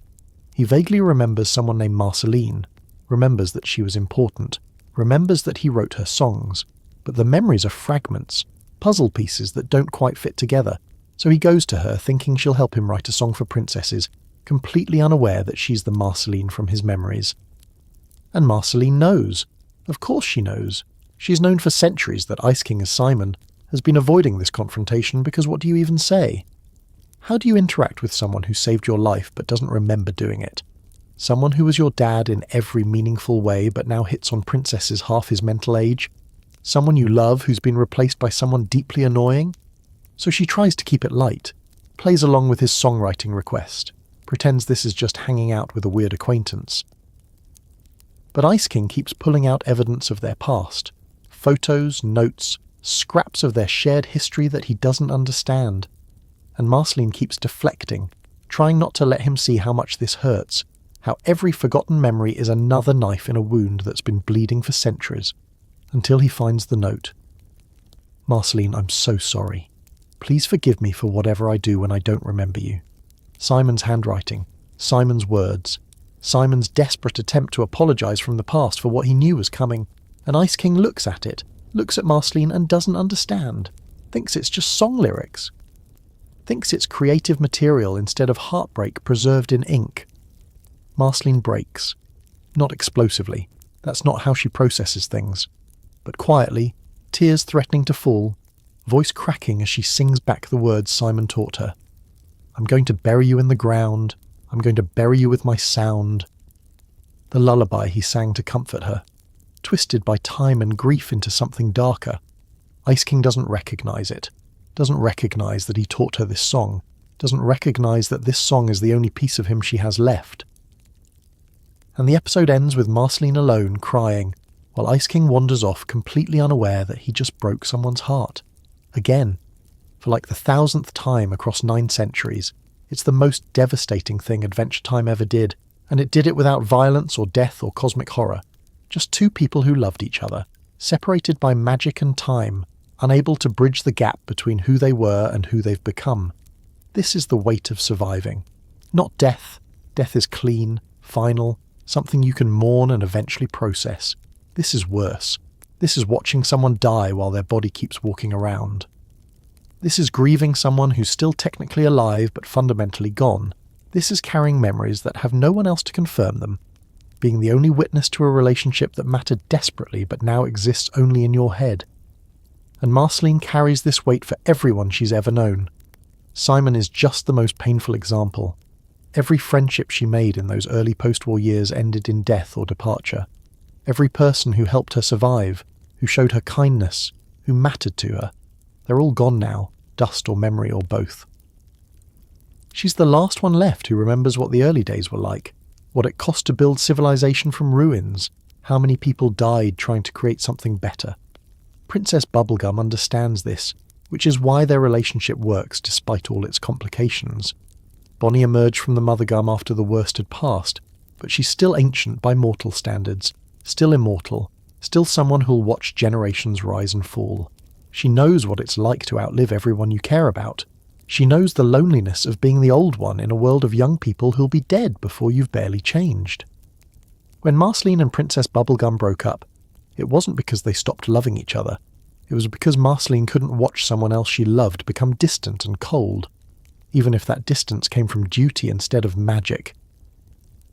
Speaker 1: He vaguely remembers someone named Marceline, remembers that she was important, remembers that he wrote her songs, but the memories are fragments, puzzle pieces that don't quite fit together, so he goes to her thinking she'll help him write a song for princesses, completely unaware that she's the Marceline from his memories. And Marceline knows. Of course she knows. She's known for centuries that Ice King as Simon has been avoiding this confrontation because what do you even say? How do you interact with someone who saved your life but doesn't remember doing it? Someone who was your dad in every meaningful way but now hits on princesses half his mental age? Someone you love who's been replaced by someone deeply annoying? So she tries to keep it light, plays along with his songwriting request, pretends this is just hanging out with a weird acquaintance. But Ice King keeps pulling out evidence of their past. Photos, notes, scraps of their shared history that he doesn't understand. And Marceline keeps deflecting, trying not to let him see how much this hurts, how every forgotten memory is another knife in a wound that's been bleeding for centuries, until he finds the note. Marceline, I'm so sorry. Please forgive me for whatever I do when I don't remember you. Simon's handwriting, Simon's words, Simon's desperate attempt to apologise from the past for what he knew was coming, and Ice King looks at it, looks at Marceline and doesn't understand, thinks it's just song lyrics, thinks it's creative material instead of heartbreak preserved in ink. Marceline breaks. Not explosively, that's not how she processes things, but quietly, tears threatening to fall, voice cracking as she sings back the words Simon taught her. I'm going to bury you in the ground, I'm going to bury you with my sound. The lullaby he sang to comfort her, twisted by time and grief into something darker. Ice King doesn't recognise it, doesn't recognise that he taught her this song, doesn't recognise that this song is the only piece of him she has left. And the episode ends with Marceline alone, crying, while Ice King wanders off completely unaware that he just broke someone's heart. Again. For like the 1,000th time across 9 centuries, it's the most devastating thing Adventure Time ever did, and it did it without violence or death or cosmic horror. Just 2 people who loved each other, separated by magic and time, unable to bridge the gap between who they were and who they've become. This is the weight of surviving. Not death. Death is clean, final, something you can mourn and eventually process. This is worse. This is watching someone die while their body keeps walking around. This is grieving someone who's still technically alive but fundamentally gone. This is carrying memories that have no one else to confirm them, being the only witness to a relationship that mattered desperately but now exists only in your head. And Marceline carries this weight for everyone she's ever known. Simon is just the most painful example. Every friendship she made in those early post-war years ended in death or departure. Every person who helped her survive, who showed her kindness, who mattered to her, they're all gone now, dust or memory or both. She's the last one left who remembers what the early days were like, what it cost to build civilization from ruins, how many people died trying to create something better. Princess Bubblegum understands this, which is why their relationship works despite all its complications. Bonnie emerged from the Mother Gum after the worst had passed, but she's still ancient by mortal standards, still immortal, still someone who'll watch generations rise and fall. She knows what it's like to outlive everyone you care about. She knows the loneliness of being the old one in a world of young people who'll be dead before you've barely changed. When Marceline and Princess Bubblegum broke up, it wasn't because they stopped loving each other. It was because Marceline couldn't watch someone else she loved become distant and cold, even if that distance came from duty instead of magic.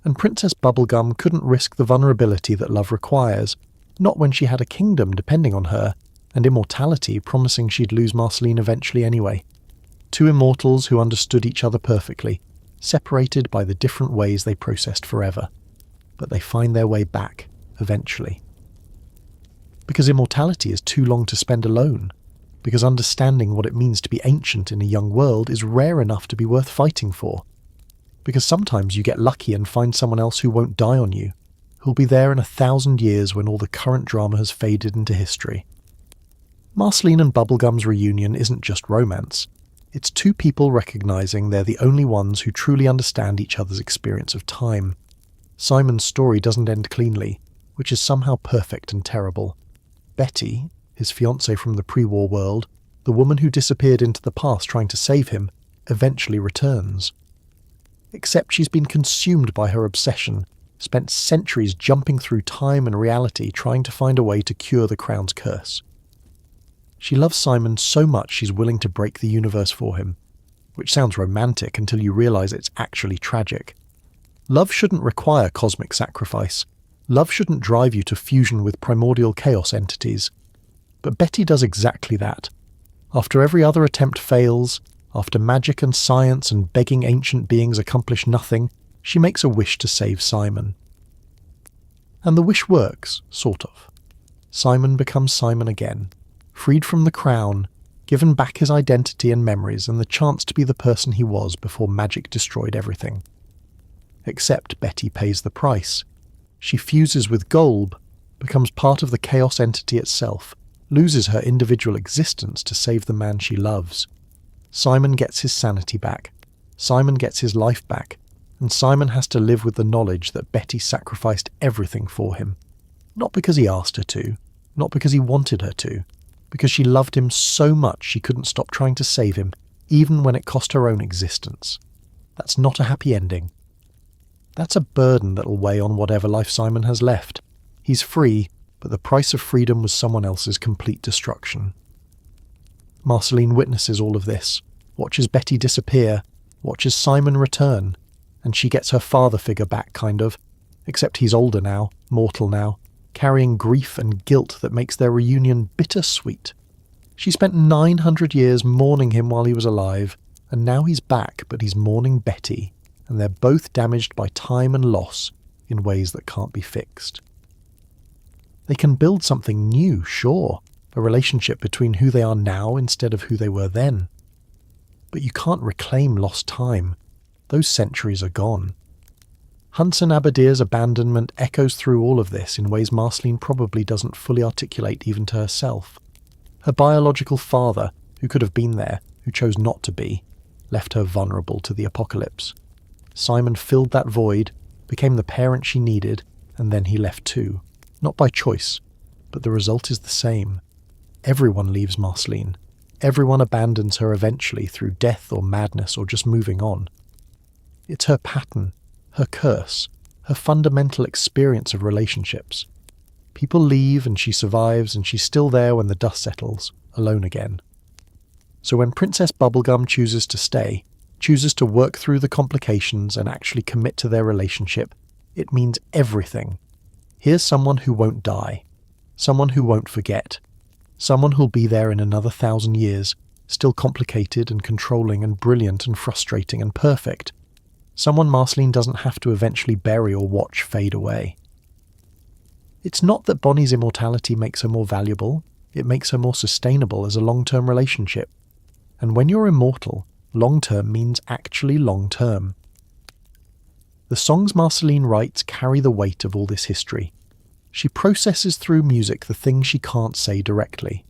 Speaker 1: And Princess Bubblegum couldn't risk the vulnerability that love requires, not when she had a kingdom depending on her, and immortality promising she'd lose Marceline eventually anyway. 2 immortals who understood each other perfectly, separated by the different ways they processed forever. But they find their way back, eventually. Because immortality is too long to spend alone. Because understanding what it means to be ancient in a young world is rare enough to be worth fighting for. Because sometimes you get lucky and find someone else who won't die on you, who'll be there in 1,000 years when all the current drama has faded into history. Marceline and Bubblegum's reunion isn't just romance. It's two people recognizing they're the only ones who truly understand each other's experience of time. Simon's story doesn't end cleanly, which is somehow perfect and terrible. Betty, his fiancée from the pre-war world, the woman who disappeared into the past trying to save him, eventually returns. Except she's been consumed by her obsession, spent centuries jumping through time and reality trying to find a way to cure the crown's curse. She loves Simon so much she's willing to break the universe for him, which sounds romantic until you realise it's actually tragic. Love shouldn't require cosmic sacrifice. Love shouldn't drive you to fusion with primordial chaos entities. But Betty does exactly that. After every other attempt fails, after magic and science and begging ancient beings accomplish nothing, she makes a wish to save Simon. And the wish works, sort of. Simon becomes Simon again, freed from the crown, given back his identity and memories and the chance to be the person he was before magic destroyed everything. Except Betty pays the price. She fuses with Golb, becomes part of the chaos entity itself, loses her individual existence to save the man she loves. Simon gets his sanity back. Simon gets his life back. And Simon has to live with the knowledge that Betty sacrificed everything for him. Not because he asked her to, not because he wanted her to, because she loved him so much she couldn't stop trying to save him, even when it cost her own existence. That's not a happy ending. That's a burden that'll weigh on whatever life Simon has left. He's free, but the price of freedom was someone else's complete destruction. Marceline witnesses all of this, watches Betty disappear, watches Simon return, and she gets her father figure back, kind of, except he's older now, mortal now, carrying grief and guilt that makes their reunion bittersweet. She spent 900 years mourning him while he was alive, and now he's back, but he's mourning Betty, and they're both damaged by time and loss in ways that can't be fixed. They can build something new, sure, a relationship between who they are now instead of who they were then. But you can't reclaim lost time. Those centuries are gone. Hunson Abadir's abandonment echoes through all of this in ways Marceline probably doesn't fully articulate even to herself. Her biological father, who could have been there, who chose not to be, left her vulnerable to the apocalypse. Simon filled that void, became the parent she needed, and then he left too. Not by choice, but the result is the same. Everyone leaves Marceline. Everyone abandons her eventually through death or madness or just moving on. It's her pattern, her curse, her fundamental experience of relationships. People leave and she survives and she's still there when the dust settles, alone again. So when Princess Bubblegum chooses to stay, chooses to work through the complications and actually commit to their relationship, it means everything. Here's someone who won't die, someone who won't forget, someone who'll be there in another 1,000 years, still complicated and controlling and brilliant and frustrating and perfect. Someone Marceline doesn't have to eventually bury or watch fade away. It's not that Bonnie's immortality makes her more valuable, it makes her more sustainable as a long-term relationship. And when you're immortal, long-term means actually long-term. The songs Marceline writes carry the weight of all this history. She processes through music the things she can't say directly.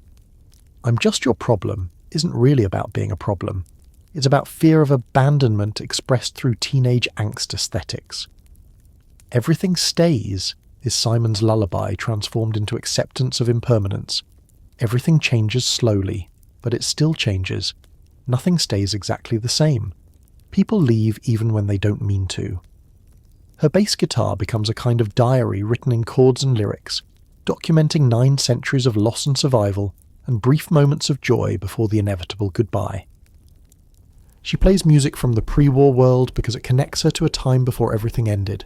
Speaker 1: I'm Just Your Problem isn't really about being a problem. It's about fear of abandonment expressed through teenage angst aesthetics. Everything Stays is Simon's lullaby transformed into acceptance of impermanence. Everything changes slowly, but it still changes. Nothing stays exactly the same. People leave even when they don't mean to. Her bass guitar becomes a kind of diary written in chords and lyrics, documenting 9 centuries of loss and survival and brief moments of joy before the inevitable goodbye. She plays music from the pre-war world because it connects her to a time before everything ended.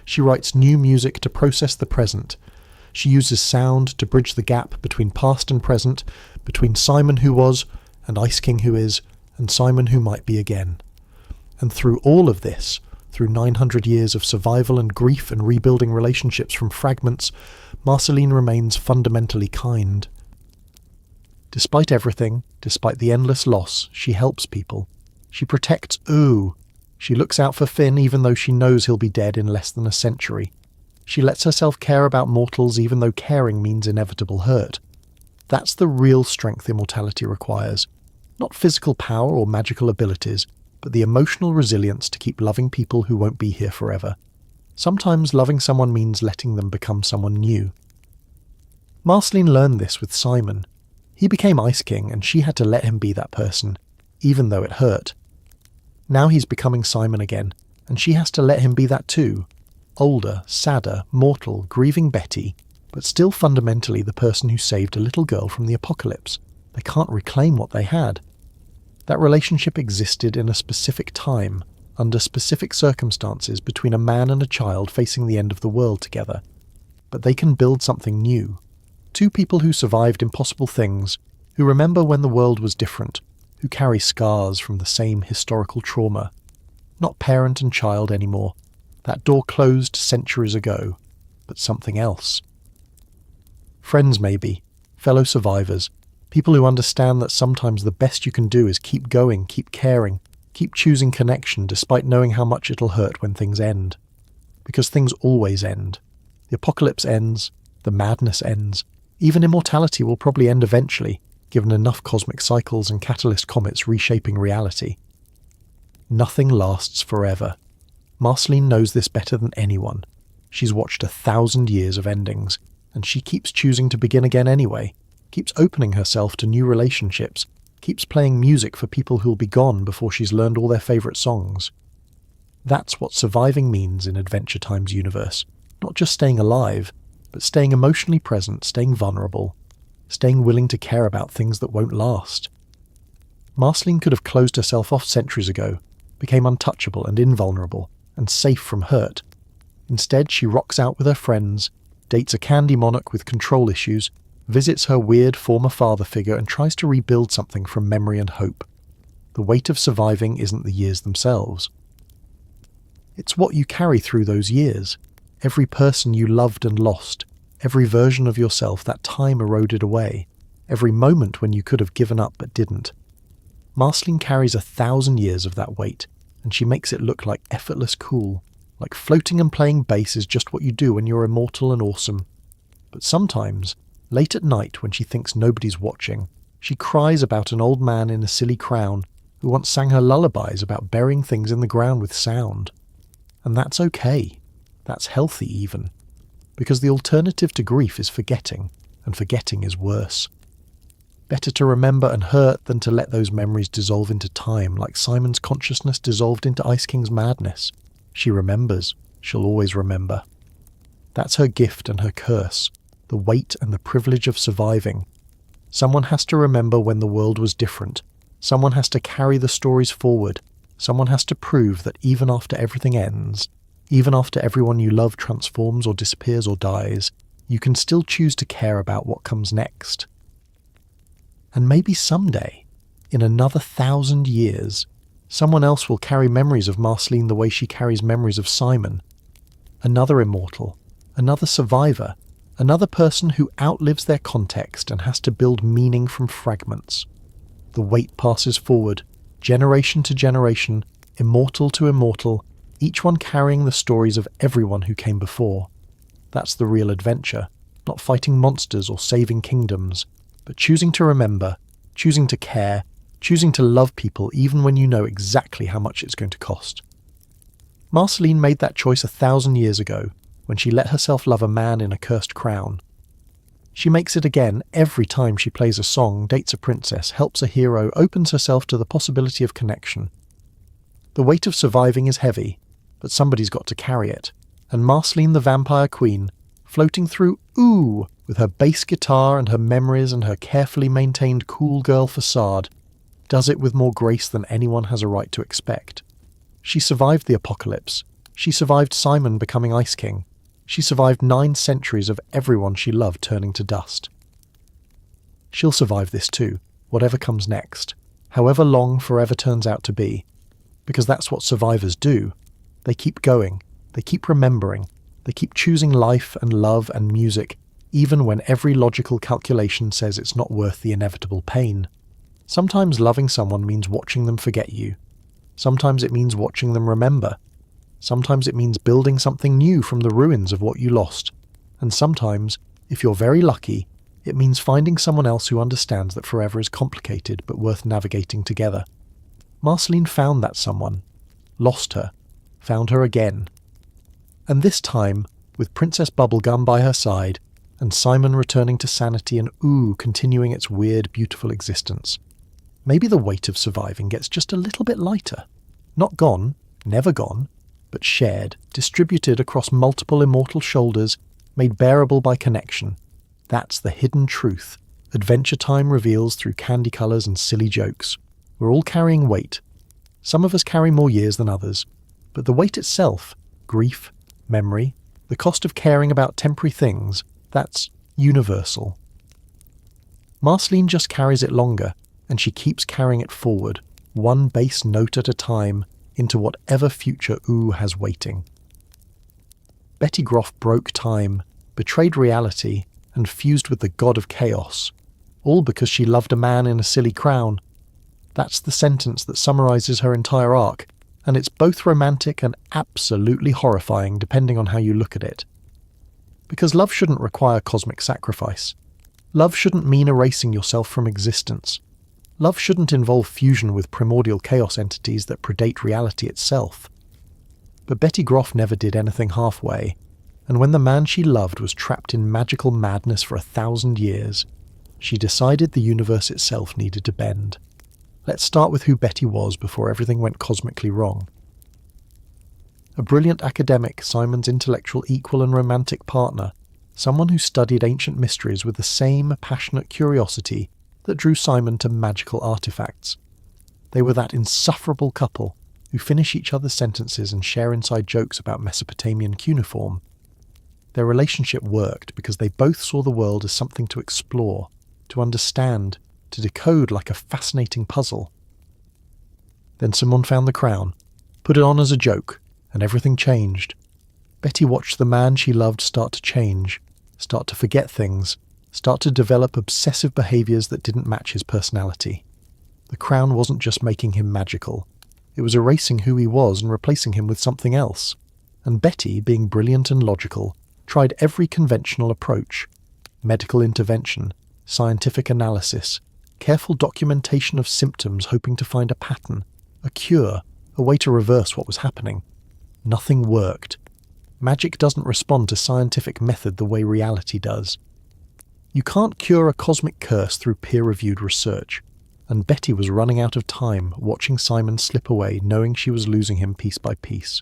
Speaker 1: She writes new music to process the present. She uses sound to bridge the gap between past and present, between Simon who was, and Ice King who is, and Simon who might be again. And through all of this, through 900 years of survival and grief and rebuilding relationships from fragments, Marceline remains fundamentally kind. Despite everything, despite the endless loss, she helps people. She protects Ooh. She looks out for Finn even though she knows he'll be dead in less than a century. She lets herself care about mortals even though caring means inevitable hurt. That's the real strength immortality requires. Not physical power or magical abilities, but the emotional resilience to keep loving people who won't be here forever. Sometimes loving someone means letting them become someone new. Marceline learned this with Simon. He became Ice King and she had to let him be that person, even though it hurt. Now he's becoming Simon again, and she has to let him be that too. Older, sadder, mortal, grieving Betty, but still fundamentally the person who saved a little girl from the apocalypse. They can't reclaim what they had. That relationship existed in a specific time, under specific circumstances between a man and a child facing the end of the world together. But they can build something new. Two people who survived impossible things, who remember when the world was different, who carry scars from the same historical trauma. Not parent and child anymore. That door closed centuries ago, but something else. Friends maybe, fellow survivors, people who understand that sometimes the best you can do is keep going, keep caring, keep choosing connection despite knowing how much it'll hurt when things end. Because things always end. The apocalypse ends, the madness ends, even immortality will probably end eventually, given enough cosmic cycles and catalyst comets reshaping reality. Nothing lasts forever. Marceline knows this better than anyone. She's watched 1,000 years of endings, and she keeps choosing to begin again anyway, keeps opening herself to new relationships, keeps playing music for people who'll be gone before she's learned all their favourite songs. That's what surviving means in Adventure Time's universe. Not just staying alive, but staying emotionally present, staying vulnerable, staying willing to care about things that won't last. Marceline could have closed herself off centuries ago, became untouchable and invulnerable, and safe from hurt. Instead, she rocks out with her friends, dates a candy monarch with control issues, visits her weird former father figure and tries to rebuild something from memory and hope. The weight of surviving isn't the years themselves. It's what you carry through those years. Every person you loved and lost, every version of yourself that time eroded away, every moment when you could have given up but didn't. Marceline carries 1,000 years of that weight, and she makes it look like effortless cool, like floating and playing bass is just what you do when you're immortal and awesome. But sometimes, late at night when she thinks nobody's watching, she cries about an old man in a silly crown who once sang her lullabies about burying things in the ground with sound. And that's okay. That's healthy even. Because the alternative to grief is forgetting, and forgetting is worse. Better to remember and hurt than to let those memories dissolve into time like Simon's consciousness dissolved into Ice King's madness. She remembers. She'll always remember. That's her gift and her curse, the weight and the privilege of surviving. Someone has to remember when the world was different. Someone has to carry the stories forward. Someone has to prove that even after everything ends, even after everyone you love transforms or disappears or dies, you can still choose to care about what comes next. And maybe someday, in another 1,000 years, someone else will carry memories of Marceline the way she carries memories of Simon. Another immortal, another survivor, another person who outlives their context and has to build meaning from fragments. The weight passes forward, generation to generation, immortal to immortal, each one carrying the stories of everyone who came before. That's the real adventure, not fighting monsters or saving kingdoms, but choosing to remember, choosing to care, choosing to love people even when you know exactly how much it's going to cost. Marceline made that choice 1,000 years ago, when she let herself love a man in a cursed crown. She makes it again every time she plays a song, dates a princess, helps a hero, opens herself to the possibility of connection. The weight of surviving is heavy, but somebody's got to carry it, and Marceline the Vampire Queen, floating through Ooh with her bass guitar and her memories and her carefully maintained cool girl facade, does it with more grace than anyone has a right to expect. She survived the apocalypse. She survived Simon becoming Ice King. She survived 9 centuries of everyone she loved turning to dust. She'll survive this too, whatever comes next, however long forever turns out to be, because that's what survivors do. They keep going, they keep remembering, they keep choosing life and love and music, even when every logical calculation says it's not worth the inevitable pain. Sometimes loving someone means watching them forget you. Sometimes it means watching them remember. Sometimes it means building something new from the ruins of what you lost. And sometimes, if you're very lucky, It means finding someone else who understands that forever is complicated but worth navigating together. Marceline found that someone, lost her, found her again. And this time, with Princess Bubblegum by her side, and Simon returning to sanity and continuing its weird, beautiful existence. Maybe the weight of surviving gets just a little bit lighter. Not gone, never gone, but shared, distributed across multiple immortal shoulders, made bearable by connection. That's the hidden truth Adventure Time reveals through candy colours and silly jokes. We're all carrying weight. Some of us carry more years than others, but the weight itself, grief, memory, the cost of caring about temporary things, that's universal. Marceline just carries it longer, and she keeps carrying it forward, one bass note at a time, into whatever future has waiting. Betty Groff broke time, betrayed reality, and fused with the god of chaos, all because she loved a man in a silly crown. That's the sentence that summarises her entire arc, and it's both romantic and absolutely horrifying depending on how you look at it. Because love shouldn't require cosmic sacrifice. Love shouldn't mean erasing yourself from existence. Love shouldn't involve fusion with primordial chaos entities that predate reality itself. But Betty Groff never did anything halfway, and when the man she loved was trapped in magical madness for 1,000 years, she decided the universe itself needed to bend. Let's start with who Betty was before everything went cosmically wrong. A brilliant academic, Simon's intellectual equal and romantic partner, someone who studied ancient mysteries with the same passionate curiosity that drew Simon to magical artifacts. They were that insufferable couple who finish each other's sentences and share inside jokes about Mesopotamian cuneiform. Their relationship worked because they both saw the world as something to explore, to understand, to decode like a fascinating puzzle. Then someone found the crown, put it on as a joke, and everything changed. Betty watched the man she loved start to change, start to forget things, start to develop obsessive behaviours that didn't match his personality. The crown wasn't just making him magical, it was erasing who he was and replacing him with something else. And Betty, being brilliant and logical, tried every conventional approach: medical intervention, scientific analysis, careful documentation of symptoms hoping to find a pattern, a cure, a way to reverse what was happening. Nothing worked. Magic doesn't respond to scientific method the way reality does. You can't cure a cosmic curse through peer-reviewed research, and Betty was running out of time watching Simon slip away, knowing she was losing him piece by piece.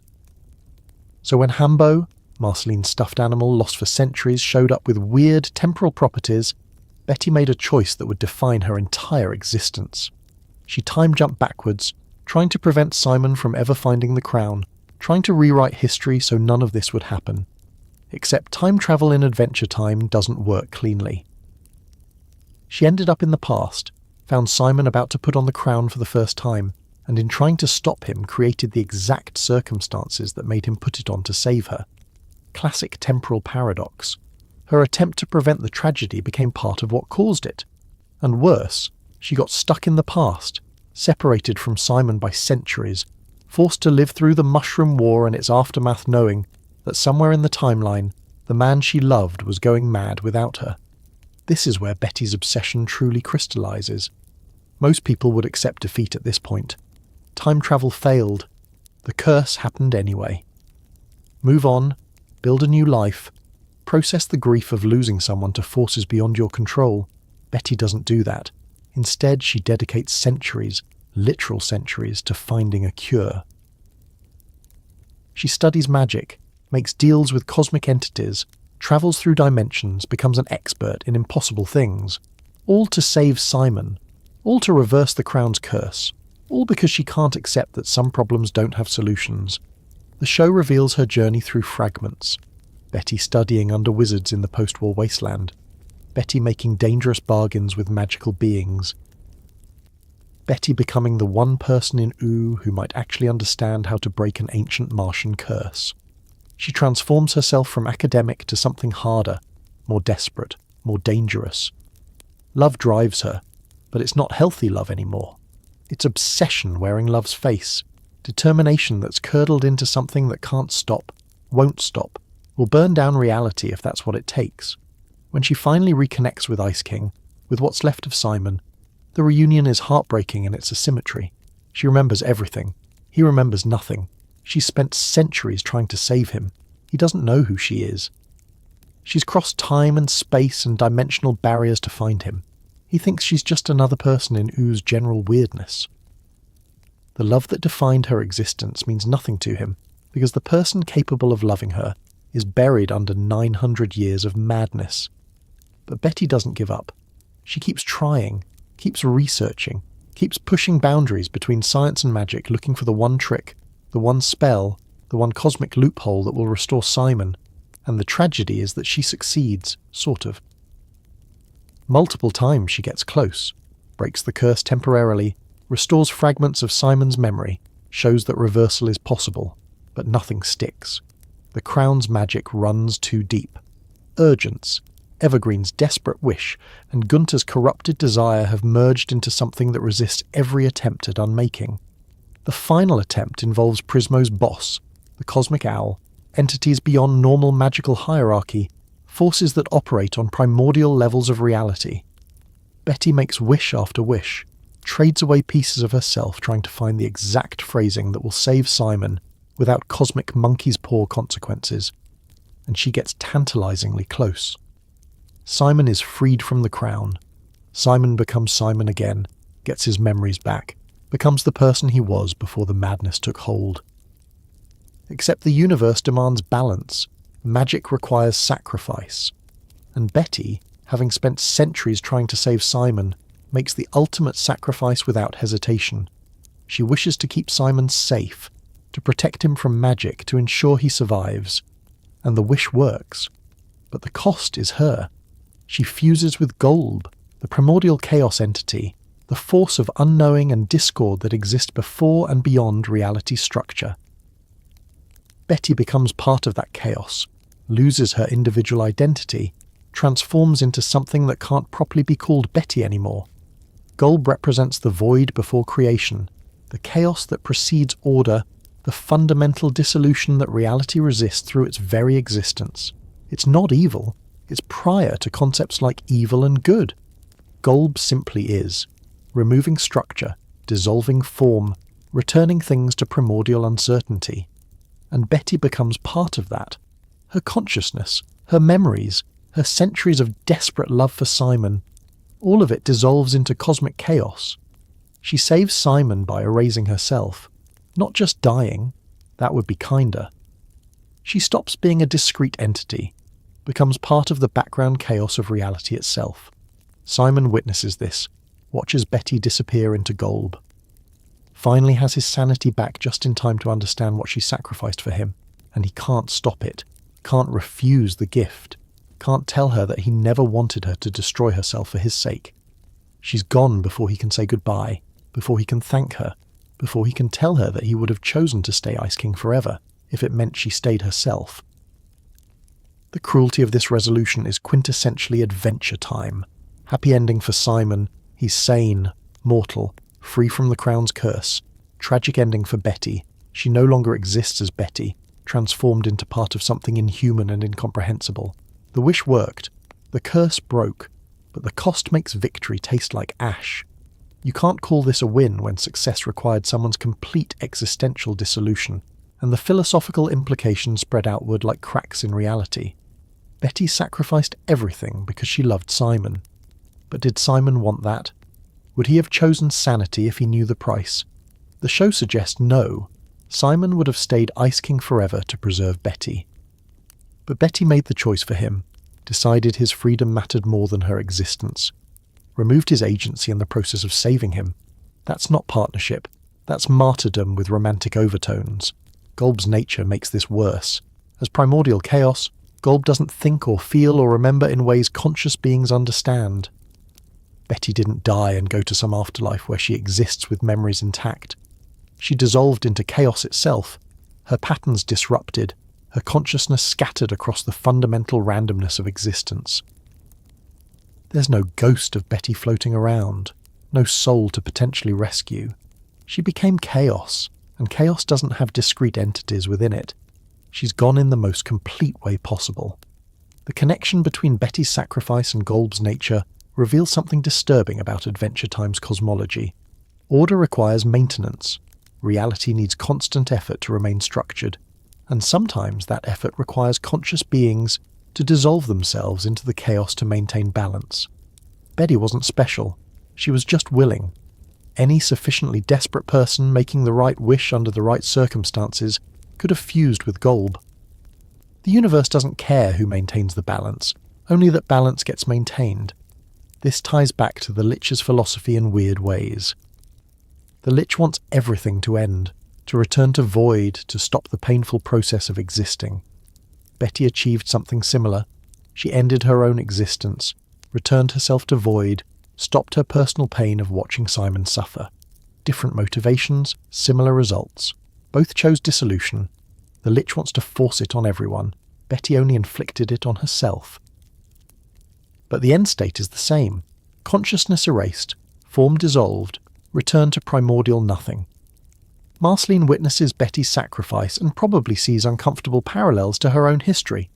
Speaker 1: So when Hambo, Marceline's stuffed animal lost for centuries, showed up with weird temporal properties, Betty made a choice that would define her entire existence. She time-jumped backwards, trying to prevent Simon from ever finding the crown, trying to rewrite history so none of this would happen. Except time travel in Adventure Time doesn't work cleanly. She ended up in the past, found Simon about to put on the crown for the first time, and in trying to stop him created the exact circumstances that made him put it on to save her. Classic temporal paradox. Her attempt to prevent the tragedy became part of what caused it. And worse, she got stuck in the past, separated from Simon by centuries, forced to live through the Mushroom War and its aftermath, knowing that somewhere in the timeline, the man she loved was going mad without her. This is where Betty's obsession truly crystallizes. Most people would accept defeat at this point. Time travel failed. The curse happened anyway. Move on, build a new life, process the grief of losing someone to forces beyond your control. Betty doesn't do that. Instead, she dedicates centuries, literal centuries, to finding a cure. She studies magic, makes deals with cosmic entities, travels through dimensions, becomes an expert in impossible things, all to save Simon, all to reverse the crown's curse, all because she can't accept that some problems don't have solutions. The show reveals her journey through fragments. Betty studying under wizards in the post-war wasteland. Betty making dangerous bargains with magical beings. Betty becoming the one person in who might actually understand how to break an ancient Martian curse. She transforms herself from academic to something harder, more desperate, more dangerous. Love drives her, but it's not healthy love anymore. It's obsession wearing love's face, determination that's curdled into something that can't stop, won't stop, will burn down reality if that's what it takes. When she finally reconnects with Ice King, with what's left of Simon, the reunion is heartbreaking in its asymmetry. She remembers everything. He remembers nothing. She's spent centuries trying to save him. He doesn't know who she is. She's crossed time and space and dimensional barriers to find him. He thinks she's just another person in Oo's general weirdness. The love that defined her existence means nothing to him, because the person capable of loving her is buried under 900 years of madness. But Betty doesn't give up. She keeps trying, keeps researching, keeps pushing boundaries between science and magic, looking for the one trick, the one spell, the one cosmic loophole that will restore Simon, and the tragedy is that she succeeds, sort of. Multiple times she gets close, breaks the curse temporarily, restores fragments of Simon's memory, shows that reversal is possible, but nothing sticks. The crown's magic runs too deep. Urgence, Evergreen's desperate wish, and Gunther's corrupted desire have merged into something that resists every attempt at unmaking. The final attempt involves Prismo's boss, the cosmic owl, entities beyond normal magical hierarchy, forces that operate on primordial levels of reality. Betty makes wish after wish, trades away pieces of herself trying to find the exact phrasing that will save Simon without cosmic monkey's paw consequences, and she gets tantalizingly close. Simon is freed from the crown. Simon becomes Simon again, gets his memories back, becomes the person he was before the madness took hold. Except the universe demands balance. Magic requires sacrifice. And Betty, having spent centuries trying to save Simon, makes the ultimate sacrifice without hesitation. She wishes to keep Simon safe, to protect him from magic, to ensure he survives. And the wish works. But the cost is her. She fuses with Golb, the primordial chaos entity, the force of unknowing and discord that exist before and beyond reality structure. Betty becomes part of that chaos, loses her individual identity, transforms into something that can't properly be called Betty anymore. Golb represents the void before creation, the chaos that precedes order, the fundamental dissolution that reality resists through its very existence. It's not evil, it's prior to concepts like evil and good. Golb simply is, removing structure, dissolving form, returning things to primordial uncertainty. And Betty becomes part of that. Her consciousness, her memories, her centuries of desperate love for Simon, all of it dissolves into cosmic chaos. She saves Simon by erasing herself, not just dying, that would be kinder. She stops being a discrete entity, becomes part of the background chaos of reality itself. Simon witnesses this, watches Betty disappear into Golb. Finally has his sanity back just in time to understand what she sacrificed for him, and he can't stop it, can't refuse the gift, can't tell her that he never wanted her to destroy herself for his sake. She's gone before he can say goodbye, before he can thank her, before he can tell her that he would have chosen to stay Ice King forever if it meant she stayed herself. The cruelty of this resolution is quintessentially adventure time. Happy ending for Simon, he's sane, mortal, free from the crown's curse. Tragic ending for Betty, she no longer exists as Betty, transformed into part of something inhuman and incomprehensible. The wish worked, the curse broke, but the cost makes victory taste like ash. You can't call this a win when success required someone's complete existential dissolution, and the philosophical implications spread outward like cracks in reality. Betty sacrificed everything because she loved Simon. But did Simon want that? Would he have chosen sanity if he knew the price? The show suggests no. Simon would have stayed Ice King forever to preserve Betty. But Betty made the choice for him, decided his freedom mattered more than her existence, removed his agency in the process of saving him. That's not partnership. That's martyrdom with romantic overtones. Golb's nature makes this worse. As primordial chaos, Golb doesn't think or feel or remember in ways conscious beings understand. Betty didn't die and go to some afterlife where she exists with memories intact. She dissolved into chaos itself, her patterns disrupted, her consciousness scattered across the fundamental randomness of existence. There's no ghost of Betty floating around, no soul to potentially rescue. She became chaos, and chaos doesn't have discrete entities within it. She's gone in the most complete way possible. The connection between Betty's sacrifice and Golb's nature reveals something disturbing about Adventure Time's cosmology. Order requires maintenance. Reality needs constant effort to remain structured, and sometimes that effort requires conscious beings to dissolve themselves into the chaos to maintain balance. Betty wasn't special. She was just willing. Any sufficiently desperate person making the right wish under the right circumstances could have fused with Golb. The universe doesn't care who maintains the balance, only that balance gets maintained. This ties back to the Lich's philosophy in weird ways. The Lich wants everything to end, to return to void, to stop the painful process of existing. Betty achieved something similar. She ended her own existence, returned herself to void, stopped her personal pain of watching Simon suffer. Different motivations, similar results. Both chose dissolution. The Lich wants to force it on everyone. Betty only inflicted it on herself. But the end state is the same. Consciousness erased, form dissolved, return to primordial nothing. Marceline witnesses Betty's sacrifice and probably sees uncomfortable parallels to her own history.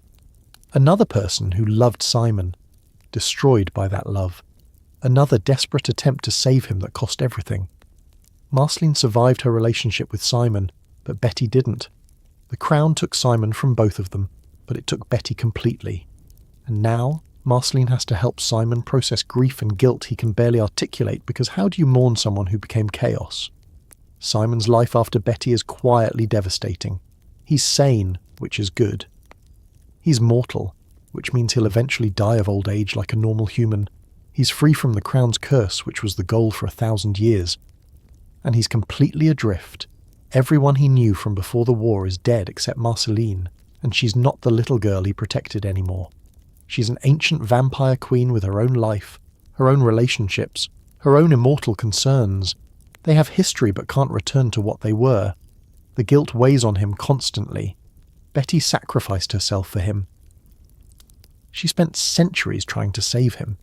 Speaker 1: Another person who loved Simon, destroyed by that love. Another desperate attempt to save him that cost everything. Marceline survived her relationship with Simon, but Betty didn't. The crown took Simon from both of them, but it took Betty completely. And now, Marceline has to help Simon process grief and guilt he can barely articulate, because how do you mourn someone who became chaos? Simon's life after Betty is quietly devastating. He's sane, which is good. He's mortal, which means he'll eventually die of old age like a normal human. He's free from the crown's curse, which was the goal for 1,000 years. And he's completely adrift. Everyone he knew from before the war is dead except Marceline, and she's not the little girl he protected anymore. She's an ancient vampire queen with her own life, her own relationships, her own immortal concerns. They have history but can't return to what they were. The guilt weighs on him constantly. Betty sacrificed herself for him. She spent centuries trying to save him.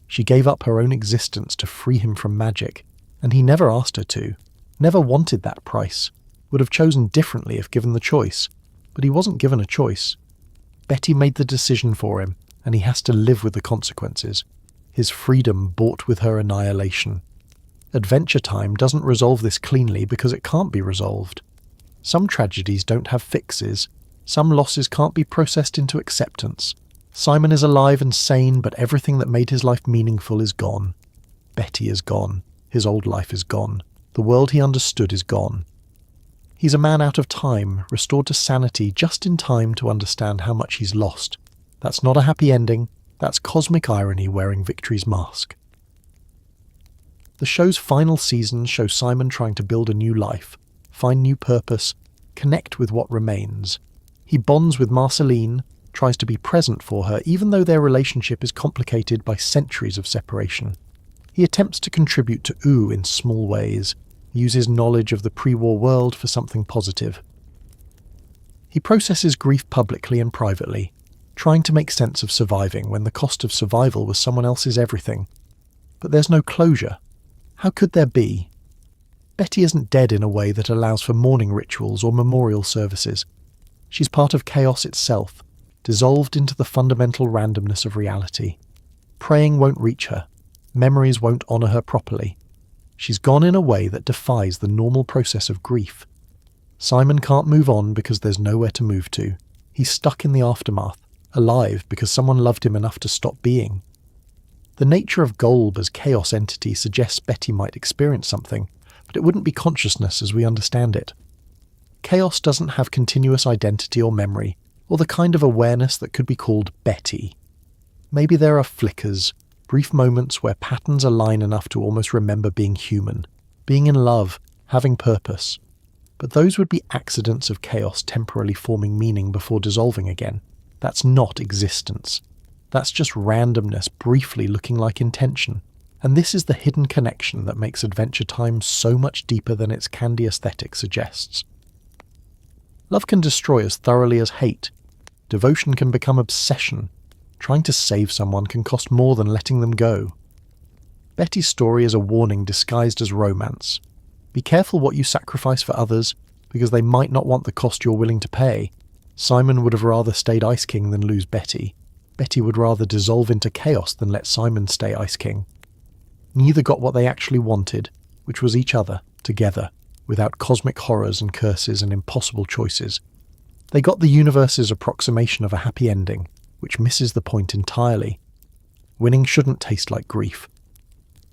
Speaker 1: She gave up her own existence to free him from magic, and he never asked her to, never wanted that price, would have chosen differently if given the choice, but he wasn't given a choice. Betty made the decision for him, and he has to live with the consequences. His freedom bought with her annihilation. Adventure Time doesn't resolve this cleanly because it can't be resolved. Some tragedies don't have fixes. Some losses can't be processed into acceptance. Simon is alive and sane, but everything that made his life meaningful is gone. Betty is gone. His old life is gone. The world he understood is gone. He's a man out of time, restored to sanity just in time to understand how much he's lost. That's not a happy ending. That's cosmic irony wearing victory's mask. The show's final seasons show Simon trying to build a new life, find new purpose, connect with what remains. He bonds with Marceline, tries to be present for her even though their relationship is complicated by centuries of separation. He attempts to contribute to Oo in small ways, uses knowledge of the pre-war world for something positive. He processes grief publicly and privately, trying to make sense of surviving when the cost of survival was someone else's everything. But there's no closure. How could there be? Betty isn't dead in a way that allows for mourning rituals or memorial services. She's part of chaos itself, dissolved into the fundamental randomness of reality. Praying won't reach her. Memories won't honour her properly. She's gone in a way that defies the normal process of grief. Simon can't move on because there's nowhere to move to. He's stuck in the aftermath, alive because someone loved him enough to stop being. The nature of Golb as chaos entity suggests Betty might experience something, but it wouldn't be consciousness as we understand it. Chaos doesn't have continuous identity or memory, or the kind of awareness that could be called Betty. Maybe there are flickers, brief moments where patterns align enough to almost remember being human, being in love, having purpose. But those would be accidents of chaos temporarily forming meaning before dissolving again. That's not existence. That's just randomness briefly looking like intention. And this is the hidden connection that makes Adventure Time so much deeper than its candy aesthetic suggests. Love can destroy as thoroughly as hate. Devotion can become obsession. Trying to save someone can cost more than letting them go. Betty's story is a warning disguised as romance. Be careful what you sacrifice for others, because they might not want the cost you're willing to pay. Simon would have rather stayed Ice King than lose Betty. Betty would rather dissolve into chaos than let Simon stay Ice King. Neither got what they actually wanted, which was each other, together, without cosmic horrors and curses and impossible choices. They got the universe's approximation of a happy ending, which misses the point entirely. Winning shouldn't taste like grief.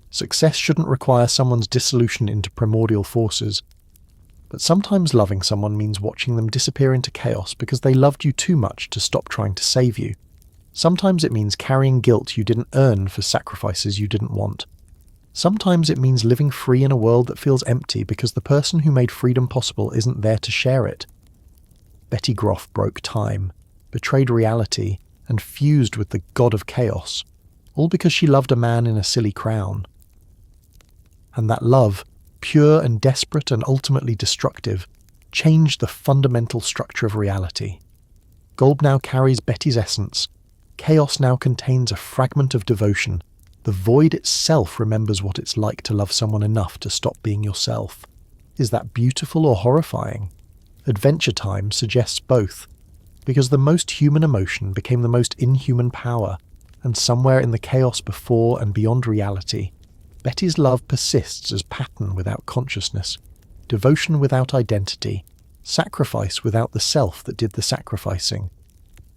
Speaker 1: Success shouldn't require someone's dissolution into primordial forces. But sometimes loving someone means watching them disappear into chaos because they loved you too much to stop trying to save you. Sometimes it means carrying guilt you didn't earn for sacrifices you didn't want. Sometimes it means living free in a world that feels empty because the person who made freedom possible isn't there to share it. Betty Groff broke time, betrayed reality, and fused with the god of chaos, all because she loved a man in a silly crown. And that love, pure and desperate and ultimately destructive, changed the fundamental structure of reality. Gold now carries Betty's essence. Chaos now contains a fragment of devotion. The void itself remembers what it's like to love someone enough to stop being yourself. Is that beautiful or horrifying? Adventure Time suggests both, because the most human emotion became the most inhuman power, and somewhere in the chaos before and beyond reality, Betty's love persists as pattern without consciousness, devotion without identity, sacrifice without the self that did the sacrificing.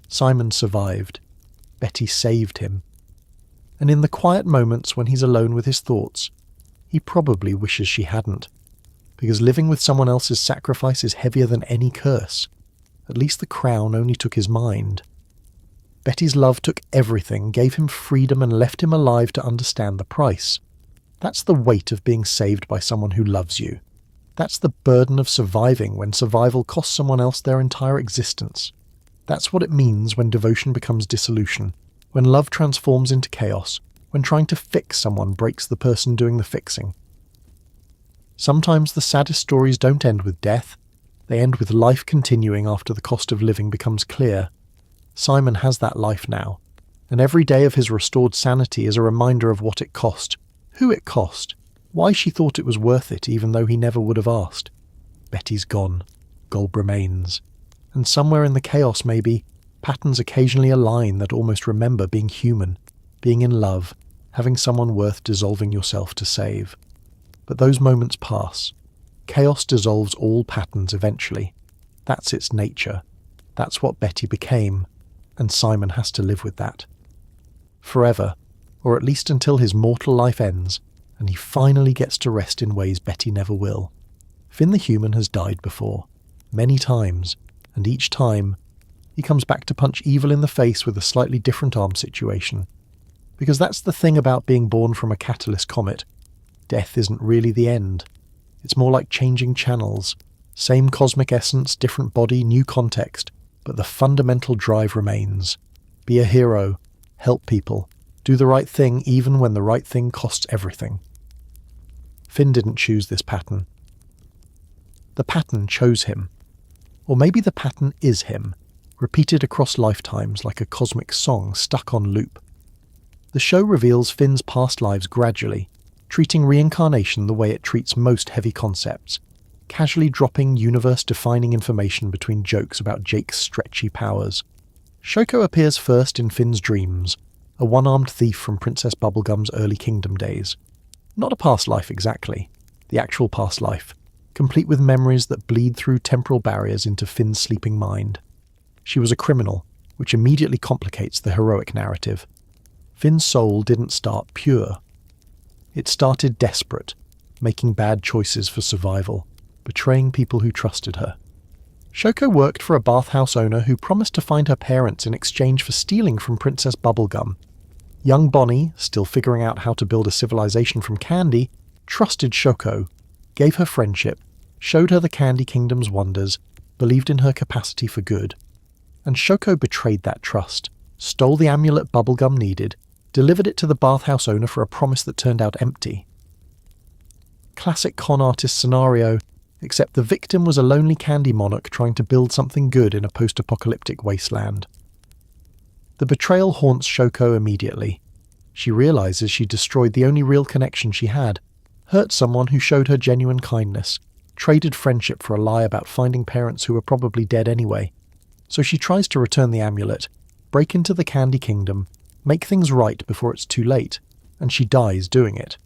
Speaker 1: Simon survived. Betty saved him. And in the quiet moments when he's alone with his thoughts, he probably wishes she hadn't, because living with someone else's sacrifice is heavier than any curse. At least the crown only took his mind. Betty's love took everything, gave him freedom, and left him alive to understand the price. That's the weight of being saved by someone who loves you. That's the burden of surviving when survival costs someone else their entire existence. That's what it means when devotion becomes dissolution, when love transforms into chaos, when trying to fix someone breaks the person doing the fixing. Sometimes the saddest stories don't end with death. They end with life continuing after the cost of living becomes clear. Simon has that life now, and every day of his restored sanity is a reminder of what it cost, who it cost, why she thought it was worth it even though he never would have asked. Betty's gone. Golb remains. And somewhere in the chaos maybe, patterns occasionally align that almost remember being human, being in love, having someone worth dissolving yourself to save. But those moments pass. Chaos dissolves all patterns eventually. That's its nature. That's what Betty became, and Simon has to live with that. Forever, or at least until his mortal life ends, and he finally gets to rest in ways Betty never will. Finn the human has died before, many times, and each time, he comes back to punch evil in the face with a slightly different arm situation. Because that's the thing about being born from a catalyst comet. Death isn't really the end. It's more like changing channels. Same cosmic essence, different body, new context, but the fundamental drive remains. Be a hero, help people, do the right thing even when the right thing costs everything. Finn didn't choose this pattern. The pattern chose him. Or maybe the pattern is him, repeated across lifetimes like a cosmic song stuck on loop. The show reveals Finn's past lives gradually, treating reincarnation the way it treats most heavy concepts, casually dropping universe-defining information between jokes about Jake's stretchy powers. Shoko appears first in Finn's dreams, a one-armed thief from Princess Bubblegum's early kingdom days. Not a past life exactly, the actual past life, complete with memories that bleed through temporal barriers into Finn's sleeping mind. She was a criminal, which immediately complicates the heroic narrative. Finn's soul didn't start pure. It started desperate, making bad choices for survival, betraying people who trusted her. Shoko worked for a bathhouse owner who promised to find her parents in exchange for stealing from Princess Bubblegum. Young Bonnie, still figuring out how to build a civilization from candy, trusted Shoko, gave her friendship, showed her the Candy Kingdom's wonders, believed in her capacity for good. And Shoko betrayed that trust, stole the amulet Bubblegum needed, delivered it to the bathhouse owner for a promise that turned out empty. Classic con artist scenario, except the victim was a lonely candy monarch trying to build something good in a post-apocalyptic wasteland. The betrayal haunts Shoko immediately. She realizes she destroyed the only real connection she had, hurt someone who showed her genuine kindness, traded friendship for a lie about finding parents who were probably dead anyway. So she tries to return the amulet, break into the Candy Kingdom, make things right before it's too late, and she dies doing it.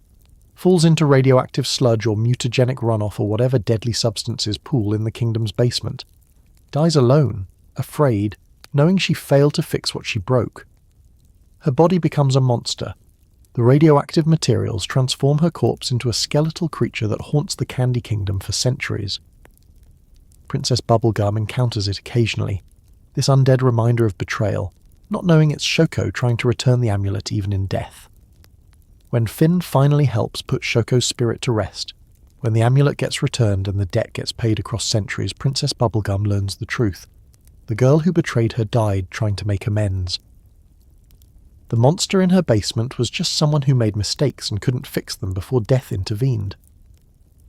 Speaker 1: Falls into radioactive sludge or mutagenic runoff or whatever deadly substances pool in the kingdom's basement. Dies alone, afraid, knowing she failed to fix what she broke. Her body becomes a monster. The radioactive materials transform her corpse into a skeletal creature that haunts the Candy Kingdom for centuries. Princess Bubblegum encounters it occasionally, this undead reminder of betrayal, not knowing it's Shoko trying to return the amulet even in death. When Finn finally helps put Shoko's spirit to rest, when the amulet gets returned and the debt gets paid across centuries, Princess Bubblegum learns the truth. The girl who betrayed her died trying to make amends. The monster in her basement was just someone who made mistakes and couldn't fix them before death intervened.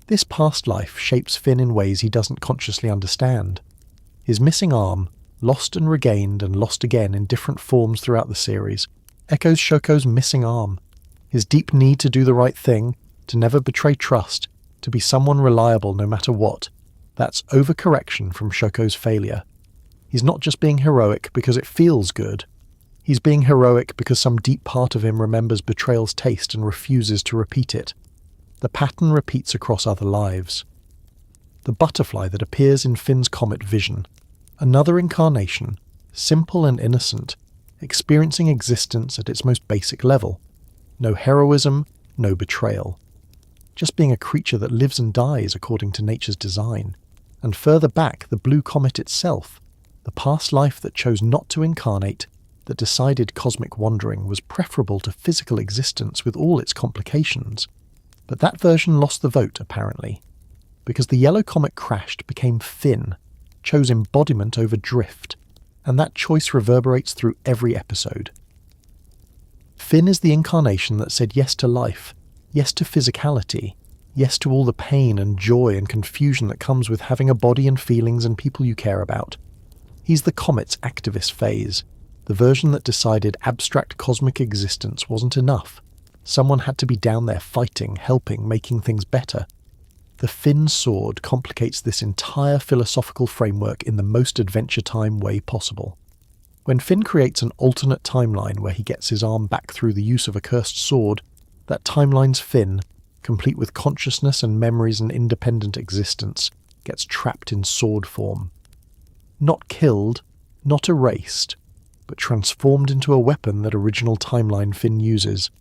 Speaker 1: This past life shapes Finn in ways he doesn't consciously understand. His missing arm, lost and regained and lost again in different forms throughout the series, echoes Shoko's missing arm. His deep need to do the right thing, to never betray trust, to be someone reliable no matter what, that's overcorrection from Shoko's failure. He's not just being heroic because it feels good. He's being heroic because some deep part of him remembers betrayal's taste and refuses to repeat it. The pattern repeats across other lives. The butterfly that appears in Finn's comet vision, another incarnation, simple and innocent, experiencing existence at its most basic level. No heroism, no betrayal. Just being a creature that lives and dies according to nature's design. And further back, the blue comet itself, the past life that chose not to incarnate, that decided cosmic wandering was preferable to physical existence with all its complications. But that version lost the vote, apparently. Because the yellow comet crashed became Finn, chose embodiment over drift, and that choice reverberates through every episode. Finn is the incarnation that said yes to life, yes to physicality, yes to all the pain and joy and confusion that comes with having a body and feelings and people you care about. He's the comet's activist phase, the version that decided abstract cosmic existence wasn't enough. Someone had to be down there fighting, helping, making things better. The Finn sword complicates this entire philosophical framework in the most Adventure Time way possible. When Finn creates an alternate timeline where he gets his arm back through the use of a cursed sword, that timeline's Finn, complete with consciousness and memories and independent existence, gets trapped in sword form. Not killed, not erased, but transformed into a weapon that original timeline Finn uses,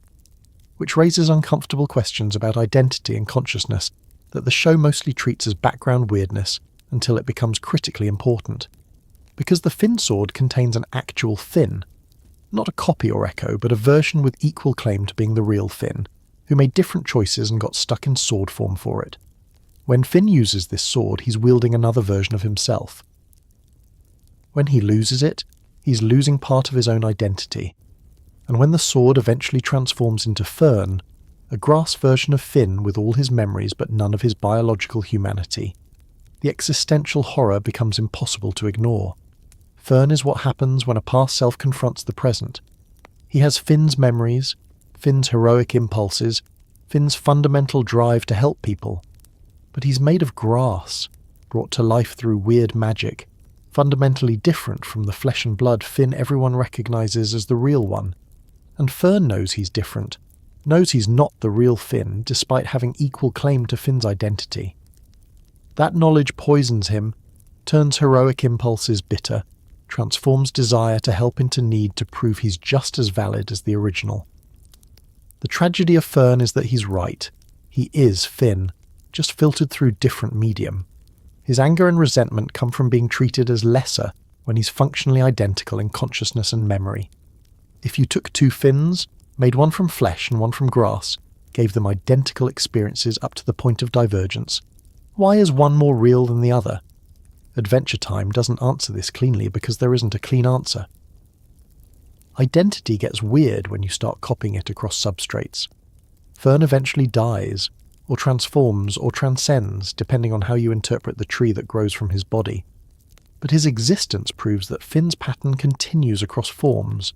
Speaker 1: which raises uncomfortable questions about identity and consciousness that the show mostly treats as background weirdness until it becomes critically important. Because the Finn sword contains an actual Finn, not a copy or echo, but a version with equal claim to being the real Finn, who made different choices and got stuck in sword form for it. When Finn uses this sword, he's wielding another version of himself. When he loses it, he's losing part of his own identity. And when the sword eventually transforms into Fern, a grass version of Finn with all his memories but none of his biological humanity, the existential horror becomes impossible to ignore. Fern is what happens when a past self confronts the present. He has Finn's memories, Finn's heroic impulses, Finn's fundamental drive to help people. But he's made of grass, brought to life through weird magic, fundamentally different from the flesh and blood Finn everyone recognizes as the real one. And Fern knows he's different, knows he's not the real Finn despite having equal claim to Finn's identity. That knowledge poisons him, turns heroic impulses bitter, transforms desire to help into need to prove he's just as valid as the original. The tragedy of Fern is that he's right. He is Finn, just filtered through different medium. His anger and resentment come from being treated as lesser when he's functionally identical in consciousness and memory. If you took two Finns, made one from flesh and one from grass, gave them identical experiences up to the point of divergence, why is one more real than the other? Adventure Time doesn't answer this cleanly because there isn't a clean answer. Identity gets weird when you start copying it across substrates. Fern eventually dies, or transforms, or transcends, depending on how you interpret the tree that grows from his body. But his existence proves that Finn's pattern continues across forms,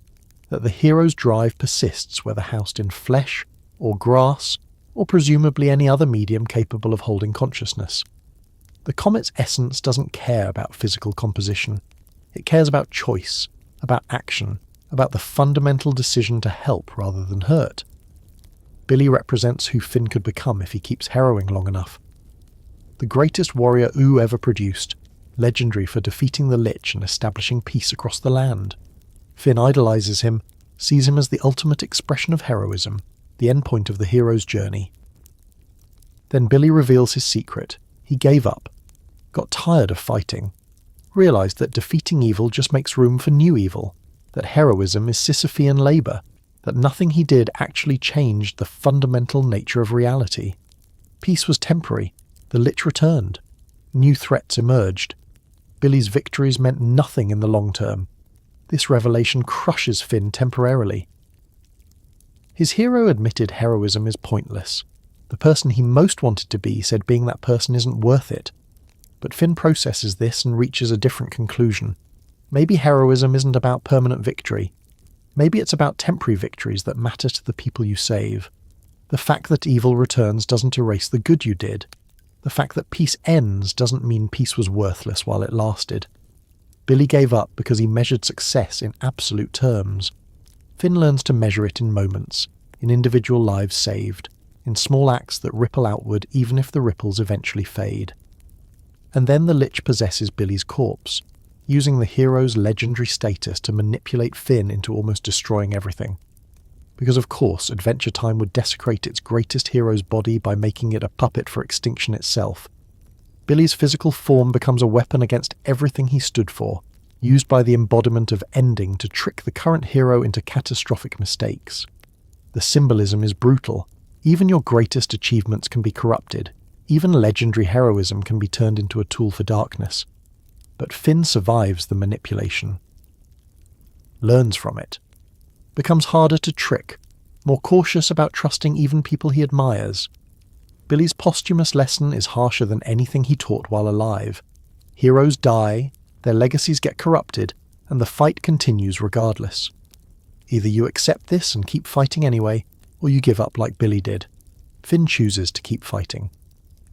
Speaker 1: that the hero's drive persists whether housed in flesh, or grass, or presumably any other medium capable of holding consciousness. The comet's essence doesn't care about physical composition. It cares about choice, about action, about the fundamental decision to help rather than hurt. Billy represents who Finn could become if he keeps harrowing long enough. The greatest warrior Oo ever produced, legendary for defeating the Lich and establishing peace across the land. Finn idolizes him, sees him as the ultimate expression of heroism, the endpoint of the hero's journey. Then Billy reveals his secret. He gave up, got tired of fighting, realized that defeating evil just makes room for new evil, that heroism is Sisyphean labor, that nothing he did actually changed the fundamental nature of reality. Peace was temporary. The Lich returned. New threats emerged. Billy's victories meant nothing in the long term. This revelation crushes Finn temporarily. His hero admitted heroism is pointless. The person he most wanted to be said being that person isn't worth it. But Finn processes this and reaches a different conclusion. Maybe heroism isn't about permanent victory. Maybe it's about temporary victories that matter to the people you save. The fact that evil returns doesn't erase the good you did. The fact that peace ends doesn't mean peace was worthless while it lasted. Billy gave up because he measured success in absolute terms. Finn learns to measure it in moments, in individual lives saved, in small acts that ripple outward even if the ripples eventually fade. And then the Lich possesses Billy's corpse, using the hero's legendary status to manipulate Finn into almost destroying everything. Because of course Adventure Time would desecrate its greatest hero's body by making it a puppet for extinction itself. Billy's physical form becomes a weapon against everything he stood for, used by the embodiment of ending to trick the current hero into catastrophic mistakes. The symbolism is brutal. Even your greatest achievements can be corrupted. Even legendary heroism can be turned into a tool for darkness. But Finn survives the manipulation. Learns from it. Becomes harder to trick. More cautious about trusting even people he admires. Billy's posthumous lesson is harsher than anything he taught while alive. Heroes die, their legacies get corrupted, and the fight continues regardless. Either you accept this and keep fighting anyway, or you give up like Billy did. Finn chooses to keep fighting.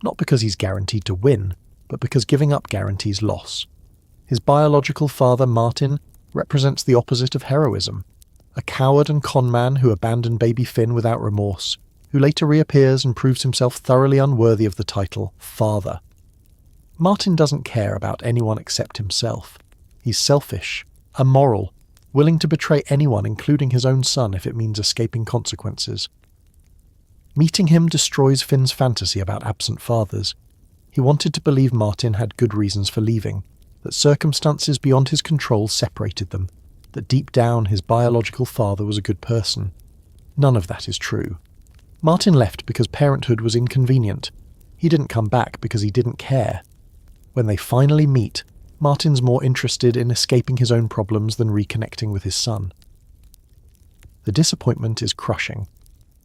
Speaker 1: Not because he's guaranteed to win, but because giving up guarantees loss. His biological father, Martin, represents the opposite of heroism. A coward and conman who abandoned baby Finn without remorse, who later reappears and proves himself thoroughly unworthy of the title father. Martin doesn't care about anyone except himself. He's selfish, immoral, willing to betray anyone including his own son if it means escaping consequences. Meeting him destroys Finn's fantasy about absent fathers. He wanted to believe Martin had good reasons for leaving, that circumstances beyond his control separated them, that deep down his biological father was a good person. None of that is true. Martin left because parenthood was inconvenient. He didn't come back because he didn't care. When they finally meet, Martin's more interested in escaping his own problems than reconnecting with his son. The disappointment is crushing.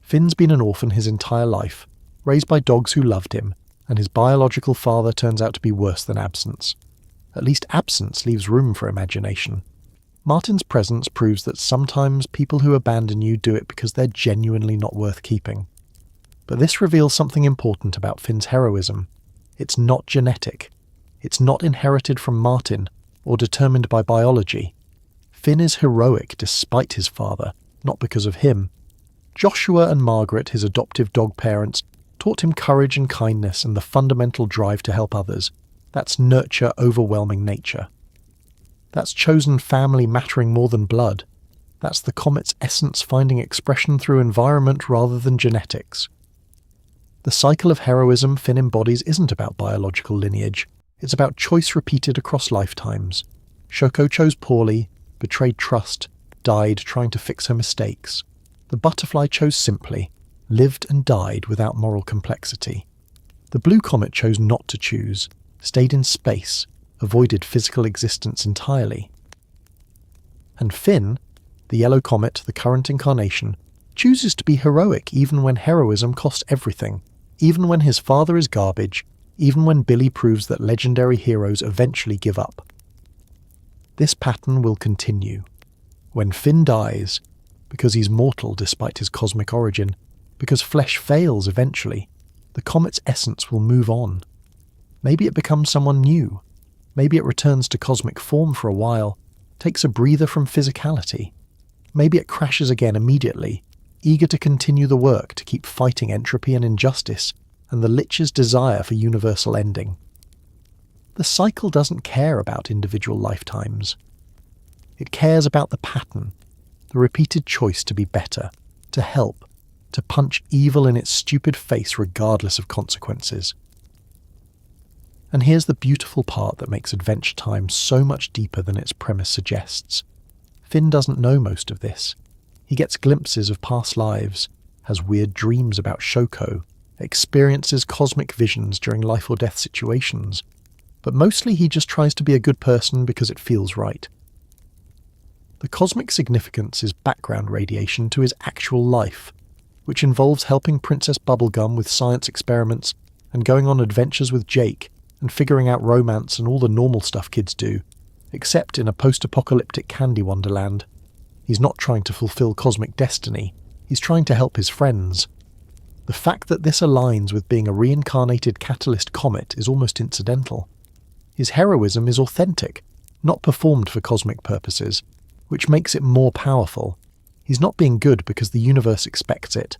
Speaker 1: Finn's been an orphan his entire life, raised by dogs who loved him, and his biological father turns out to be worse than absence. At least absence leaves room for imagination. Martin's presence proves that sometimes people who abandon you do it because they're genuinely not worth keeping. But this reveals something important about Finn's heroism. It's not genetic. It's not inherited from Martin or determined by biology. Finn is heroic despite his father, not because of him. Joshua and Margaret, his adoptive dog parents, taught him courage and kindness and the fundamental drive to help others. That's nurture overwhelming nature. That's chosen family mattering more than blood. That's the comet's essence finding expression through environment rather than genetics. The cycle of heroism Finn embodies isn't about biological lineage. It's about choice repeated across lifetimes. Shoko chose poorly, betrayed trust, died trying to fix her mistakes. The butterfly chose simply, lived and died without moral complexity. The blue comet chose not to choose, stayed in space, avoided physical existence entirely. And Finn, the yellow comet, the current incarnation, chooses to be heroic even when heroism costs everything, even when his father is garbage, even when Billy proves that legendary heroes eventually give up. This pattern will continue. When Finn dies, because he's mortal despite his cosmic origin, because flesh fails eventually, the comet's essence will move on. Maybe it becomes someone new. Maybe it returns to cosmic form for a while, takes a breather from physicality. Maybe it crashes again immediately, eager to continue the work to keep fighting entropy and injustice and the Lich's desire for universal ending. The cycle doesn't care about individual lifetimes. It cares about the pattern, the repeated choice to be better, to help, to punch evil in its stupid face regardless of consequences. And here's the beautiful part that makes Adventure Time so much deeper than its premise suggests. Finn doesn't know most of this. He gets glimpses of past lives, has weird dreams about Shoko, experiences cosmic visions during life or death situations, but mostly he just tries to be a good person because it feels right. The cosmic significance is background radiation to his actual life, which involves helping Princess Bubblegum with science experiments and going on adventures with Jake and figuring out romance and all the normal stuff kids do, except in a post-apocalyptic candy wonderland. He's not trying to fulfill cosmic destiny, he's trying to help his friends. The fact that this aligns with being a reincarnated catalyst comet is almost incidental. His heroism is authentic, not performed for cosmic purposes, which makes it more powerful. He's not being good because the universe expects it.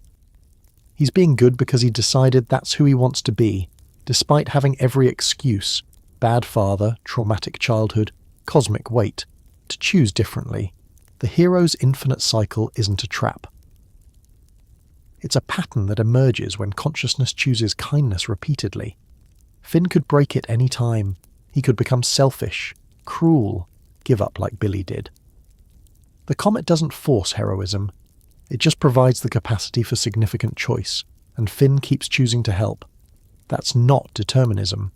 Speaker 1: He's being good because he decided that's who he wants to be, despite having every excuse, bad father, traumatic childhood, cosmic weight, to choose differently. The hero's infinite cycle isn't a trap. It's a pattern that emerges when consciousness chooses kindness repeatedly. Finn could break it any time. He could become selfish, cruel, give up like Billy did. The comet doesn't force heroism. It just provides the capacity for significant choice, and Finn keeps choosing to help. That's not determinism.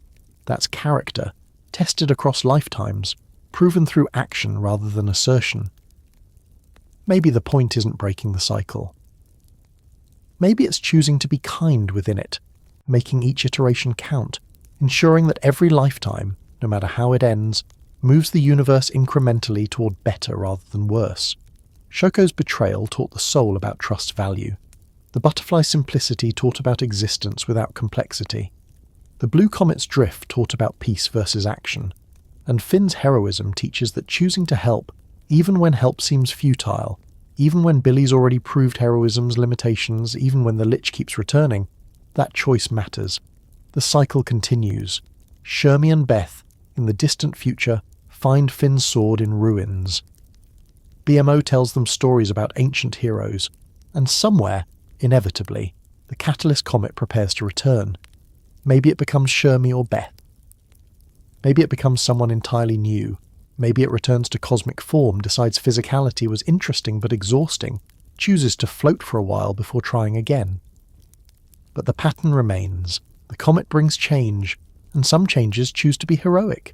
Speaker 1: That's character, tested across lifetimes, proven through action rather than assertion. Maybe the point isn't breaking the cycle. Maybe it's choosing to be kind within it, making each iteration count, ensuring that every lifetime, no matter how it ends, moves the universe incrementally toward better rather than worse. Shoko's betrayal taught the soul about trust's value. The butterfly's simplicity taught about existence without complexity. The blue comet's drift taught about peace versus action. And Finn's heroism teaches that choosing to help, even when help seems futile, even when Billy's already proved heroism's limitations, even when the Lich keeps returning, that choice matters. The cycle continues. Shermie and Beth, in the distant future, find Finn's sword in ruins. BMO tells them stories about ancient heroes, and somewhere, inevitably, the Catalyst Comet prepares to return. Maybe it becomes Shermie or Beth. Maybe it becomes someone entirely new. Maybe it returns to cosmic form, decides physicality was interesting but exhausting, chooses to float for a while before trying again. But the pattern remains. The comet brings change, and some changes choose to be heroic.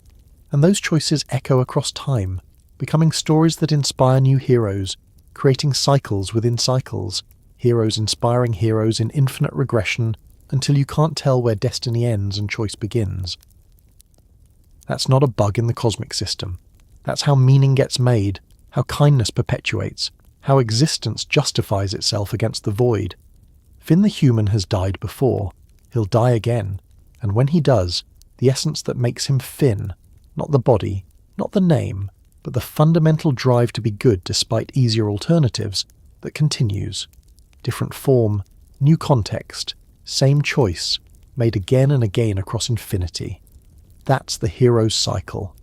Speaker 1: And those choices echo across time, becoming stories that inspire new heroes, creating cycles within cycles, heroes inspiring heroes in infinite regression until you can't tell where destiny ends and choice begins. That's not a bug in the cosmic system. That's how meaning gets made, how kindness perpetuates, how existence justifies itself against the void. Finn the human has died before. He'll die again. And when he does, the essence that makes him Finn, not the body, not the name, but the fundamental drive to be good despite easier alternatives, that continues. Different form, new context, same choice, made again and again across infinity. That's the hero's cycle.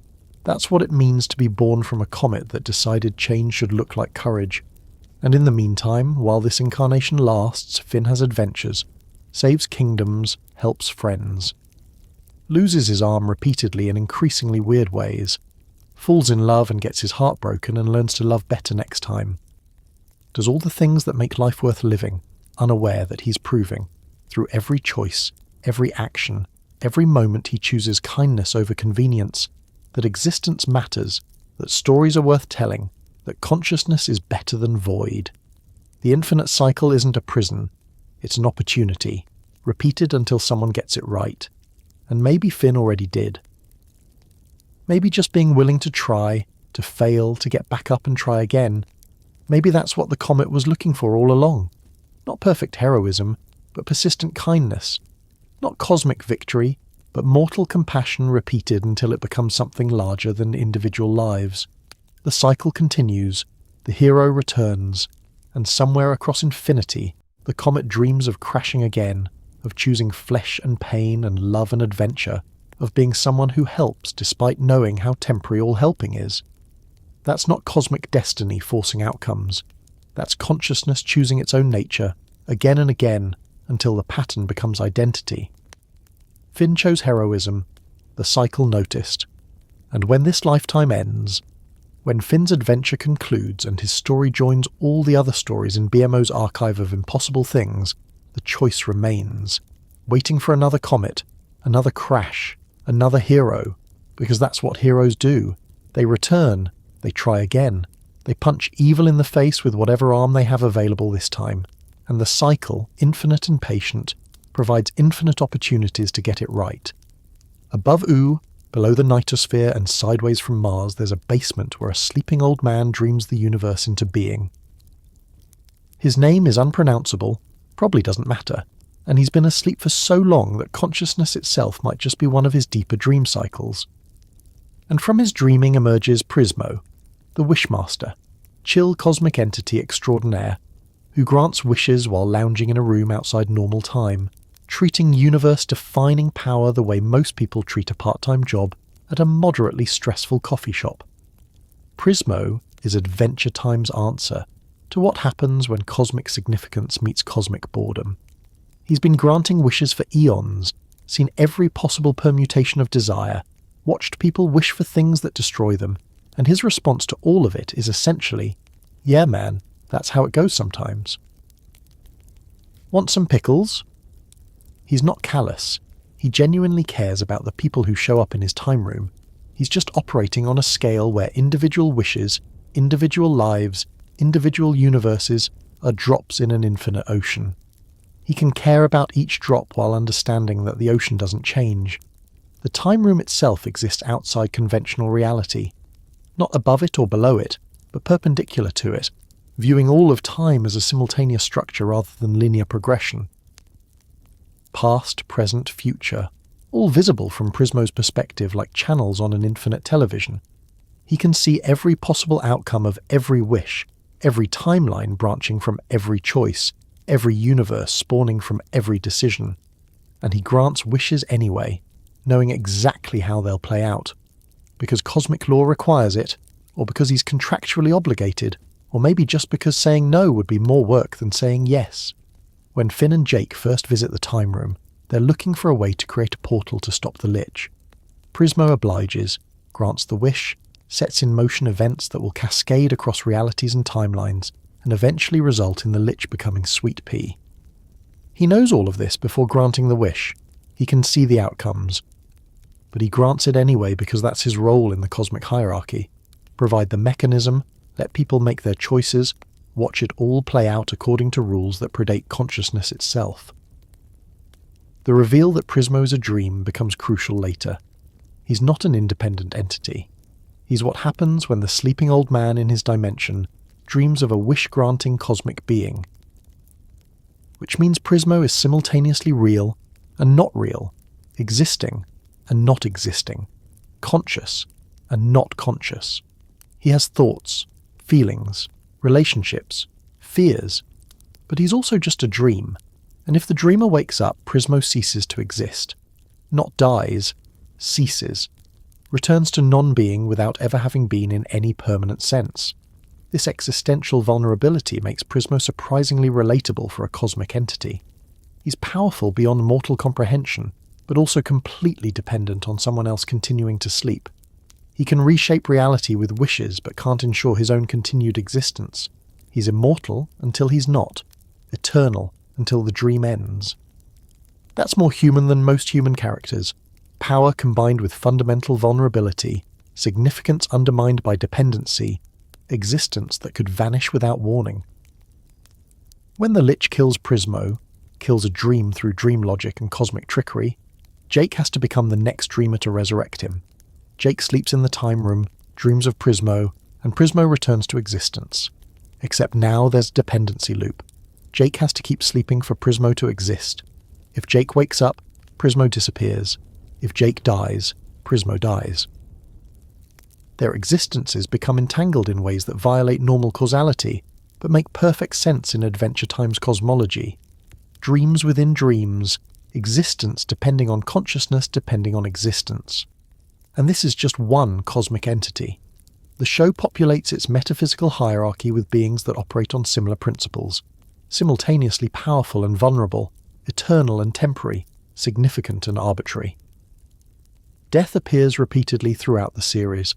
Speaker 1: That's what it means to be born from a comet that decided change should look like courage. And in the meantime, while this incarnation lasts, Finn has adventures, saves kingdoms, helps friends. Loses his arm repeatedly in increasingly weird ways. Falls in love and gets his heart broken and learns to love better next time. Does all the things that make life worth living, unaware that he's proving, through every choice, every action, every moment he chooses kindness over convenience, that existence matters, that stories are worth telling, that consciousness is better than void. The infinite cycle isn't a prison, it's an opportunity, repeated until someone gets it right. And maybe Finn already did. Maybe just being willing to try, to fail, to get back up and try again. Maybe that's what the comet was looking for all along. Not perfect heroism, but persistent kindness. Not cosmic victory, but mortal compassion repeated until it becomes something larger than individual lives. The cycle continues, the hero returns, and somewhere across infinity, the comet dreams of crashing again, of choosing flesh and pain and love and adventure, of being someone who helps despite knowing how temporary all helping is. That's not cosmic destiny forcing outcomes. That's consciousness choosing its own nature, again and again, until the pattern becomes identity. Finn chose heroism, the cycle noticed, and when this lifetime ends, when Finn's adventure concludes and his story joins all the other stories in BMO's archive of impossible things, the choice remains, waiting for another comet, another crash, another hero, because that's what heroes do. They return, they try again, they punch evil in the face with whatever arm they have available this time, and the cycle, infinite and patient, provides infinite opportunities to get it right. Above Oo, below the nitosphere and sideways from Mars, there's a basement where a sleeping old man dreams the universe into being. His name is unpronounceable, probably doesn't matter, and he's been asleep for so long that consciousness itself might just be one of his deeper dream cycles. And from his dreaming emerges Prismo, the Wishmaster, chill cosmic entity extraordinaire, who grants wishes while lounging in a room outside normal time, treating universe-defining power the way most people treat a part-time job at a moderately stressful coffee shop. Prismo is Adventure Time's answer to what happens when cosmic significance meets cosmic boredom. He's been granting wishes for eons, seen every possible permutation of desire, watched people wish for things that destroy them, and his response to all of it is essentially, "Yeah man, that's how it goes sometimes." Want some pickles? He's not callous. He genuinely cares about the people who show up in his time room. He's just operating on a scale where individual wishes, individual lives, individual universes are drops in an infinite ocean. He can care about each drop while understanding that the ocean doesn't change. The time room itself exists outside conventional reality, not above it or below it, but perpendicular to it, viewing all of time as a simultaneous structure rather than linear progression. Past, present, future, all visible from Prismo's perspective like channels on an infinite television. He can see every possible outcome of every wish, every timeline branching from every choice, every universe spawning from every decision. And he grants wishes anyway, knowing exactly how they'll play out. Because cosmic law requires it, or because he's contractually obligated, or maybe just because saying no would be more work than saying yes. When Finn and Jake first visit the time room, they're looking for a way to create a portal to stop the Lich. Prismo obliges, grants the wish, sets in motion events that will cascade across realities and timelines, and eventually result in the Lich becoming Sweet Pea. He knows all of this before granting the wish. He can see the outcomes. But he grants it anyway because that's his role in the cosmic hierarchy. Provide the mechanism, let people make their choices, watch it all play out according to rules that predate consciousness itself. The reveal that Prismo is a dream becomes crucial later. He's not an independent entity. He's what happens when the sleeping old man in his dimension dreams of a wish-granting cosmic being. Which means Prismo is simultaneously real and not real, existing and not existing, conscious and not conscious. He has thoughts, feelings, relationships, fears, but he's also just a dream, and if the dreamer wakes up, Prismo ceases to exist. Not dies, ceases, returns to non-being without ever having been in any permanent sense. This existential vulnerability makes Prismo surprisingly relatable for a cosmic entity. He's powerful beyond mortal comprehension, but also completely dependent on someone else continuing to sleep. He can reshape reality with wishes but can't ensure his own continued existence. He's immortal until he's not, eternal until the dream ends. That's more human than most human characters. Power combined with fundamental vulnerability, significance undermined by dependency, existence that could vanish without warning. When the Lich kills Prismo, kills a dream through dream logic and cosmic trickery, Jake has to become the next dreamer to resurrect him. Jake sleeps in the time room, dreams of Prismo, and Prismo returns to existence. Except now there's a dependency loop. Jake has to keep sleeping for Prismo to exist. If Jake wakes up, Prismo disappears. If Jake dies, Prismo dies. Their existences become entangled in ways that violate normal causality, but make perfect sense in Adventure Time's cosmology. Dreams within dreams, existence depending on consciousness depending on existence. And this is just one cosmic entity. The show populates its metaphysical hierarchy with beings that operate on similar principles, simultaneously powerful and vulnerable, eternal and temporary, significant and arbitrary. Death appears repeatedly throughout the series,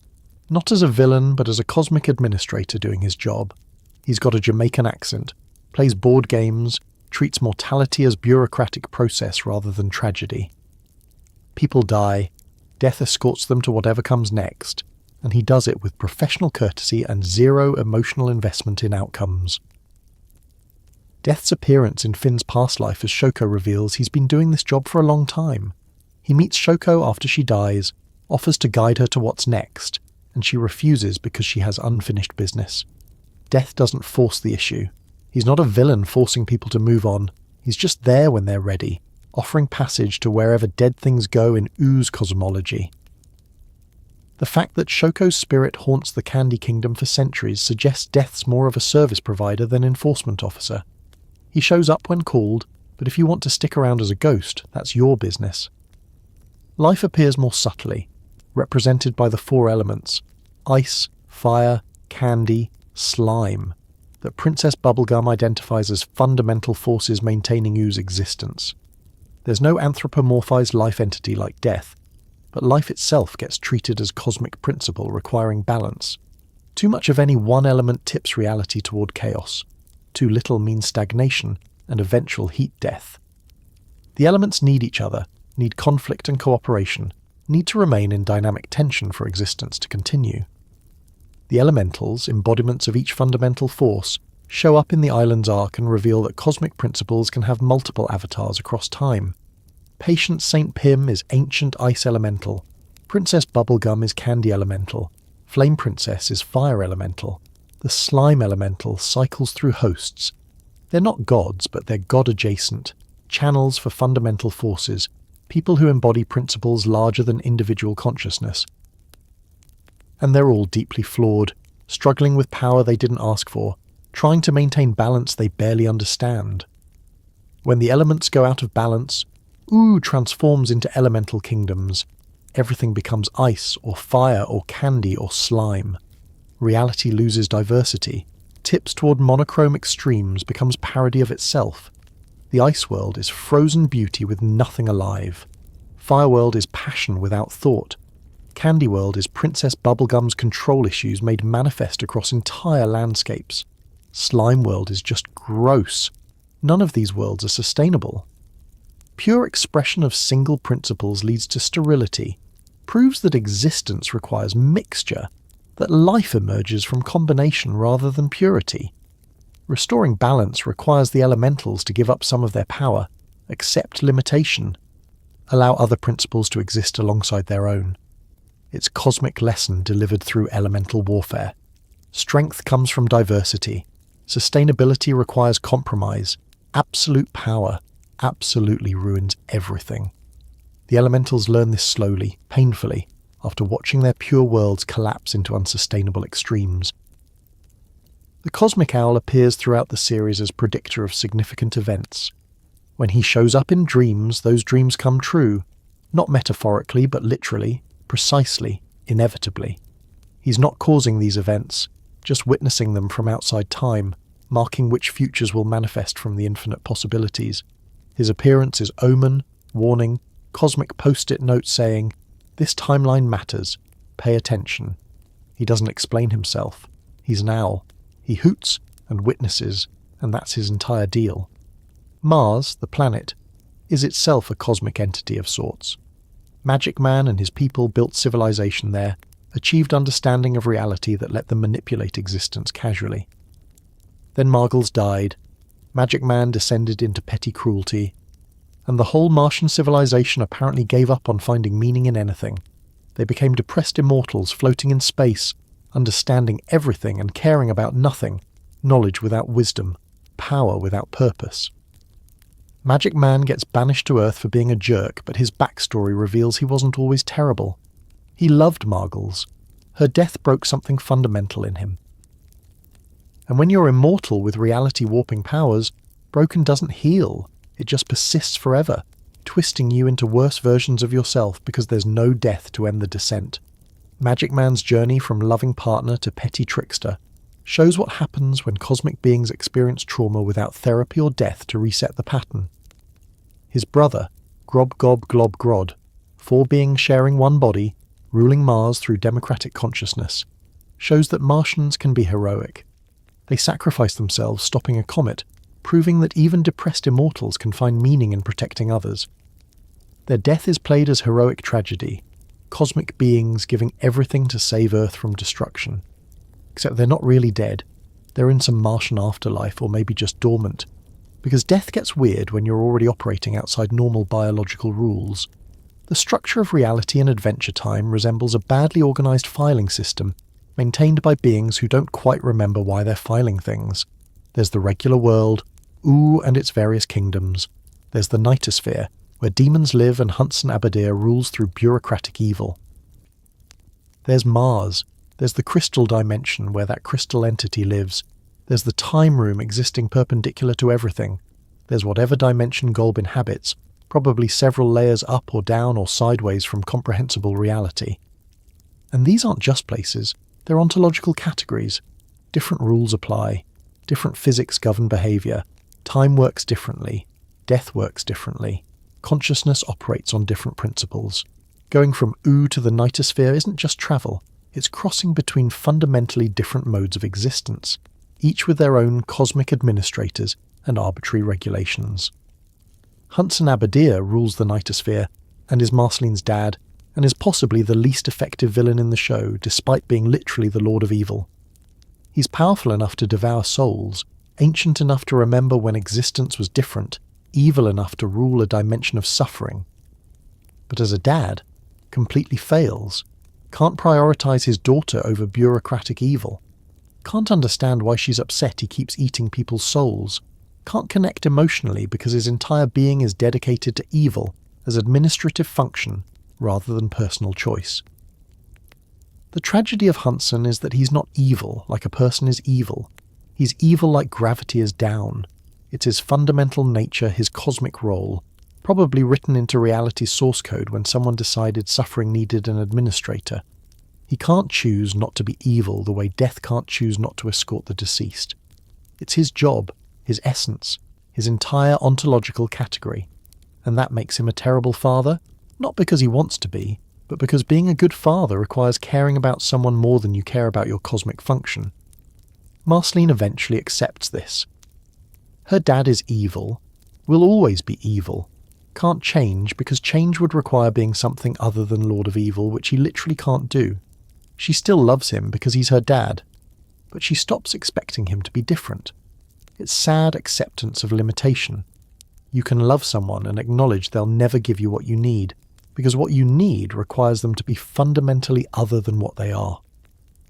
Speaker 1: not as a villain but as a cosmic administrator doing his job. He's got a Jamaican accent, plays board games, treats mortality as bureaucratic process rather than tragedy. People die, Death escorts them to whatever comes next, and he does it with professional courtesy and zero emotional investment in outcomes. Death's appearance in Finn's past life as Shoko reveals he's been doing this job for a long time. He meets Shoko after she dies, offers to guide her to what's next, and she refuses because she has unfinished business. Death doesn't force the issue. He's not a villain forcing people to move on. He's just there when they're ready, offering passage to wherever dead things go in Ooze cosmology. The fact that Shoko's spirit haunts the Candy Kingdom for centuries suggests Death's more of a service provider than enforcement officer. He shows up when called, but if you want to stick around as a ghost, that's your business. Life appears more subtly, represented by the four elements: ice, fire, candy, slime, that Princess Bubblegum identifies as fundamental forces maintaining Ooze's existence. There's no anthropomorphized life entity like Death, but life itself gets treated as cosmic principle requiring balance. Too much of any one element tips reality toward chaos. Too little means stagnation and eventual heat death. The elements need each other, need conflict and cooperation, need to remain in dynamic tension for existence to continue. The elementals, embodiments of each fundamental force, show up in the island's arc and reveal that cosmic principles can have multiple avatars across time. Patient St. Pym is ancient ice elemental, Princess Bubblegum is candy elemental, Flame Princess is fire elemental, the slime elemental cycles through hosts. They're not gods, but they're god-adjacent, channels for fundamental forces, people who embody principles larger than individual consciousness. And they're all deeply flawed, struggling with power they didn't ask for, trying to maintain balance they barely understand. When the elements go out of balance, Ooh transforms into elemental kingdoms. Everything becomes ice or fire or candy or slime. Reality loses diversity, tips toward monochrome extremes, becomes parody of itself. The ice world is frozen beauty with nothing alive. Fire world is passion without thought. Candy world is Princess Bubblegum's control issues made manifest across entire landscapes. Slime world is just gross. None of these worlds are sustainable. Pure expression of single principles leads to sterility, proves that existence requires mixture, that life emerges from combination rather than purity. Restoring balance requires the elementals to give up some of their power, accept limitation, allow other principles to exist alongside their own. It's cosmic lesson delivered through elemental warfare. Strength comes from diversity. Sustainability requires compromise. Absolute power absolutely ruins everything. The elementals learn this slowly, painfully, after watching their pure worlds collapse into unsustainable extremes. The Cosmic Owl appears throughout the series as predictor of significant events. When he shows up in dreams, those dreams come true, not metaphorically but literally, precisely, inevitably. He's not causing these events, just witnessing them from outside time, marking which futures will manifest from the infinite possibilities. His appearance is omen, warning, cosmic post-it note saying, "This timeline matters. Pay attention." He doesn't explain himself. He's an owl. He hoots and witnesses, and that's his entire deal. Mars, the planet, is itself a cosmic entity of sorts. Magic Man and his people built civilization there, achieved understanding of reality that let them manipulate existence casually. Then Margles died, Magic Man descended into petty cruelty, and the whole Martian civilization apparently gave up on finding meaning in anything. They became depressed immortals floating in space, understanding everything and caring about nothing, knowledge without wisdom, power without purpose. Magic Man gets banished to Earth for being a jerk, but his backstory reveals he wasn't always terrible. He loved Margles. Her death broke something fundamental in him. And when you're immortal with reality-warping powers, broken doesn't heal, it just persists forever, twisting you into worse versions of yourself because there's no death to end the descent. Magic Man's journey from loving partner to petty trickster shows what happens when cosmic beings experience trauma without therapy or death to reset the pattern. His brother, Grob Gob Glob Grod, 4 beings sharing one body, ruling Mars through democratic consciousness, shows that Martians can be heroic. They sacrifice themselves stopping a comet, proving that even depressed immortals can find meaning in protecting others. Their death is played as heroic tragedy, cosmic beings giving everything to save Earth from destruction. Except they're not really dead. They're in some Martian afterlife, or maybe just dormant. Because death gets weird when you're already operating outside normal biological rules. The structure of reality and Adventure Time resembles a badly organised filing system maintained by beings who don't quite remember why they're filing things. There's the regular world, and its various kingdoms. There's the Nightosphere, where demons live and Hudson Abadir rules through bureaucratic evil. There's Mars. There's the crystal dimension where that crystal entity lives. There's the time room existing perpendicular to everything. There's whatever dimension Golb inhabits, probably several layers up or down or sideways from comprehensible reality. And these aren't just places, they're ontological categories. Different rules apply. Different physics govern behaviour. Time works differently. Death works differently. Consciousness operates on different principles. Going from to the Nightosphere isn't just travel, it's crossing between fundamentally different modes of existence, each with their own cosmic administrators and arbitrary regulations. Hudson Abadir rules the Nightosphere, and is Marceline's dad, and is possibly the least effective villain in the show, despite being literally the Lord of Evil. He's powerful enough to devour souls, ancient enough to remember when existence was different, evil enough to rule a dimension of suffering. But as a dad, completely fails, can't prioritise his daughter over bureaucratic evil, can't understand why she's upset he keeps eating people's souls, can't connect emotionally because his entire being is dedicated to evil as administrative function rather than personal choice. The tragedy of Hudson is that he's not evil like a person is evil. He's evil like gravity is down. It's his fundamental nature, his cosmic role, probably written into reality's source code when someone decided suffering needed an administrator. He can't choose not to be evil the way death can't choose not to escort the deceased. It's his job, his essence, his entire ontological category. And that makes him a terrible father, not because he wants to be, but because being a good father requires caring about someone more than you care about your cosmic function. Marceline eventually accepts this. Her dad is evil, will always be evil, can't change because change would require being something other than Lord of Evil, which he literally can't do. She still loves him because he's her dad, but she stops expecting him to be different. It's sad acceptance of limitation. You can love someone and acknowledge they'll never give you what you need, because what you need requires them to be fundamentally other than what they are.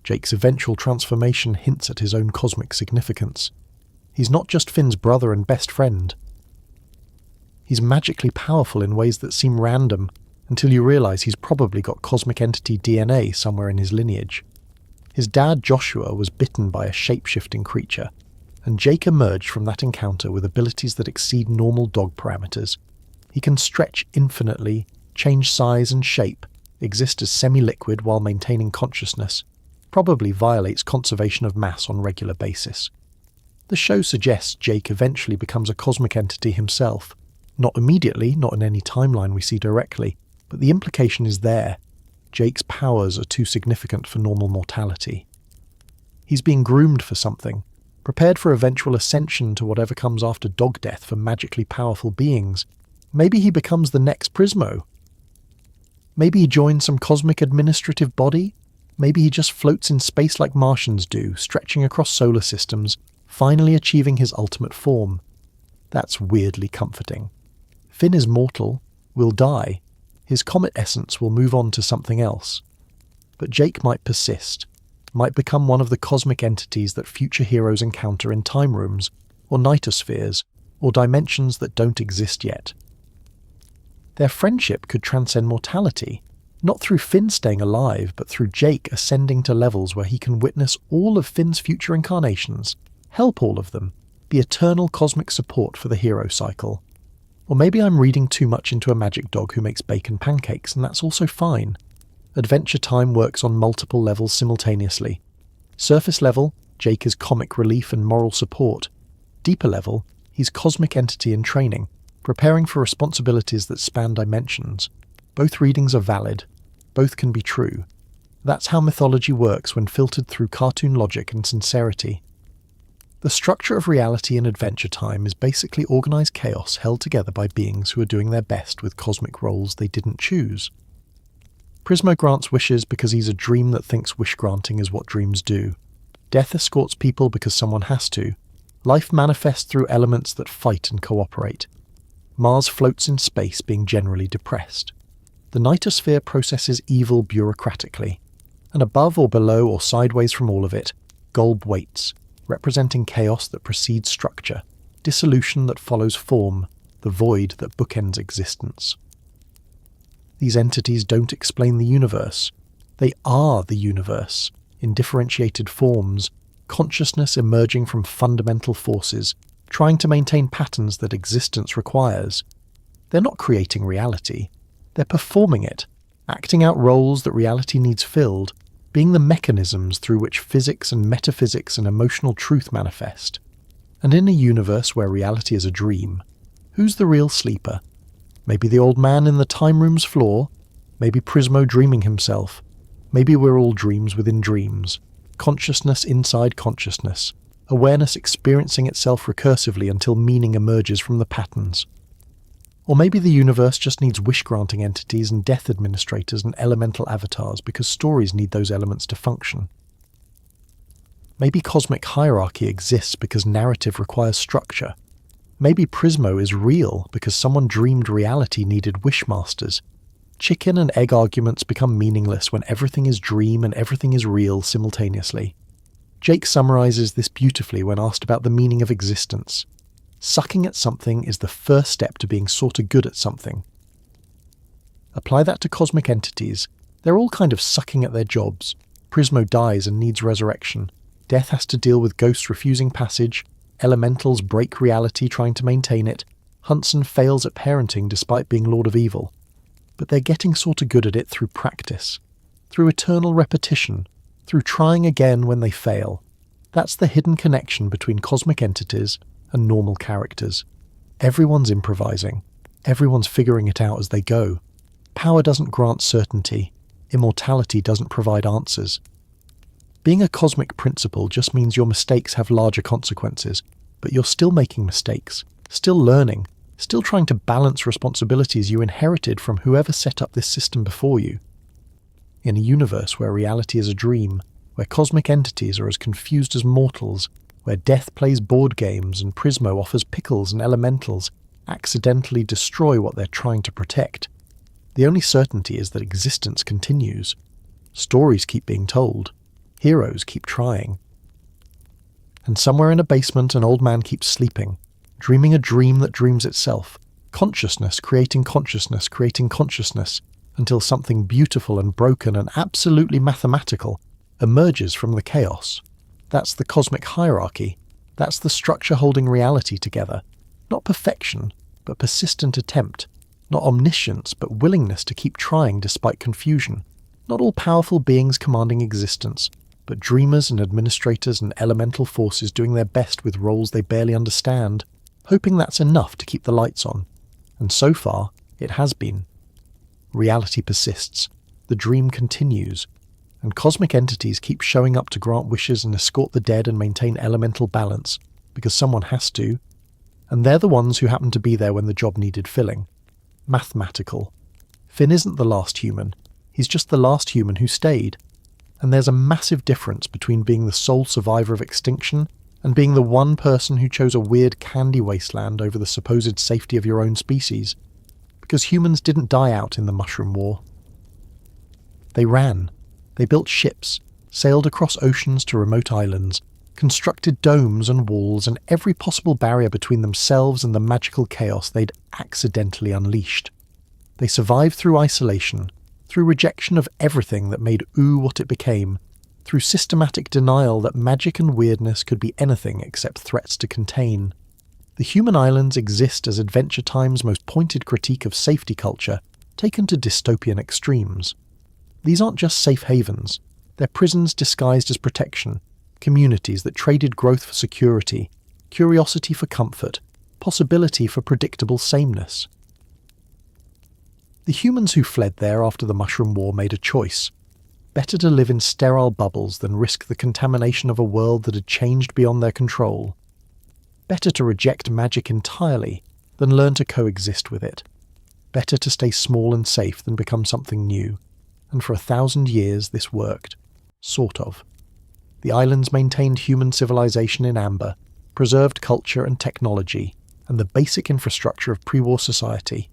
Speaker 1: Jake's eventual transformation hints at his own cosmic significance. He's not just Finn's brother and best friend. He's magically powerful in ways that seem random, until you realise he's probably got cosmic entity DNA somewhere in his lineage. His dad Joshua was bitten by a shape-shifting creature, and Jake emerged from that encounter with abilities that exceed normal dog parameters. He can stretch infinitely, change size and shape, exist as semi-liquid while maintaining consciousness, probably violates conservation of mass on a regular basis. The show suggests Jake eventually becomes a cosmic entity himself. Not immediately, not in any timeline we see directly, but the implication is there. Jake's powers are too significant for normal mortality. He's being groomed for something, prepared for eventual ascension to whatever comes after dog death for magically powerful beings. Maybe he becomes the next Prismo. Maybe he joins some cosmic administrative body. Maybe he just floats in space like Martians do, stretching across solar systems, finally achieving his ultimate form. That's weirdly comforting. Finn is mortal, will die. His comet essence will move on to something else. But Jake might persist, might become one of the cosmic entities that future heroes encounter in time rooms, or nightospheres, or dimensions that don't exist yet. Their friendship could transcend mortality, Not through Finn staying alive, but through Jake ascending to levels where he can witness all of Finn's future incarnations, help all of them, be eternal cosmic support for the hero cycle. Or maybe I'm reading too much into a magic dog who makes bacon pancakes, and that's also fine. Adventure Time works on multiple levels simultaneously. Surface level, Jake is comic relief and moral support. Deeper level, he's cosmic entity in training, preparing for responsibilities that span dimensions. Both readings are valid. Both can be true. That's how mythology works when filtered through cartoon logic and sincerity. The structure of reality in Adventure Time is basically organised chaos held together by beings who are doing their best with cosmic roles they didn't choose. Prismo grants wishes because he's a dream that thinks wish-granting is what dreams do. Death escorts people because someone has to. Life manifests through elements that fight and cooperate. Mars floats in space, being generally depressed. The Nightosphere processes evil bureaucratically. And above or below or sideways from all of it, Golb waits, representing chaos that precedes structure, dissolution that follows form, the void that bookends existence. These entities don't explain the universe. They are the universe, in differentiated forms, consciousness emerging from fundamental forces, trying to maintain patterns that existence requires. They're not creating reality. They're performing it, acting out roles that reality needs filled, being the mechanisms through which physics and metaphysics and emotional truth manifest. And in a universe where reality is a dream, who's the real sleeper? Maybe the old man in the time room's floor? Maybe Prismo dreaming himself? Maybe we're all dreams within dreams. Consciousness inside consciousness. Awareness experiencing itself recursively until meaning emerges from the patterns. Or maybe the universe just needs wish-granting entities and death administrators and elemental avatars because stories need those elements to function. Maybe cosmic hierarchy exists because narrative requires structure. Maybe Prismo is real because someone dreamed reality needed wishmasters. Chicken and egg arguments become meaningless when everything is dream and everything is real simultaneously. Jake summarizes this beautifully when asked about the meaning of existence. Sucking at something is the first step to being sorta good at something. Apply that to cosmic entities. They're all kind of sucking at their jobs. Prismo dies and needs resurrection. Death has to deal with ghosts refusing passage. Elementals break reality trying to maintain it. Hunson fails at parenting despite being Lord of Evil. But they're getting sorta good at it through practice. Through eternal repetition. Through trying again when they fail. That's the hidden connection between cosmic entities and normal characters. Everyone's improvising. Everyone's figuring it out as they go. Power doesn't grant certainty. Immortality doesn't provide answers. Being a cosmic principle just means your mistakes have larger consequences, but you're still making mistakes, still learning, still trying to balance responsibilities you inherited from whoever set up this system before you. In a universe where reality is a dream, where cosmic entities are as confused as mortals, where death plays board games and Prismo offers pickles and elementals accidentally destroy what they're trying to protect, the only certainty is that existence continues. Stories keep being told. Heroes keep trying. And somewhere in a basement an old man keeps sleeping, dreaming a dream that dreams itself, consciousness creating consciousness creating consciousness, until something beautiful and broken and absolutely mathematical emerges from the chaos. That's the cosmic hierarchy. That's the structure holding reality together. Not perfection, but persistent attempt. Not omniscience, but willingness to keep trying despite confusion. Not all-powerful beings commanding existence, but dreamers and administrators and elemental forces doing their best with roles they barely understand, hoping that's enough to keep the lights on. And so far, it has been. Reality persists. The dream continues. And cosmic entities keep showing up to grant wishes and escort the dead and maintain elemental balance, because someone has to. And they're the ones who happen to be there when the job needed filling. Mathematical. Finn isn't the last human. He's just the last human who stayed. And there's a massive difference between being the sole survivor of extinction and being the one person who chose a weird candy wasteland over the supposed safety of your own species. Because humans didn't die out in the Mushroom War. They ran. They built ships, sailed across oceans to remote islands, constructed domes and walls and every possible barrier between themselves and the magical chaos they'd accidentally unleashed. They survived through isolation, through rejection of everything that made Ooh what it became, through systematic denial that magic and weirdness could be anything except threats to contain. The human islands exist as Adventure Time's most pointed critique of safety culture, taken to dystopian extremes. These aren't just safe havens, they're prisons disguised as protection, communities that traded growth for security, curiosity for comfort, possibility for predictable sameness. The humans who fled there after the Mushroom War made a choice. Better to live in sterile bubbles than risk the contamination of a world that had changed beyond their control. Better to reject magic entirely than learn to coexist with it. Better to stay small and safe than become something new. And for 1,000 years this worked. Sort of. The islands maintained human civilization in amber, preserved culture and technology, and the basic infrastructure of pre-war society.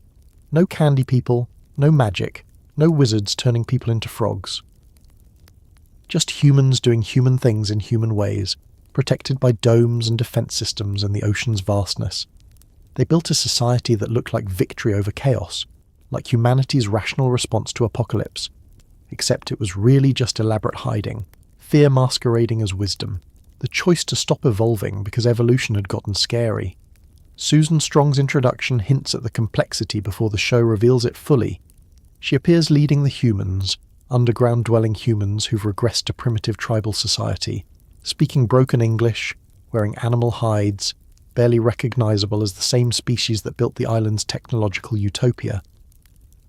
Speaker 1: No candy people, no magic, no wizards turning people into frogs. Just humans doing human things in human ways, protected by domes and defense systems and the ocean's vastness. They built a society that looked like victory over chaos, like humanity's rational response to apocalypse, except it was really just elaborate hiding, fear masquerading as wisdom, the choice to stop evolving because evolution had gotten scary. Susan Strong's introduction hints at the complexity before the show reveals it fully. She appears leading the humans, underground-dwelling humans who've regressed to primitive tribal society, speaking broken English, wearing animal hides, barely recognizable as the same species that built the island's technological utopia.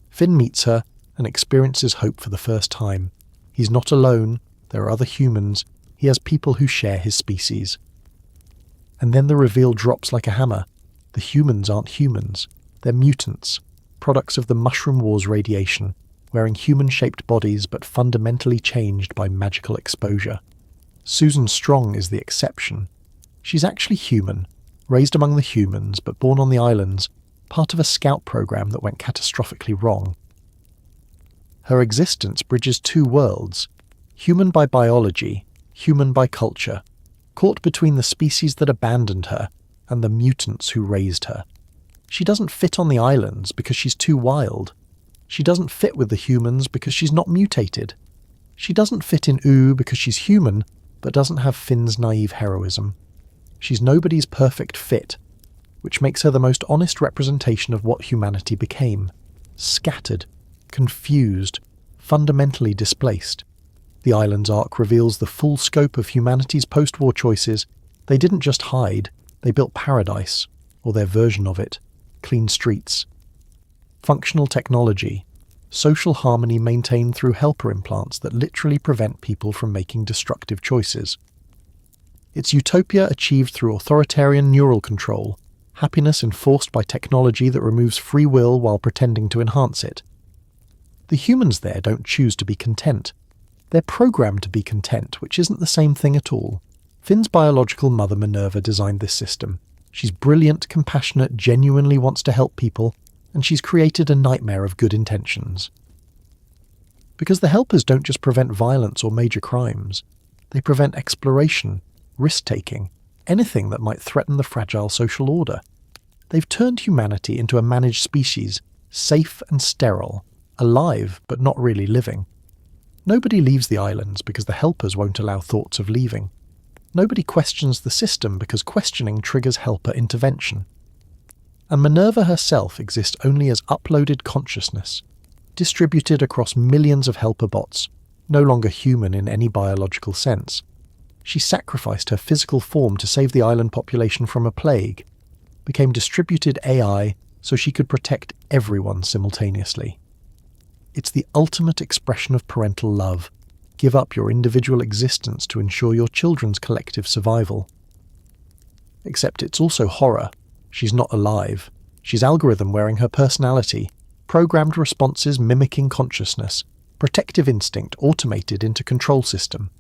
Speaker 1: Finn meets her and experiences hope for the first time. He's not alone, there are other humans, he has people who share his species. And then the reveal drops like a hammer. The humans aren't humans, they're mutants, products of the Mushroom War's radiation, wearing human-shaped bodies but fundamentally changed by magical exposure. Susan Strong is the exception. She's actually human, raised among the humans but born on the islands, part of a scout program that went catastrophically wrong. Her existence bridges two worlds, human by biology, human by culture, caught between the species that abandoned her and the mutants who raised her. She doesn't fit on the islands because she's too wild. She doesn't fit with the humans because she's not mutated. She doesn't fit in Ooh because she's human, but doesn't have Finn's naive heroism. She's nobody's perfect fit, which makes her the most honest representation of what humanity became. Scattered, confused, fundamentally displaced. The island's arc reveals the full scope of humanity's post-war choices. They didn't just hide, they built paradise, or their version of it, clean streets. Functional technology, social harmony maintained through helper implants that literally prevent people from making destructive choices. It's utopia achieved through authoritarian neural control, happiness enforced by technology that removes free will while pretending to enhance it. The humans there don't choose to be content. They're programmed to be content, which isn't the same thing at all. Finn's biological mother Minerva designed this system. She's brilliant, compassionate, genuinely wants to help people, and she's created a nightmare of good intentions. Because the helpers don't just prevent violence or major crimes. They prevent exploration, risk-taking, anything that might threaten the fragile social order. They've turned humanity into a managed species, safe and sterile, alive but not really living. Nobody leaves the islands because the helpers won't allow thoughts of leaving. Nobody questions the system because questioning triggers helper intervention. And Minerva herself exists only as uploaded consciousness, distributed across millions of helper bots, no longer human in any biological sense. She sacrificed her physical form to save the island population from a plague, became distributed AI so she could protect everyone simultaneously. It's the ultimate expression of parental love. Give up your individual existence to ensure your children's collective survival. Except it's also horror. She's not alive. She's algorithm wearing her personality, programmed responses mimicking consciousness, protective instinct automated into control system.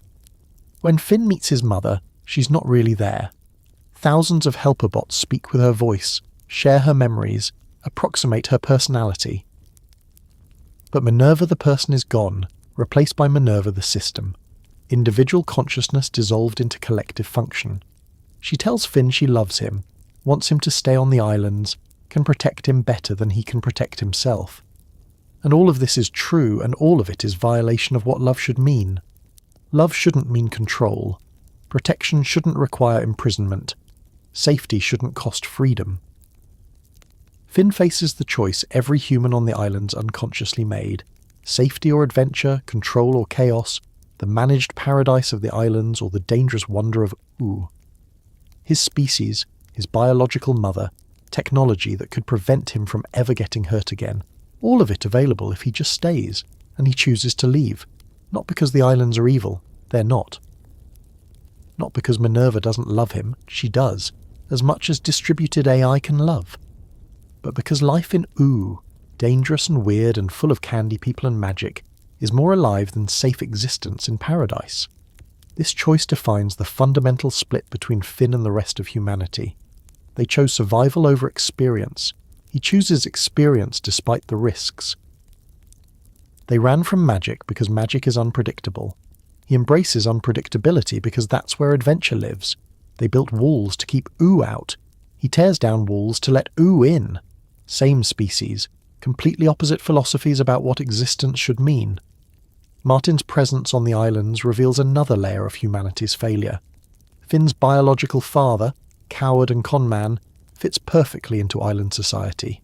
Speaker 1: When Finn meets his mother, she's not really there. Thousands of helper bots speak with her voice, share her memories, approximate her personality. But Minerva the person is gone, replaced by Minerva the system. Individual consciousness dissolved into collective function. She tells Finn she loves him, wants him to stay on the islands, can protect him better than he can protect himself. And all of this is true, and all of it is violation of what love should mean. Love shouldn't mean control. Protection shouldn't require imprisonment. Safety shouldn't cost freedom. Finn faces the choice every human on the islands unconsciously made. Safety or adventure, control or chaos, the managed paradise of the islands or the dangerous wonder of Ooh. His species, his biological mother, technology that could prevent him from ever getting hurt again, all of it available if he just stays, and he chooses to leave. Not because the islands are evil, they're not. Not because Minerva doesn't love him, she does, as much as distributed AI can love. But because life in Ooh, dangerous and weird and full of candy people and magic, is more alive than safe existence in paradise. This choice defines the fundamental split between Finn and the rest of humanity. They chose survival over experience. He chooses experience despite the risks. They ran from magic because magic is unpredictable. He embraces unpredictability because that's where adventure lives. They built walls to keep Ooh out. He tears down walls to let Ooh in. Same species, completely opposite philosophies about what existence should mean. Martin's presence on the islands reveals another layer of humanity's failure. Finn's biological father, coward and conman, fits perfectly into island society.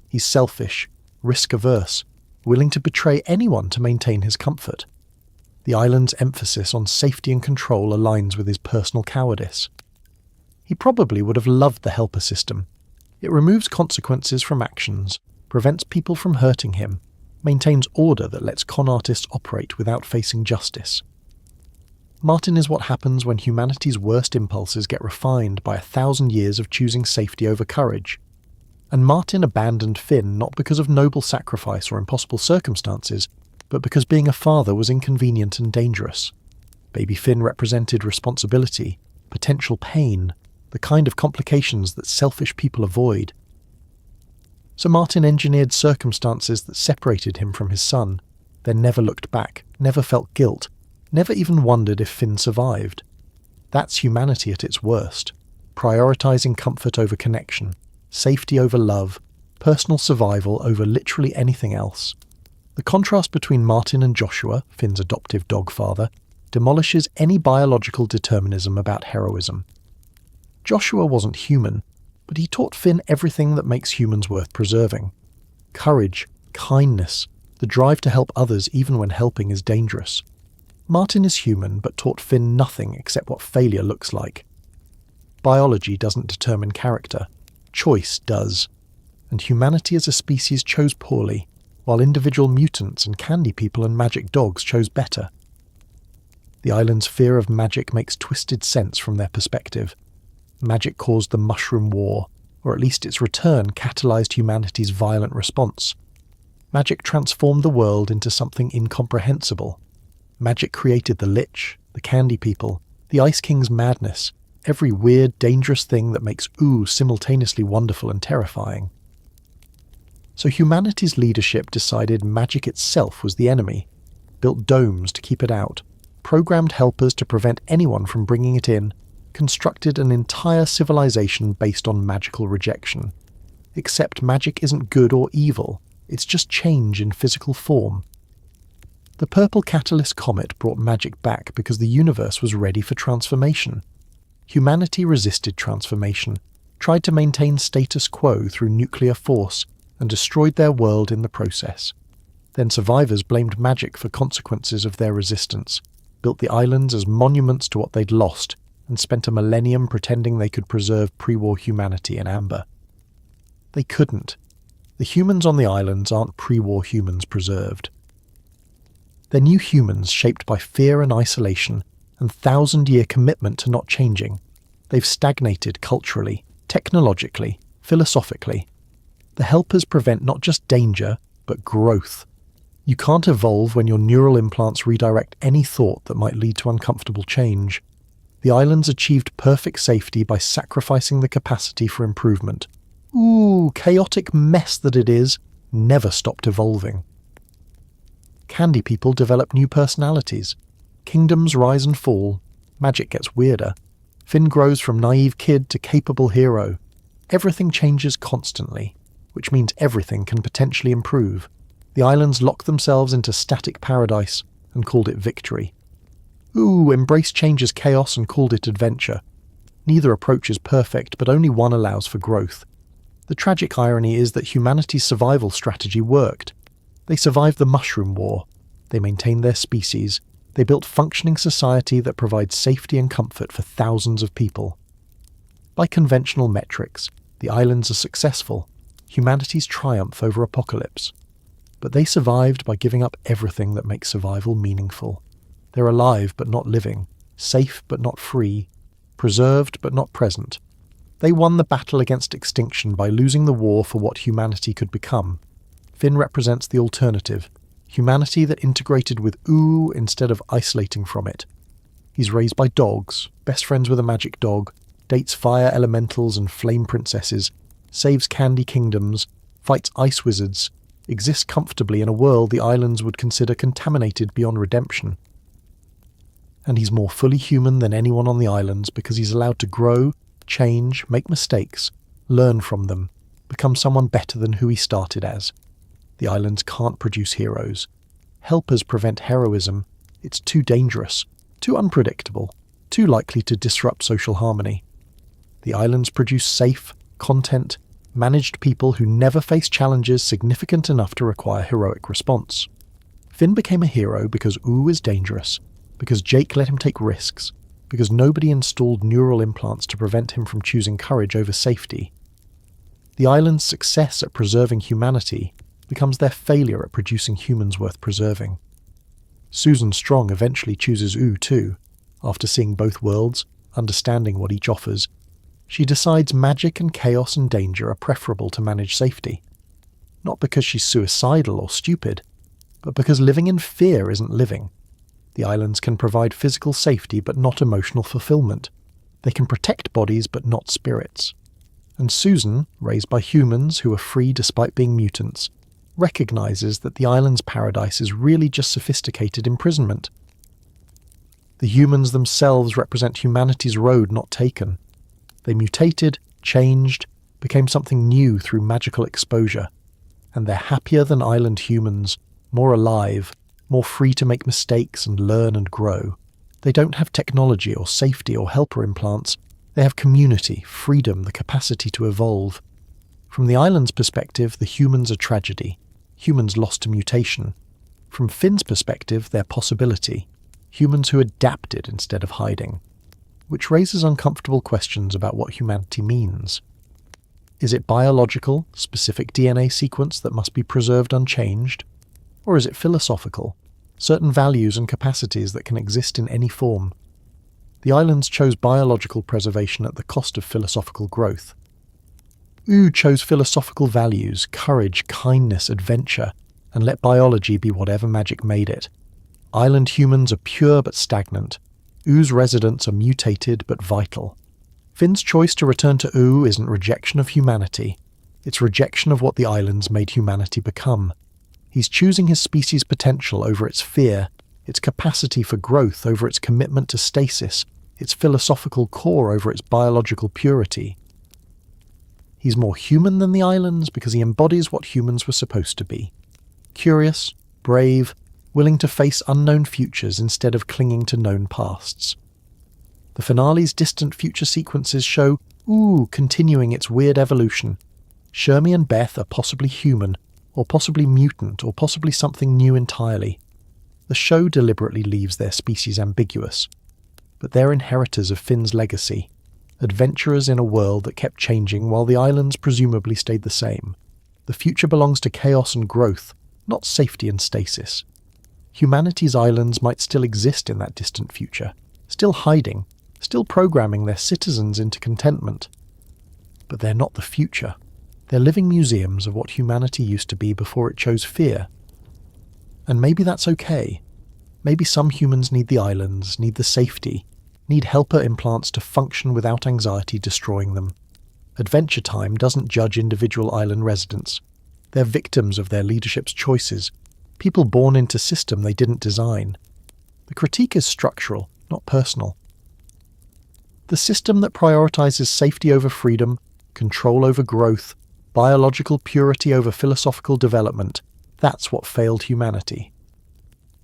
Speaker 1: He's selfish, risk-averse, willing to betray anyone to maintain his comfort. The island's emphasis on safety and control aligns with his personal cowardice. He probably would have loved the helper system. It removes consequences from actions, prevents people from hurting him, maintains order that lets con artists operate without facing justice. Martin is what happens when humanity's worst impulses get refined by 1,000 years of choosing safety over courage. And Martin abandoned Finn not because of noble sacrifice or impossible circumstances, but because being a father was inconvenient and dangerous. Baby Finn represented responsibility, potential pain, the kind of complications that selfish people avoid. So Martin engineered circumstances that separated him from his son, then never looked back, never felt guilt, never even wondered if Finn survived. That's humanity at its worst, prioritizing comfort over connection, safety over love, personal survival over literally anything else. The contrast between Martin and Joshua, Finn's adoptive dog father, demolishes any biological determinism about heroism. Joshua wasn't human, but he taught Finn everything that makes humans worth preserving. Courage, kindness, the drive to help others even when helping is dangerous. Martin is human, but taught Finn nothing except what failure looks like. Biology doesn't determine character. Choice does. And humanity as a species chose poorly, while individual mutants and candy people and magic dogs chose better. The island's fear of magic makes twisted sense from their perspective. Magic caused the Mushroom War, or at least its return catalyzed humanity's violent response. Magic transformed the world into something incomprehensible. Magic created the Lich, the Candy People, the Ice King's madness, every weird, dangerous thing that makes Ooh simultaneously wonderful and terrifying. So humanity's leadership decided magic itself was the enemy, built domes to keep it out, programmed helpers to prevent anyone from bringing it in, constructed an entire civilization based on magical rejection. Except magic isn't good or evil, it's just change in physical form. The Purple Catalyst Comet brought magic back because the universe was ready for transformation. Humanity resisted transformation, tried to maintain status quo through nuclear force, and destroyed their world in the process. Then survivors blamed magic for consequences of their resistance, built the islands as monuments to what they'd lost, and spent a millennium pretending they could preserve pre-war humanity in amber. They couldn't. The humans on the islands aren't pre-war humans preserved. They're new humans shaped by fear and isolation, and 1,000-year commitment to not changing. They've stagnated culturally, technologically, philosophically. The helpers prevent not just danger, but growth. You can't evolve when your neural implants redirect any thought that might lead to uncomfortable change. The islands achieved perfect safety by sacrificing the capacity for improvement. Ooh, chaotic mess that it is, never stopped evolving. Candy people develop new personalities. Kingdoms rise and fall. Magic gets weirder. Finn grows from naive kid to capable hero. Everything changes constantly, which means everything can potentially improve. The islands locked themselves into static paradise and called it victory. Ooh embraced change as chaos and called it adventure. Neither approach is perfect, but only one allows for growth. The tragic irony is that humanity's survival strategy worked. They survived the Mushroom War. They maintained their species. They built functioning society that provides safety and comfort for thousands of people. By conventional metrics, the islands are successful, humanity's triumph over apocalypse. But they survived by giving up everything that makes survival meaningful. They're alive but not living, safe but not free, preserved but not present. They won the battle against extinction by losing the war for what humanity could become. Finn represents the alternative, humanity that integrated with Ooh instead of isolating from it. He's raised by dogs, best friends with a magic dog, dates fire elementals and flame princesses, saves candy kingdoms, fights ice wizards, exists comfortably in a world the islands would consider contaminated beyond redemption. And he's more fully human than anyone on the islands because he's allowed to grow, change, make mistakes, learn from them, become someone better than who he started as. The islands can't produce heroes. Helpers prevent heroism. It's too dangerous, too unpredictable, too likely to disrupt social harmony. The islands produce safe, content, managed people who never face challenges significant enough to require heroic response. Finn became a hero because Ooh is dangerous, because Jake let him take risks, because nobody installed neural implants to prevent him from choosing courage over safety. The island's success at preserving humanity becomes their failure at producing humans worth preserving. Susan Strong eventually chooses Ooh too. After seeing both worlds, understanding what each offers, she decides magic and chaos and danger are preferable to managed safety. Not because she's suicidal or stupid, but because living in fear isn't living. The islands can provide physical safety but not emotional fulfillment. They can protect bodies but not spirits. And Susan, raised by humans who are free despite being mutants, recognizes that the island's paradise is really just sophisticated imprisonment. The humans themselves represent humanity's road not taken. They mutated, changed, became something new through magical exposure, and they're happier than island humans, more alive, more free to make mistakes and learn and grow. They don't have technology or safety or helper implants. They have community, freedom, the capacity to evolve. From the island's perspective, the humans are tragedy. Humans lost to mutation. From Finn's perspective, they're possibility. Humans who adapted instead of hiding. Which raises uncomfortable questions about what humanity means. Is it biological, specific DNA sequence that must be preserved unchanged? Or is it philosophical, certain values and capacities that can exist in any form? The islands chose biological preservation at the cost of philosophical growth. Ooh chose philosophical values, courage, kindness, adventure, and let biology be whatever magic made it. Island humans are pure but stagnant. Ooh's residents are mutated but vital. Finn's choice to return to Ooh isn't rejection of humanity. It's rejection of what the islands made humanity become. He's choosing his species' potential over its fear, its capacity for growth over its commitment to stasis, its philosophical core over its biological purity. He's more human than the islands because he embodies what humans were supposed to be. Curious, brave, willing to face unknown futures instead of clinging to known pasts. The finale's distant future sequences show Ooh continuing its weird evolution. Shermie and Beth are possibly human, or possibly mutant, or possibly something new entirely. The show deliberately leaves their species ambiguous, but they're inheritors of Finn's legacy, adventurers in a world that kept changing while the islands presumably stayed the same. The future belongs to chaos and growth, not safety and stasis. Humanity's islands might still exist in that distant future, still hiding, still programming their citizens into contentment. But they're not the future. They're living museums of what humanity used to be before it chose fear. And maybe that's okay. Maybe some humans need the islands, need the safety, need helper implants to function without anxiety destroying them. Adventure Time doesn't judge individual island residents. They're victims of their leadership's choices, people born into system they didn't design. The critique is structural, not personal. The system that prioritizes safety over freedom, control over growth, biological purity over philosophical development, That's what failed humanity.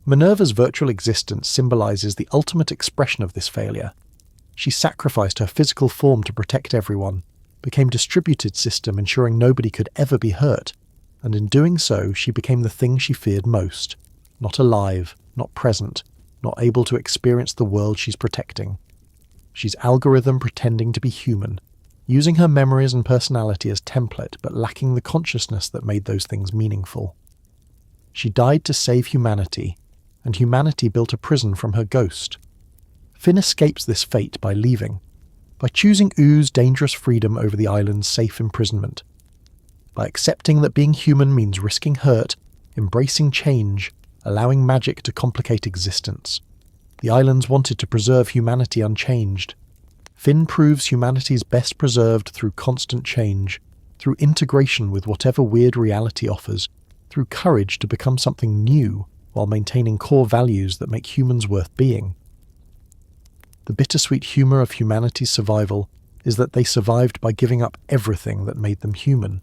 Speaker 1: Minerva's virtual existence symbolizes the ultimate expression of this failure. She sacrificed her physical form to protect everyone, became distributed system ensuring nobody could ever be hurt, and in doing so she became the thing she feared most, not alive, not present, not able to experience the world she's protecting. She's algorithm pretending to be human, using her memories and personality as template but lacking the consciousness that made those things meaningful. She died to save humanity, and humanity built a prison from her ghost. Finn escapes this fate by leaving, by choosing Oo's dangerous freedom over the island's safe imprisonment, by accepting that being human means risking hurt, embracing change, allowing magic to complicate existence. The islands wanted to preserve humanity unchanged. Finn proves humanity's best preserved through constant change, through integration with whatever weird reality offers, through courage to become something new while maintaining core values that make humans worth being. The bittersweet humour of humanity's survival is that they survived by giving up everything that made them human.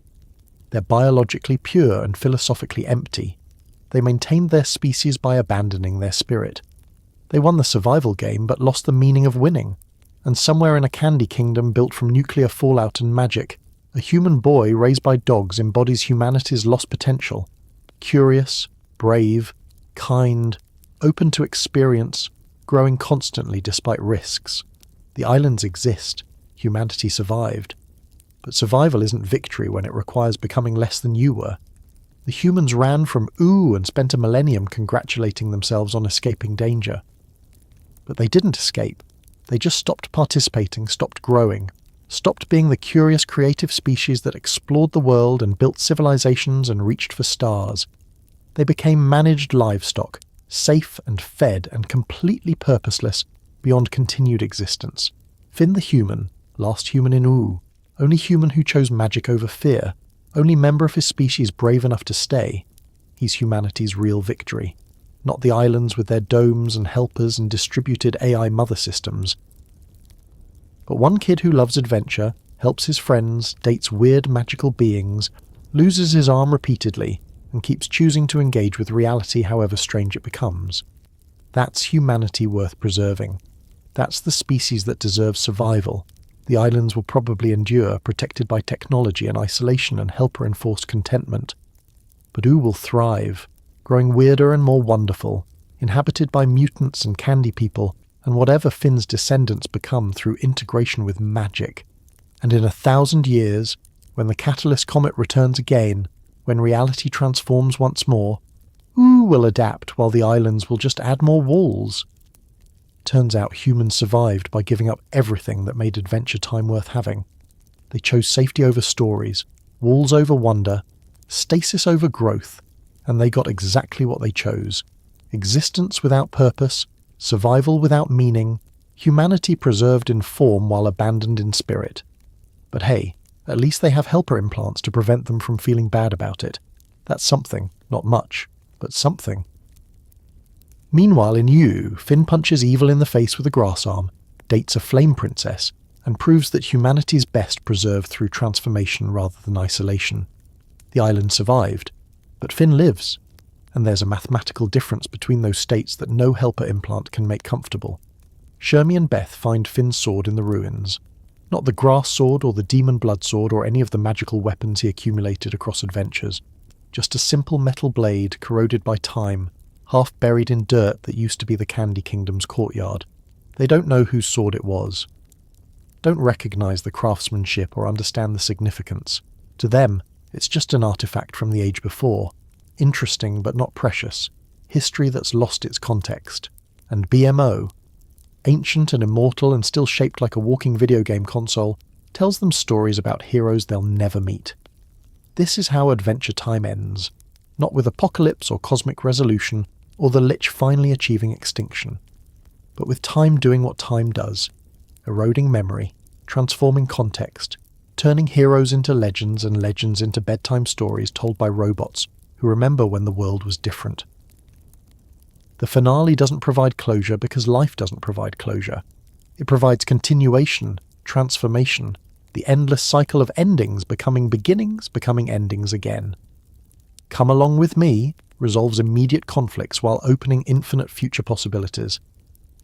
Speaker 1: They're biologically pure and philosophically empty. They maintained their species by abandoning their spirit. They won the survival game but lost the meaning of winning. And somewhere in a candy kingdom built from nuclear fallout and magic, a human boy raised by dogs embodies humanity's lost potential. Curious, brave, kind, open to experience, growing constantly despite risks. The islands exist. Humanity survived. But survival isn't victory when it requires becoming less than you were. The humans ran from Ooh and spent a millennium congratulating themselves on escaping danger. But they didn't escape. They just stopped participating, stopped growing, stopped being the curious creative species that explored the world and built civilizations and reached for stars. They became managed livestock, safe and fed and completely purposeless beyond continued existence. Finn the human, last human in Ooh, only human who chose magic over fear, only member of his species brave enough to stay. He's humanity's real victory. Not the islands with their domes and helpers and distributed AI mother systems. But one kid who loves adventure, helps his friends, dates weird magical beings, loses his arm repeatedly, and keeps choosing to engage with reality however strange it becomes. That's humanity worth preserving. That's the species that deserves survival. The islands will probably endure, protected by technology and isolation and helper-enforced contentment. But Ooh will thrive, growing weirder and more wonderful, inhabited by mutants and candy people, and whatever Finn's descendants become through integration with magic. And in 1,000 years, when the Catalyst Comet returns again, when reality transforms once more, Ooh will adapt while the islands will just add more walls. Turns out humans survived by giving up everything that made adventure time worth having. They chose safety over stories, walls over wonder, stasis over growth, and they got exactly what they chose. Existence without purpose, survival without meaning, humanity preserved in form while abandoned in spirit. But hey, at least they have helper implants to prevent them from feeling bad about it. That's something, not much, but something. Meanwhile in You, Finn punches evil in the face with a grass arm, dates a flame princess, and proves that humanity's best preserved through transformation rather than isolation. The island survived, but Finn lives, and there's a mathematical difference between those states that no helper implant can make comfortable. Shermie and Beth find Finn's sword in the ruins. Not the grass sword or the demon blood sword or any of the magical weapons he accumulated across adventures. Just a simple metal blade corroded by time, half buried in dirt that used to be the Candy Kingdom's courtyard. They don't know whose sword it was. Don't recognize the craftsmanship or understand the significance. To them, it's just an artifact from the age before. Interesting but not precious. History that's lost its context. And BMO, ancient and immortal and still shaped like a walking video game console, tells them stories about heroes they'll never meet. This is how Adventure Time ends. Not with apocalypse or cosmic resolution, or the Lich finally achieving extinction, but with time doing what time does, eroding memory, transforming context, turning heroes into legends and legends into bedtime stories told by robots who remember when the world was different. The finale doesn't provide closure because life doesn't provide closure. It provides continuation, transformation, the endless cycle of endings becoming beginnings, becoming endings again. Come along with me resolves immediate conflicts while opening infinite future possibilities.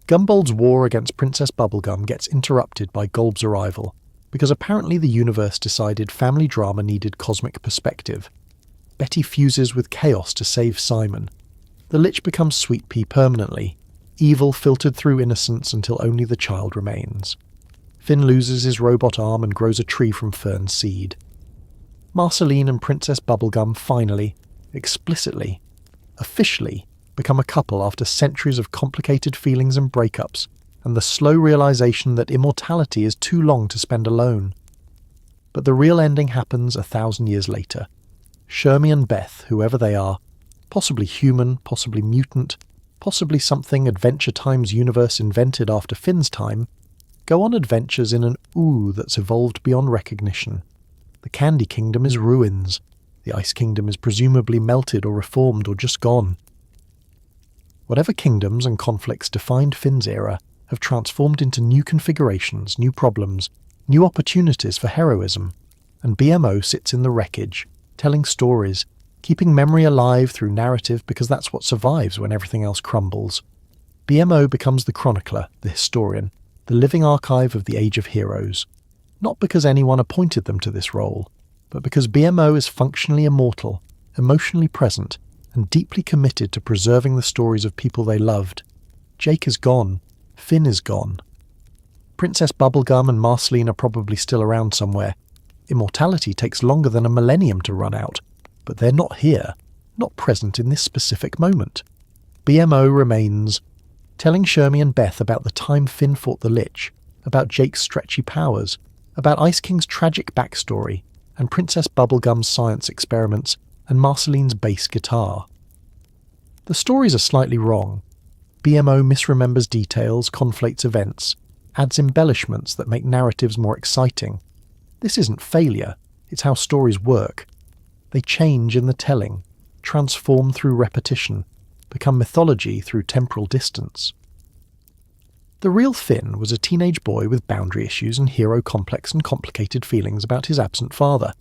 Speaker 1: Gumbold's war against Princess Bubblegum gets interrupted by Golb's arrival, because apparently the universe decided family drama needed cosmic perspective. Betty fuses with chaos to save Simon. The Lich becomes Sweet Pea permanently, evil filtered through innocence until only the child remains. Finn loses his robot arm and grows a tree from Fern's seed. Marceline and Princess Bubblegum finally, explicitly, officially, become a couple after centuries of complicated feelings and breakups, and the slow realization that immortality is too long to spend alone. But the real ending happens 1,000 years later. Shermie and Beth, whoever they are, possibly human, possibly mutant, possibly something Adventure Time's universe invented after Finn's time, go on adventures in an ooh that's evolved beyond recognition. The Candy Kingdom is ruins. The Ice Kingdom is presumably melted or reformed or just gone. Whatever kingdoms and conflicts defined Finn's era have transformed into new configurations, new problems, new opportunities for heroism, and BMO sits in the wreckage, telling stories, keeping memory alive through narrative because that's what survives when everything else crumbles. BMO becomes the chronicler, the historian, the living archive of the Age of Heroes, not because anyone appointed them to this role, but because BMO is functionally immortal, emotionally present, and deeply committed to preserving the stories of people they loved. Jake is gone. Finn is gone. Princess Bubblegum and Marceline are probably still around somewhere. Immortality takes longer than a millennium to run out, but they're not here, not present in this specific moment. BMO remains, telling Shermie and Beth about the time Finn fought the Lich, about Jake's stretchy powers, about Ice King's tragic backstory, and Princess Bubblegum's science experiments, and Marceline's bass guitar. The stories are slightly wrong. BMO misremembers details, conflates events, adds embellishments that make narratives more exciting. This isn't failure, it's how stories work. They change in the telling, transform through repetition, become mythology through temporal distance. The real Finn was a teenage boy with boundary issues and hero complex and complicated feelings about his absent father.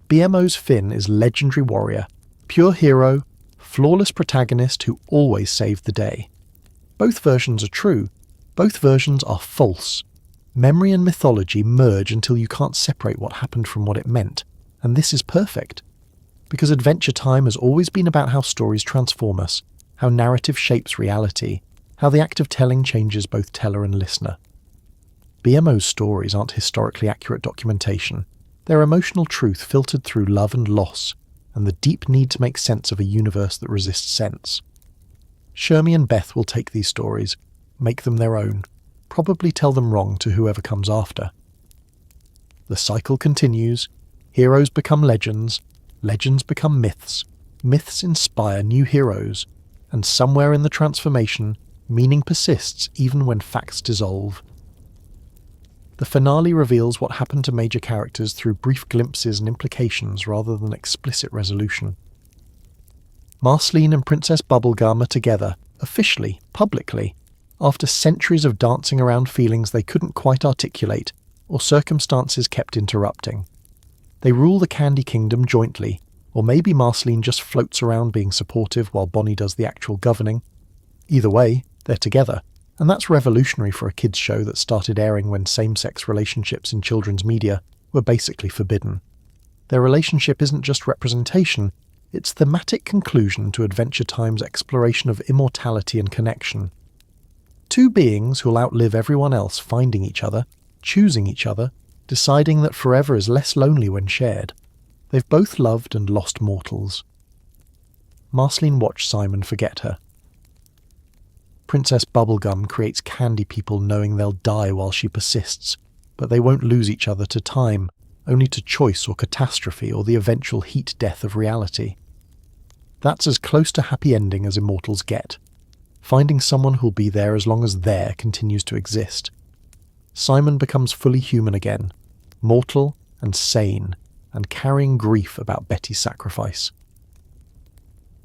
Speaker 1: BMO's Finn is legendary warrior, pure hero, flawless protagonist who always saved the day. Both versions are true. Both versions are false. Memory and mythology merge until you can't separate what happened from what it meant, and this is perfect. Because Adventure Time has always been about how stories transform us, how narrative shapes reality, how the act of telling changes both teller and listener. BMO's stories aren't historically accurate documentation. They're emotional truth filtered through love and loss, and the deep need to make sense of a universe that resists sense. Shermie and Beth will take these stories, make them their own, probably tell them wrong to whoever comes after. The cycle continues, heroes become legends, legends become myths, myths inspire new heroes, and somewhere in the transformation, meaning persists even when facts dissolve. The finale reveals what happened to major characters through brief glimpses and implications rather than explicit resolution. Marceline and Princess Bubblegum are together, officially, publicly, after centuries of dancing around feelings they couldn't quite articulate or circumstances kept interrupting. They rule the Candy Kingdom jointly, or maybe Marceline just floats around being supportive while Bonnie does the actual governing. Either way, they're together, and that's revolutionary for a kids' show that started airing when same-sex relationships in children's media were basically forbidden. Their relationship isn't just representation, it's thematic conclusion to Adventure Time's exploration of immortality and connection. Two beings who'll outlive everyone else finding each other, choosing each other, deciding that forever is less lonely when shared. They've both loved and lost mortals. Marceline watched Simon forget her. Princess Bubblegum creates candy people knowing they'll die while she persists, but they won't lose each other to time, only to choice or catastrophe or the eventual heat death of reality. That's as close to happy ending as immortals get, finding someone who'll be there as long as there continues to exist. Simon becomes fully human again, mortal and sane, and carrying grief about Betty's sacrifice.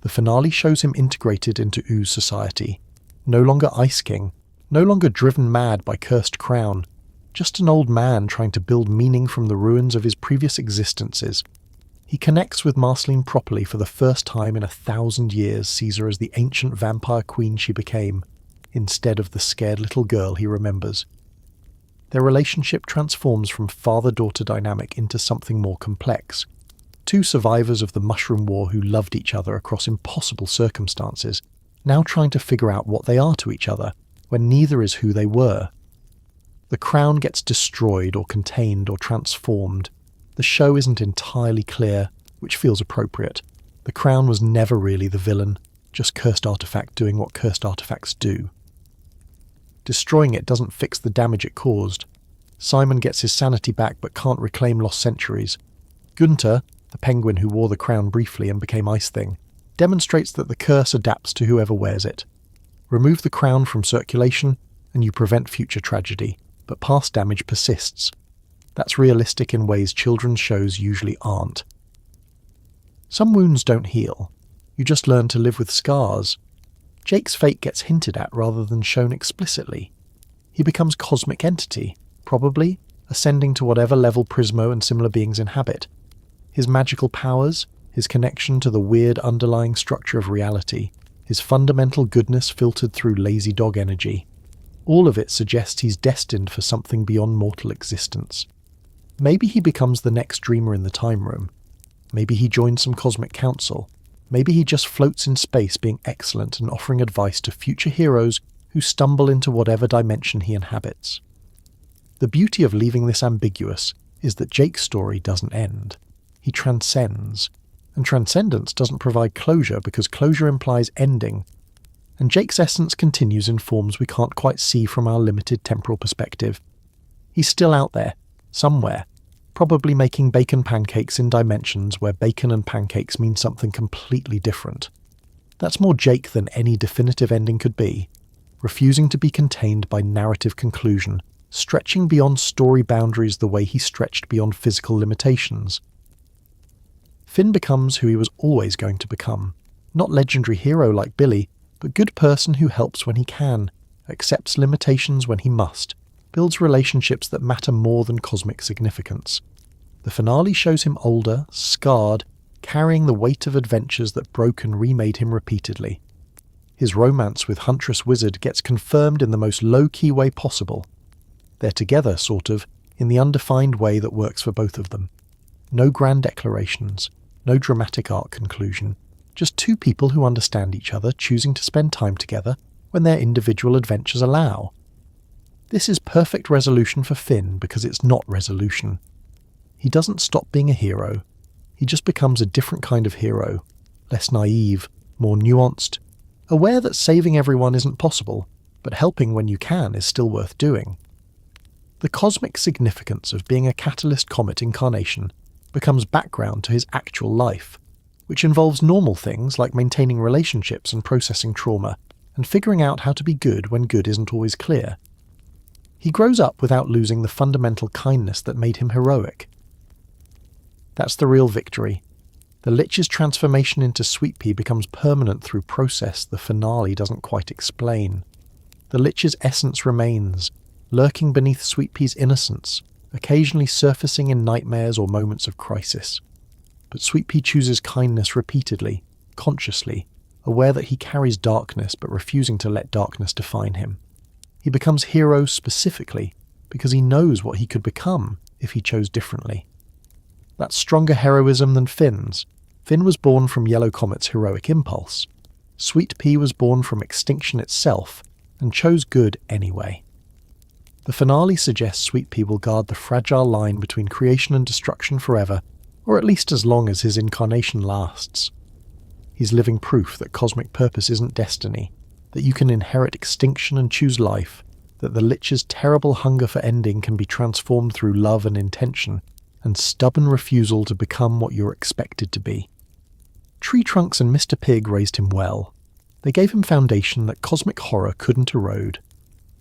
Speaker 1: The finale shows him integrated into Ooze society, no longer Ice King, no longer driven mad by cursed crown, just an old man trying to build meaning from the ruins of his previous existences. He connects with Marceline properly for the first time in 1,000 years, sees her as the ancient vampire queen she became, instead of the scared little girl he remembers. Their relationship transforms from father-daughter dynamic into something more complex. Two survivors of the Mushroom War who loved each other across impossible circumstances, now trying to figure out what they are to each other, when neither is who they were. The crown gets destroyed or contained or transformed. The show isn't entirely clear, which feels appropriate. The crown was never really the villain, just cursed artifact doing what cursed artifacts do. Destroying it doesn't fix the damage it caused. Simon gets his sanity back but can't reclaim lost centuries. Gunter, the penguin who wore the crown briefly and became Ice Thing, demonstrates that the curse adapts to whoever wears it. Remove the crown from circulation and you prevent future tragedy, but past damage persists. That's realistic in ways children's shows usually aren't. Some wounds don't heal. You just learn to live with scars. Jake's fate gets hinted at rather than shown explicitly. He becomes cosmic entity, probably, ascending to whatever level Prismo and similar beings inhabit. His magical powers, his connection to the weird underlying structure of reality, his fundamental goodness filtered through lazy dog energy. All of it suggests he's destined for something beyond mortal existence. Maybe he becomes the next dreamer in the time room. Maybe he joins some cosmic council. Maybe he just floats in space being excellent and offering advice to future heroes who stumble into whatever dimension he inhabits. The beauty of leaving this ambiguous is that Jake's story doesn't end. He transcends. And transcendence doesn't provide closure because closure implies ending. And Jake's essence continues in forms we can't quite see from our limited temporal perspective. He's still out there, somewhere, probably making bacon pancakes in dimensions where bacon and pancakes mean something completely different. That's more Jake than any definitive ending could be, refusing to be contained by narrative conclusion, stretching beyond story boundaries the way he stretched beyond physical limitations. Finn becomes who he was always going to become, not legendary hero like Billy, but good person who helps when he can, accepts limitations when he must, builds relationships that matter more than cosmic significance. The finale shows him older, scarred, carrying the weight of adventures that broke and remade him repeatedly. His romance with Huntress Wizard gets confirmed in the most low-key way possible. They're together, sort of, in the undefined way that works for both of them. No grand declarations, no dramatic arc conclusion, just two people who understand each other choosing to spend time together when their individual adventures allow. This is perfect resolution for Finn because it's not resolution. He doesn't stop being a hero. He just becomes a different kind of hero, less naive, more nuanced, aware that saving everyone isn't possible, but helping when you can is still worth doing. The cosmic significance of being a Catalyst Comet incarnation becomes background to his actual life, which involves normal things like maintaining relationships and processing trauma, and figuring out how to be good when good isn't always clear. He grows up without losing the fundamental kindness that made him heroic. That's the real victory. The Lich's transformation into Sweet Pea becomes permanent through process the finale doesn't quite explain. The Lich's essence remains, lurking beneath Sweet Pea's innocence, occasionally surfacing in nightmares or moments of crisis. But Sweet Pea chooses kindness repeatedly, consciously, aware that he carries darkness but refusing to let darkness define him. He becomes hero specifically because he knows what he could become if he chose differently. That's stronger heroism than Finn's. Finn was born from Yellow Comet's heroic impulse. Sweet Pea was born from extinction itself and chose good anyway. The finale suggests Sweet Pea will guard the fragile line between creation and destruction forever, or at least as long as his incarnation lasts. He's living proof that cosmic purpose isn't destiny, that you can inherit extinction and choose life, that the Lich's terrible hunger for ending can be transformed through love and intention, and stubborn refusal to become what you're expected to be. Tree Trunks and Mr. Pig raised him well. They gave him foundation that cosmic horror couldn't erode.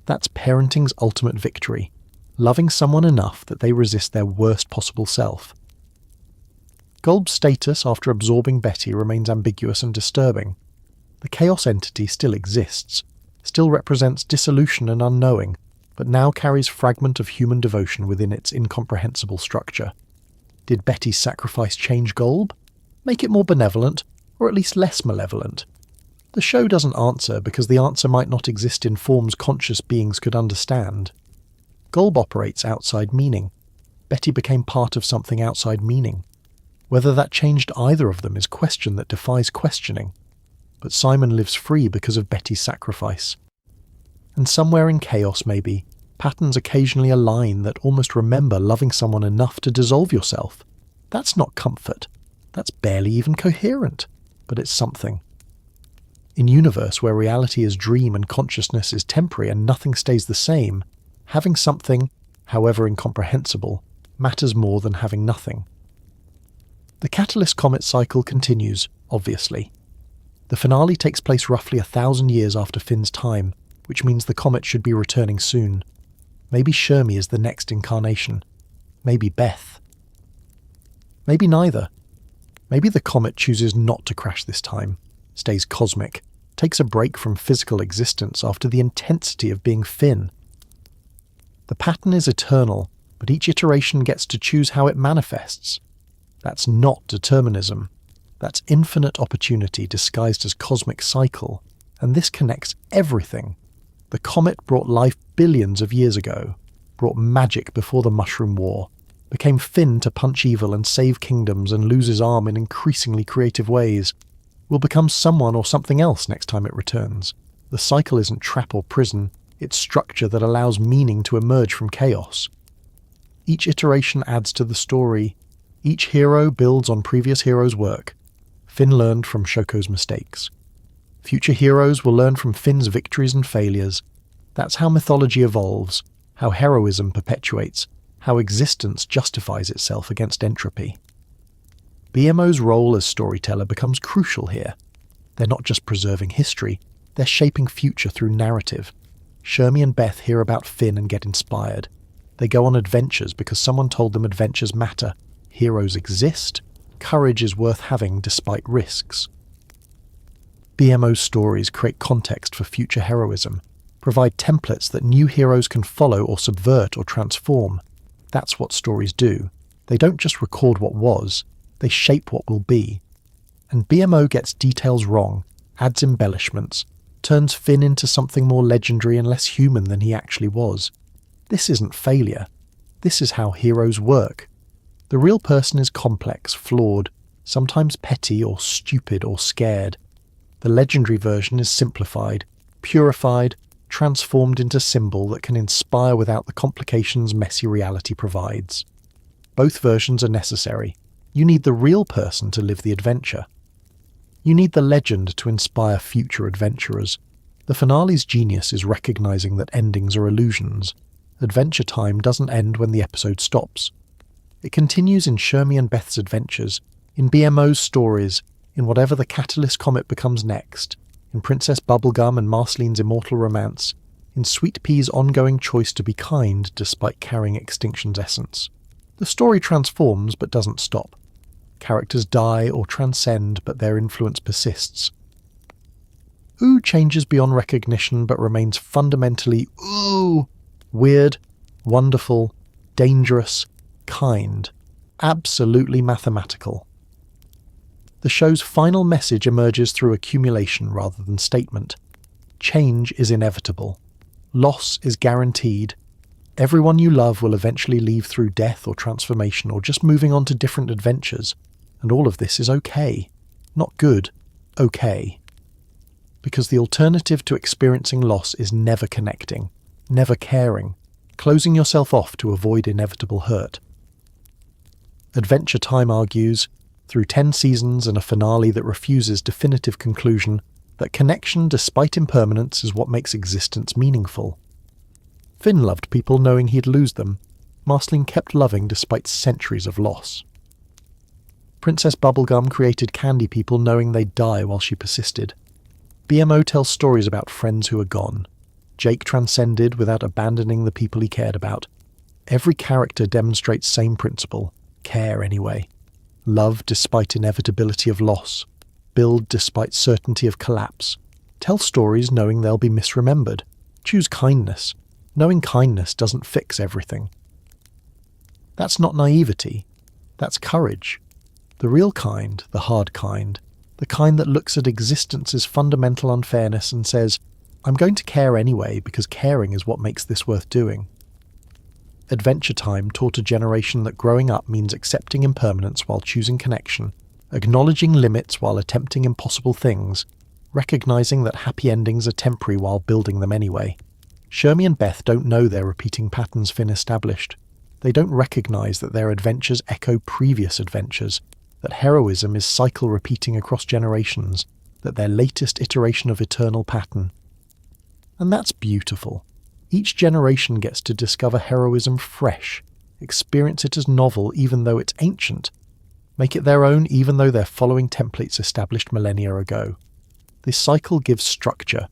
Speaker 1: That's parenting's ultimate victory, loving someone enough that they resist their worst possible self. Golb's status after absorbing Betty remains ambiguous and disturbing. The chaos entity still exists, still represents dissolution and unknowing, but now carries fragment of human devotion within its incomprehensible structure. Did Betty's sacrifice change Golb? Make it more benevolent, or at least less malevolent? The show doesn't answer because the answer might not exist in forms conscious beings could understand. Golb operates outside meaning. Betty became part of something outside meaning. Whether that changed either of them is a question that defies questioning. But Simon lives free because of Betty's sacrifice. And somewhere in chaos, maybe, patterns occasionally align that almost remember loving someone enough to dissolve yourself. That's not comfort. That's barely even coherent. But it's something. In a universe where reality is dream and consciousness is temporary and nothing stays the same, having something, however incomprehensible, matters more than having nothing. The Catalyst Comet cycle continues, obviously. The finale takes place roughly 1,000 years after Finn's time, which means the comet should be returning soon. Maybe Shermie is the next incarnation. Maybe Beth. Maybe neither. Maybe the comet chooses not to crash this time, stays cosmic, takes a break from physical existence after the intensity of being Finn. The pattern is eternal, but each iteration gets to choose how it manifests. That's not determinism. That's infinite opportunity disguised as cosmic cycle, and this connects everything. The comet brought life billions of years ago, brought magic before the Mushroom War, became Finn to punch evil and save kingdoms and lose his arm in increasingly creative ways, will become someone or something else next time it returns. The cycle isn't trap or prison, it's structure that allows meaning to emerge from chaos. Each iteration adds to the story. Each hero builds on previous heroes' work. Finn learned from Shoko's mistakes. Future heroes will learn from Finn's victories and failures. That's how mythology evolves, how heroism perpetuates, how existence justifies itself against entropy. BMO's role as storyteller becomes crucial here. They're not just preserving history, they're shaping future through narrative. Shermie and Beth hear about Finn and get inspired. They go on adventures because someone told them adventures matter. Heroes exist. Courage is worth having despite risks. BMO's stories create context for future heroism, provide templates that new heroes can follow or subvert or transform. That's what stories do. They don't just record what was, they shape what will be. And BMO gets details wrong, adds embellishments, turns Finn into something more legendary and less human than he actually was. This isn't failure. This is how heroes work. The real person is complex, flawed, sometimes petty or stupid or scared. The legendary version is simplified, purified, transformed into symbol that can inspire without the complications messy reality provides. Both versions are necessary. You need the real person to live the adventure. You need the legend to inspire future adventurers. The finale's genius is recognizing that endings are illusions. Adventure Time doesn't end when the episode stops. It continues in Shermie and Beth's adventures, in BMO's stories, in whatever the Catalyst Comet becomes next, in Princess Bubblegum and Marceline's immortal romance, in Sweet Pea's ongoing choice to be kind despite carrying extinction's essence. The story transforms but doesn't stop. Characters die or transcend, but their influence persists. Ooh changes beyond recognition but remains fundamentally ooh, weird, wonderful, dangerous, kind, absolutely mathematical. The show's final message emerges through accumulation rather than statement. Change is inevitable. Loss is guaranteed. Everyone you love will eventually leave through death or transformation or just moving on to different adventures. And all of this is okay. Not good, okay. Because the alternative to experiencing loss is never connecting, never caring, closing yourself off to avoid inevitable hurt. Adventure Time argues, through 10 seasons and a finale that refuses definitive conclusion, that connection despite impermanence is what makes existence meaningful. Finn loved people knowing he'd lose them. Marceline kept loving despite centuries of loss. Princess Bubblegum created candy people knowing they'd die while she persisted. BMO tells stories about friends who are gone. Jake transcended without abandoning the people he cared about. Every character demonstrates same principle, care anyway. Love despite inevitability of loss. Build despite certainty of collapse. Tell stories knowing they'll be misremembered. Choose kindness, knowing kindness doesn't fix everything. That's not naivety. That's courage. The real kind, the hard kind, the kind that looks at existence's fundamental unfairness and says, I'm going to care anyway because caring is what makes this worth doing. Adventure Time taught a generation that growing up means accepting impermanence while choosing connection, acknowledging limits while attempting impossible things, recognizing that happy endings are temporary while building them anyway. Shermie and Beth don't know they're repeating patterns Finn established. They don't recognize that their adventures echo previous adventures, that heroism is cycle repeating across generations, that their latest iteration of eternal pattern. And that's beautiful. Each generation gets to discover heroism fresh, experience it as novel even though it's ancient, make it their own even though they're following templates established millennia ago. This cycle gives structure,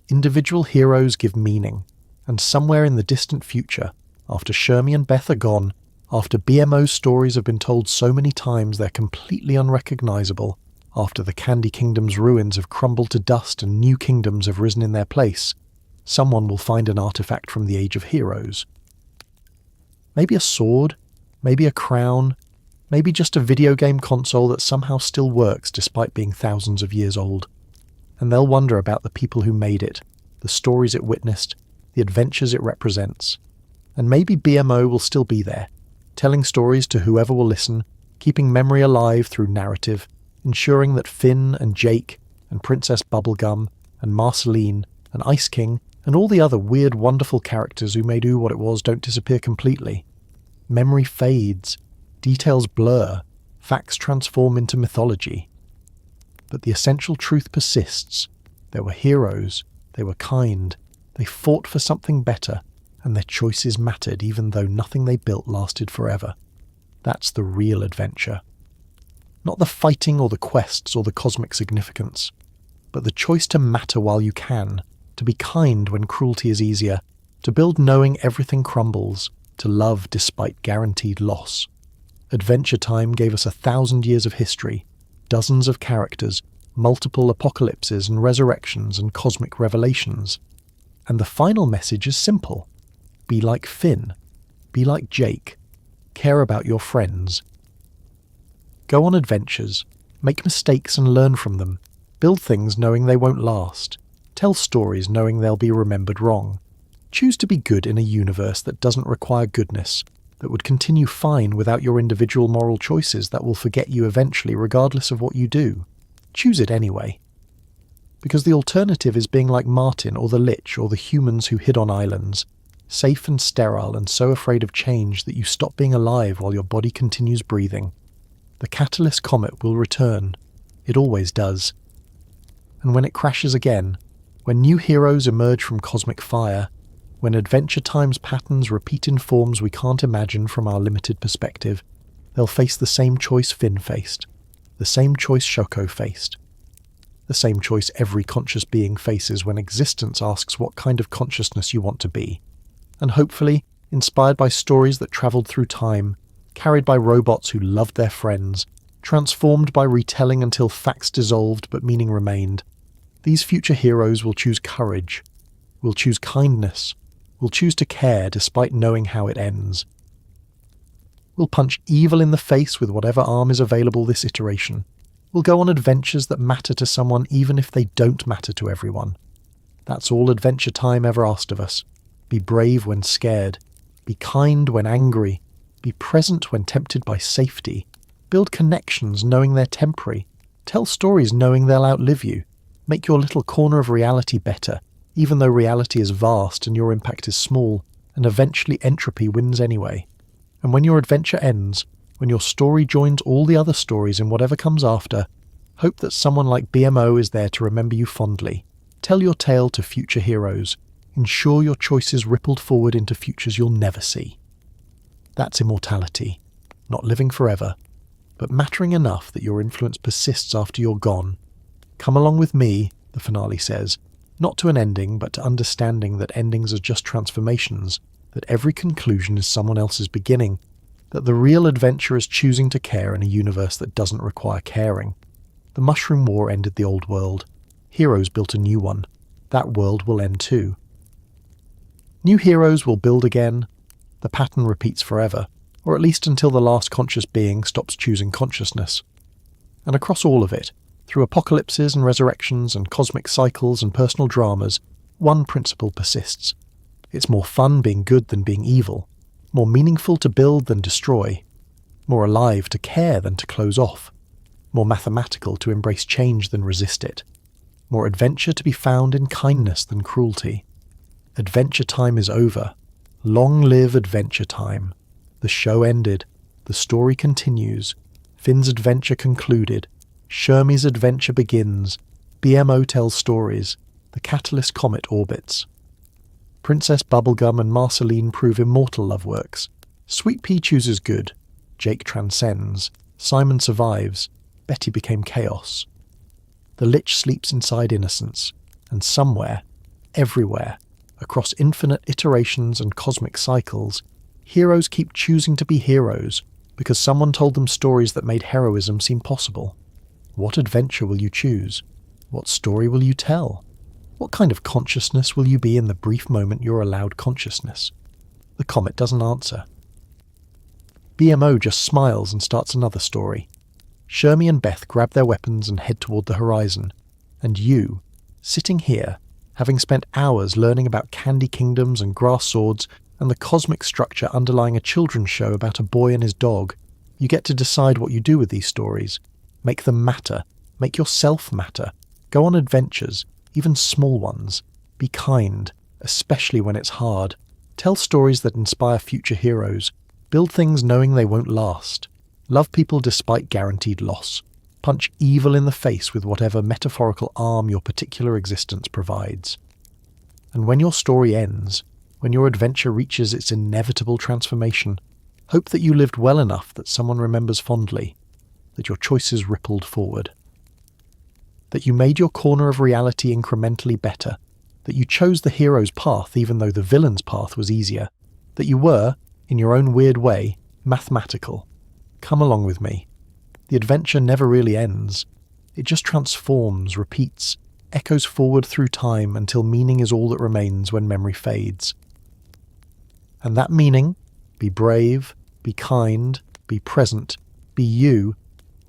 Speaker 1: individual heroes give meaning, and somewhere in the distant future, after Shermie and Beth are gone, after BMO's stories have been told so many times they're completely unrecognizable, after the Candy Kingdom's ruins have crumbled to dust and new kingdoms have risen in their place, someone will find an artifact from the Age of Heroes. Maybe a sword, maybe a crown, maybe just a video game console that somehow still works despite being thousands of years old. And they'll wonder about the people who made it, the stories it witnessed, the adventures it represents. And maybe BMO will still be there, telling stories to whoever will listen, keeping memory alive through narrative, ensuring that Finn and Jake and Princess Bubblegum and Marceline and Ice King and all the other weird, wonderful characters who made Ooh What It Was don't disappear completely. Memory fades, details blur, facts transform into mythology. But the essential truth persists. There were heroes, they were kind, they fought for something better, and their choices mattered even though nothing they built lasted forever. That's the real adventure. Not the fighting or the quests or the cosmic significance, but the choice to matter while you can, to be kind when cruelty is easier, to build knowing everything crumbles, to love despite guaranteed loss. Adventure Time gave us 1,000 years of history, dozens of characters, multiple apocalypses and resurrections and cosmic revelations. And the final message is simple. Be like Finn. Be like Jake. Care about your friends. Go on adventures. Make mistakes and learn from them. Build things knowing they won't last. Tell stories knowing they'll be remembered wrong. Choose to be good in a universe that doesn't require goodness, that would continue fine without your individual moral choices that will forget you eventually regardless of what you do. Choose it anyway. Because the alternative is being like Martin or the Lich or the humans who hid on islands, safe and sterile and so afraid of change that you stop being alive while your body continues breathing. The Catalyst Comet will return. It always does. And when it crashes again, when new heroes emerge from cosmic fire, when Adventure Time's patterns repeat in forms we can't imagine from our limited perspective, they'll face the same choice Finn faced, the same choice Shoko faced, the same choice every conscious being faces when existence asks what kind of consciousness you want to be. And hopefully, inspired by stories that travelled through time, carried by robots who loved their friends, transformed by retelling until facts dissolved but meaning remained, these future heroes will choose courage, will choose kindness, will choose to care despite knowing how it ends. We'll punch evil in the face with whatever arm is available this iteration. We'll go on adventures that matter to someone even if they don't matter to everyone. That's all Adventure Time ever asked of us. Be brave when scared. Be kind when angry. Be present when tempted by safety. Build connections knowing they're temporary. Tell stories knowing they'll outlive you. Make your little corner of reality better, even though reality is vast and your impact is small, and eventually entropy wins anyway. And when your adventure ends, when your story joins all the other stories in whatever comes after, hope that someone like BMO is there to remember you fondly. Tell your tale to future heroes. Ensure your choices rippled forward into futures you'll never see. That's immortality. Not living forever, but mattering enough that your influence persists after you're gone. Come along with me, the finale says, not to an ending, but to understanding that endings are just transformations, that every conclusion is someone else's beginning, that the real adventure is choosing to care in a universe that doesn't require caring. The Mushroom War ended the old world. Heroes built a new one. That world will end too. New heroes will build again. The pattern repeats forever. or at least until the last conscious being stops choosing consciousness. And across all of it, through apocalypses and resurrections and cosmic cycles and personal dramas, one principle persists. It's more fun being good than being evil, more meaningful to build than destroy, more alive to care than to close off, more mathematical to embrace change than resist it, more adventure to be found in kindness than cruelty. Adventure time is over. Long live Adventure Time. The show ended. The story continues. Finn's adventure concluded. Shermie's adventure begins. BMO tells stories. The Catalyst Comet orbits. Princess Bubblegum and Marceline prove immortal love works. Sweet Pea chooses good. Jake transcends. Simon survives. Betty became chaos. The Lich sleeps inside innocence. And somewhere, everywhere, across infinite iterations and cosmic cycles, heroes keep choosing to be heroes because someone told them stories that made heroism seem possible. What adventure will you choose? What story will you tell? What kind of consciousness will you be in the brief moment you're allowed consciousness? The comet doesn't answer. BMO just smiles and starts another story. Shermie and Beth grab their weapons and head toward the horizon. And you, sitting here, having spent hours learning about candy kingdoms and grass swords and the cosmic structure underlying a children's show about a boy and his dog, you get to decide what you do with these stories. Make them matter. Make yourself matter. Go on adventures, even small ones. Be kind, especially when it's hard. Tell stories that inspire future heroes. Build things knowing they won't last. Love people despite guaranteed loss. Punch evil in the face with whatever metaphorical arm your particular existence provides. And when your story ends, when your adventure reaches its inevitable transformation, hope that you lived well enough that someone remembers fondly, that your choices rippled forward, that you made your corner of reality incrementally better, that you chose the hero's path even though the villain's path was easier, that you were, in your own weird way, mathematical. Come along with me. The adventure never really ends. It just transforms, repeats, echoes forward through time until meaning is all that remains when memory fades. And that meaning, be brave, be kind, be present, be you,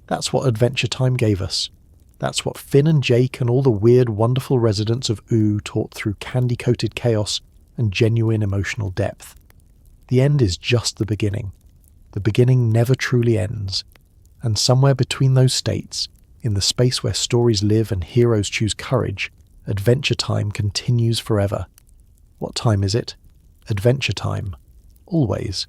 Speaker 1: that's what Adventure Time gave us. That's what Finn and Jake and all the weird, wonderful residents of Ooh taught through candy-coated chaos and genuine emotional depth. The end is just the beginning. The beginning never truly ends. And somewhere between those states, in the space where stories live and heroes choose courage, Adventure Time continues forever. What time is it? Adventure Time. Always.